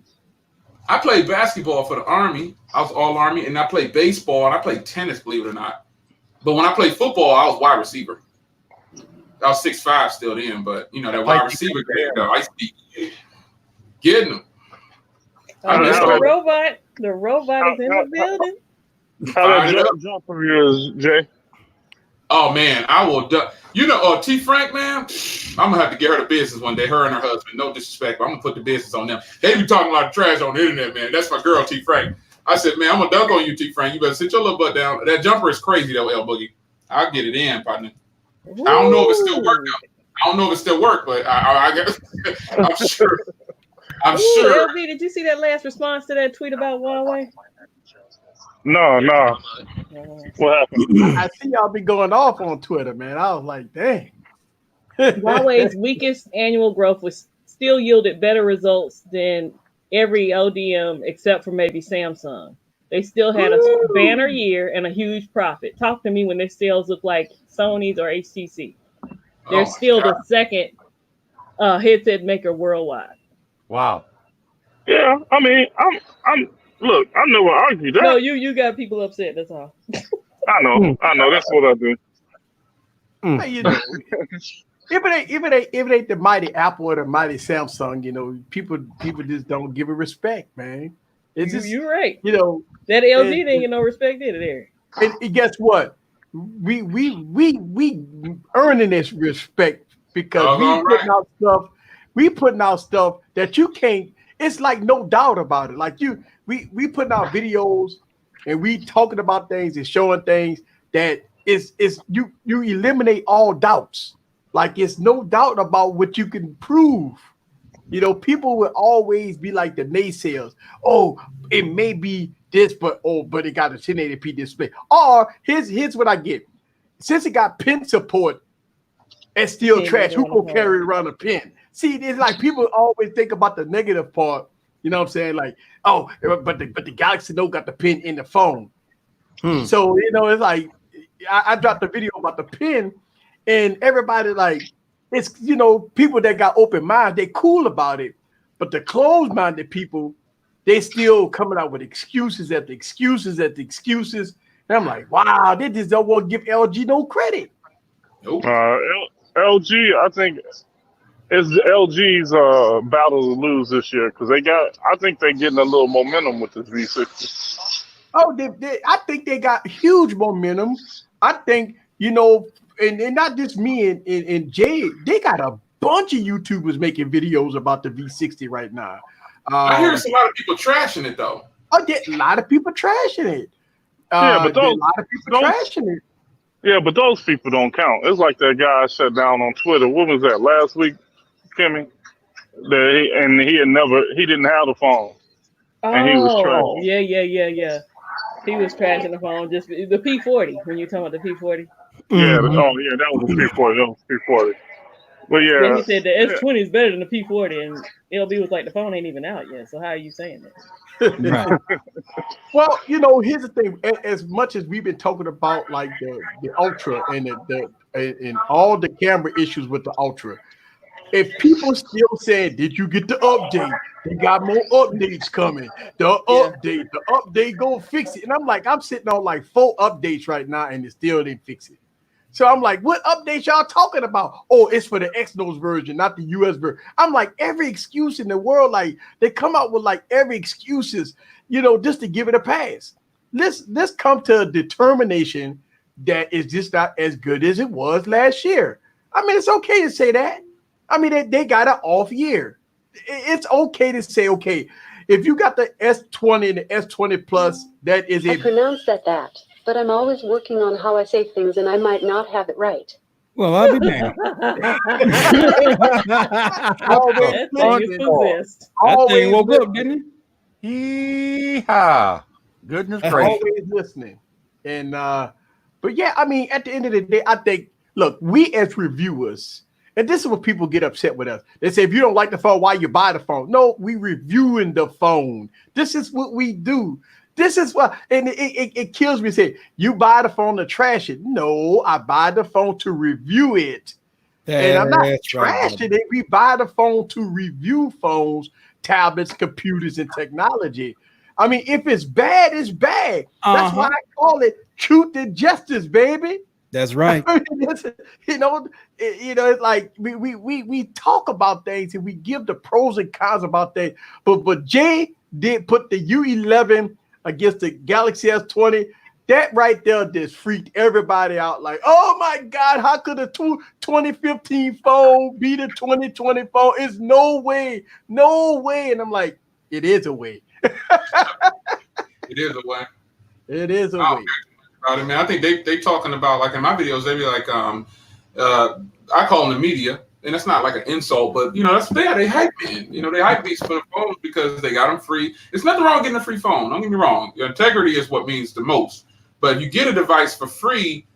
I played basketball for the Army. I was all Army, and I played baseball, and I played tennis, believe it or not. But when I played football, I was wide receiver. I was 6'5" still then, but that wide receiver though, I used to be getting them. The robot is in the building. How that jump of yours, Jay? Oh man, I will. T Frank, man. I'm gonna have to get her the business one day. Her and her husband. No disrespect, but I'm gonna put the business on them. They be talking a lot of trash on the internet, man. That's my girl, T Frank. I said, man, I'm gonna dunk on you, T Frank. You better sit your little butt down. That jumper is crazy though, L Boogie. I'll get it in, partner. Ooh. I don't know if it still works, but I guess I'm sure. I'm sure. LB, did you see that last response to that tweet about Huawei? No. What happened? I see y'all be going off on Twitter, man. I was like, dang. Huawei's weakest annual growth was still yielded better results than every ODM except for maybe Samsung. They still had a banner year and a huge profit. Talk to me when their sales look like Sony's or HTC. They're still the second headset maker worldwide. Wow. Yeah, I mean, I'm look, I never argue that. No, you got people upset. That's all. I know. That's what I do. Hey, if it ain't the mighty Apple or the mighty Samsung, people just don't give it respect, man. It's just, you're right. That LG didn't get no respect, did it, Eric? And guess what? We earning this respect because we putting out stuff that you can't. It's like no doubt about it. Like we putting out videos and we talking about things and showing things that is you eliminate all doubts. Like it's no doubt about what you can prove. People will always be like the naysayers. Oh, it may be this, but it got a 1080p display. Or here's what I get. Since it got pin support, it's still trash. Who gonna carry around a pin? See, it's like people always think about the negative part. You know what I'm saying? Like, oh, but the Galaxy Note got the pin in the phone. So it's like I dropped a video about the pin, and everybody like it's people that got open minds, they cool about it, but the closed-minded people they still coming out with excuses after excuses after excuses. And I'm like, wow, they just don't want to give LG no credit. Nope. LG, I think it's LG's battle to lose this year because I think they're getting a little momentum with this V60. Oh, I think they got huge momentum. I think, and not just me and Jay, they got a bunch of YouTubers making videos about the V60 right now. I hear a lot of people trashing it though. Oh, yeah, a lot of people trashing it. Yeah, but a lot of people trashing it. Yeah, but those people don't count. It's like that guy shut down on Twitter. What was that last week, Kimmy? He didn't have the phone, and he was Oh, trash. yeah. He was trashing the phone. Just the P40. When you talking about the P40. Yeah. Mhm. Oh, yeah. That was a P40. That was a P40. But Yeah, yeah. he said the S20 is better than the P40, and LB was like, the phone ain't even out yet. So how are you saying that? Right. Well, here's the thing. As much as we've been talking about like the Ultra and and all the camera issues with the Ultra, if people still saying, "Did you get the update? They got more updates coming. The update gonna fix it." And I'm sitting on like 4 updates right now, and it still didn't fix it. So I'm like, what updates y'all talking about? Oh, it's for the Exynos version, not the US version. I'm like, every excuse in the world, like they come out with like every excuses, just to give it a pass. Let's come to a determination that is just not as good as it was last year. I mean, it's okay to say that. I mean, they got an off year. It's okay to say, okay, if you got the S20 and the S20 Plus, that is I pronounce that, but I'm always working on how I say things, and I might not have it right. Well, I'll be damned. always That thing is possessed. That thing always woke up, listening. didn't he? Yeehaw. Goodness gracious. Always listening. And but yeah, I mean, at the end of the day, I think, look, we as reviewers, and this is what people get upset with us. They say, if you don't like the phone, why you buy the phone? No, we reviewing the phone. This is what we do. This is what, and it kills me to say, you buy the phone to trash it. No, I buy the phone to review it. And I'm not trashing it. We buy the phone to review phones, tablets, computers, and technology. I mean, if it's bad, it's bad. That's why I call it truth and justice, baby. That's right. It's like we talk about things and we give the pros and cons about things. But Jay did put the U11 against the Galaxy S20. That right there just freaked everybody out. Like, oh my God, how could a 2015 phone be the 2020 phone? It's no way. And I'm like, it is a way. It is a way. It is a way. I mean, I think they talking about, like in my videos, they be like, I call them the media, and it's not like an insult, but they hype man. They hype these for the phones because they got them free. There's nothing wrong with getting a free phone. Don't get me wrong. Your integrity is what means the most. But if you get a device for free,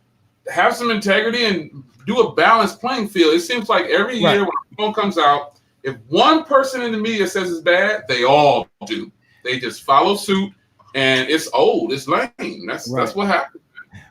have some integrity and do a balanced playing field. It seems like every year when a phone comes out, if one person in the media says it's bad, they all do. They just follow suit, and it's old. It's lame. That's what happens.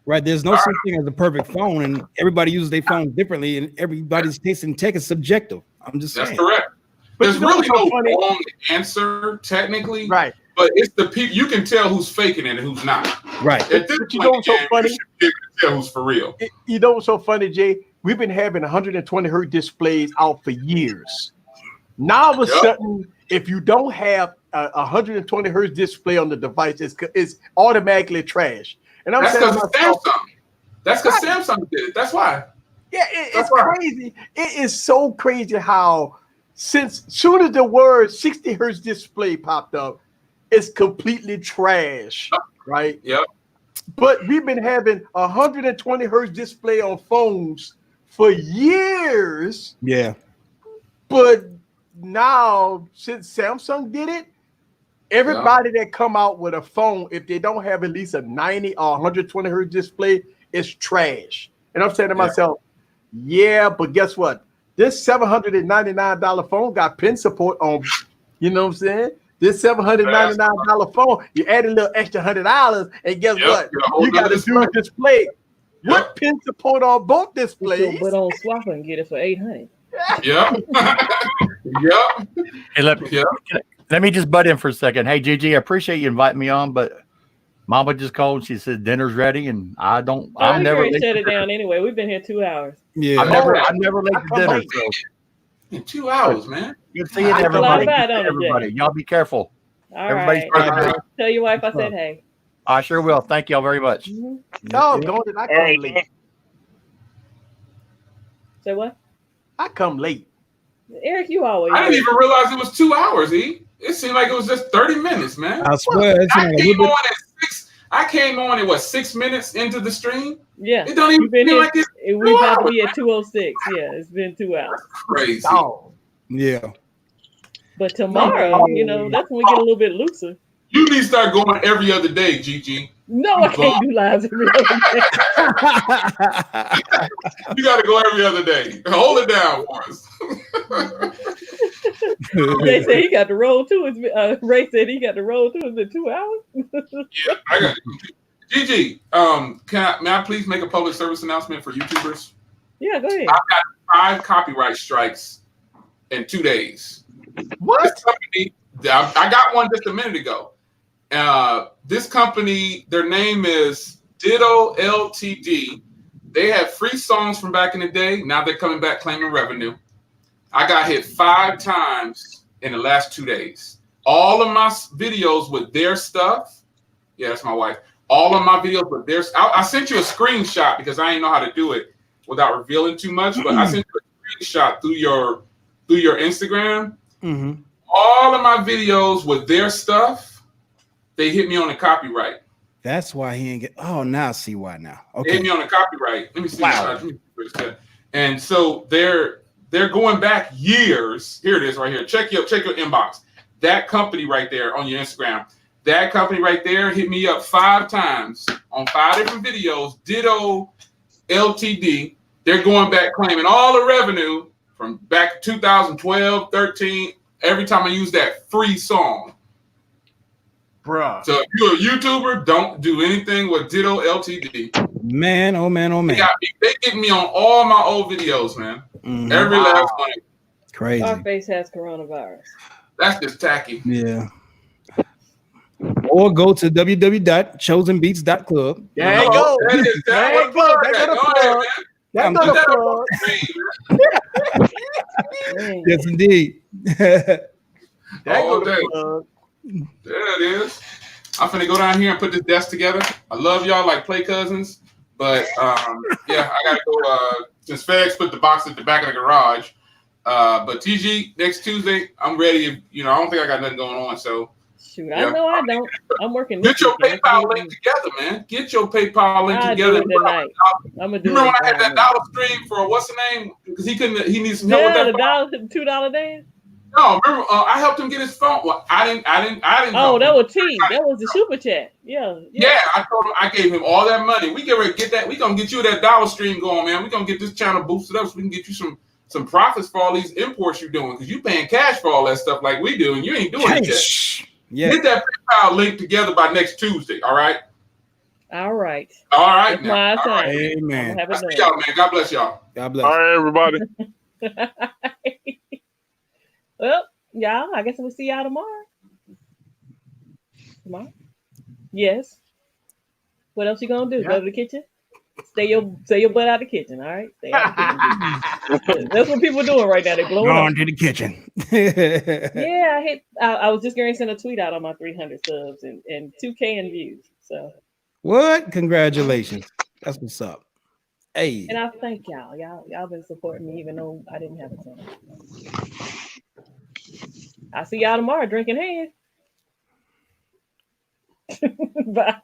Right. There's no such thing as a perfect phone, and everybody uses their phone differently, and everybody's taste in tech is subjective. I'm just saying. That's correct. But there's really no wrong answer, technically. Right. But it's the people, you can tell who's faking it and who's not. Right. At this point, what's so funny? you should be able to tell who's for real. You know what's so funny, Jay? We've been having 120 hertz displays out for years. Now, all of a sudden, if you don't have a 120 hertz display on the device, it's automatically trash. And I'm That's saying because Samsung. That's because Samsung did it. That's why. Yeah, it's crazy. It is so crazy how soon as the word 60 hertz display popped up, it's completely trash, right? Yep. But we've been having 120 hertz display on phones for years. Yeah. But now, since Samsung did it, everybody that come out with a phone, if they don't have at least a 90 or 120 hertz display, it's trash. And I'm saying to myself, but guess what? This $799 phone got pen support on, you know what I'm saying? This $799 phone, you add a little extra $100, and guess what? You got a dual display. What pen support on both displays? But on Swapper and get it for $800. Yeah. Yeah. Hey, Let me just butt in for a second. Hey, Gigi, I appreciate you inviting me on, but Mama just called. She said dinner's ready, and I don't. Oh, I'm we never can late. shut To it down anyway. We've been here 2 hours. Yeah. I'm never late to dinner. late. So In 2 hours, man. good seeing Fly everybody. by, Good don't seeing it, Jay? everybody. Y'all be careful. All Everybody's right. birthday. Tell your wife I said hey. I sure will. Thank y'all very much. Mhm. Doggone it, I All come right, late. Say what? I come late. Eric, you always. I didn't even realize it was 2 hours, E. It seemed like it was just 30 minutes, man. I swear. It's I like a came little bit. on at 6. I came on at 6 minutes into the stream? Yeah. It don't even You've been feel here. like it's We about to hours. be at 2:06. Yeah, it's been 2 hours. Crazy. Dog. Yeah. But tomorrow, you know, that's when we get a little bit looser. You need to start going every other day, Gigi. No, I can't do lives every other day. You got to go every other day. Hold it down for us. They said he got to roll too. Ray said he got to roll too. Is it 2 hours? Yeah, I got Gigi, may I please make a public service announcement for YouTubers? Yeah, go ahead. I've got 5 copyright strikes in 2 days. What? This company, I got one just a minute ago. This company, their name is Ditto Ltd. They had free songs from back in the day. Now they're coming back claiming revenue. I got hit 5 times in the last 2 days. All of my videos with their stuff. Yeah, that's my wife. All of my videos with their stuff. I sent you a screenshot because I didn't know how to do it without revealing too much. But I sent you a screenshot through your Instagram. Mm-hmm. All of my videos with their stuff, they hit me on the copyright. That's why he ain't get. Oh, now I see why now. They Okay. hit me on the copyright. Let me see. Wow. And so they're going back years. Here it is right here. Check your inbox. That company right there on your Instagram. That company right there hit me up 5 times on 5 different videos. Ditto Ltd. They're going back claiming all the revenue from back 2012, 13. Every time I use that free song. Bruh. So if you're a YouTuber, don't do anything with Ditto Ltd. Man, oh man, oh man. They get me on all my old videos, man. Mhm. Every last one. Crazy. Our face has coronavirus. That's just tacky. Yeah. Or go to www.chosenbeats.club. There you go. That is that. There you go. There go the plug. That's not a plug. Yes, indeed. There All go day. the plug. There it is. I'm finna go down here and put this desk together. I love y'all like play cousins, but yeah, I gotta go. Since FedEx put the box at the back of the garage, but TG next Tuesday, I'm ready. You know, I don't think I got nothing going on. So shoot, yeah. I know I don't. I'm working. Get your PayPal link together, man. Get your PayPal link together. Do it tonight. I'm gonna do Remember it. when I had that dollar stream for what's the name? Because he needs some help Yeah, with the that. $2 dance. No, remember I helped him get his phone. Well, I didn't. Oh, that was T. That was the super chat. Yeah. Yeah, I told him I gave him all that money. We get ready to get that. We gonna get you that dollar stream going, man. We gonna get this channel boosted up so we can get you some profits for all these imports you're doing because you paying cash for all that stuff like we do, and you ain't doing it yet. Yeah. Get that PayPal link together by next Tuesday. All right. All right. All right. That's my All right. Amen. Have I it see done. y'all, man. God bless y'all. God bless. All right, everybody. Well, y'all, I guess we'll see y'all tomorrow. Tomorrow? Yes. What else you gonna do? Yeah. Go to the kitchen? Stay your butt out of the kitchen, all right? Stay out of the kitchen. That's what people are doing right now. They're blowing Going up. to the kitchen. Yeah, I was just going to send a tweet out on my 300 subs and 2K in views. So What? Congratulations. That's what's up. Hey. and I thank y'all. Y'all been supporting me even though I didn't have a ton. I'll see y'all tomorrow drinking hands. Bye.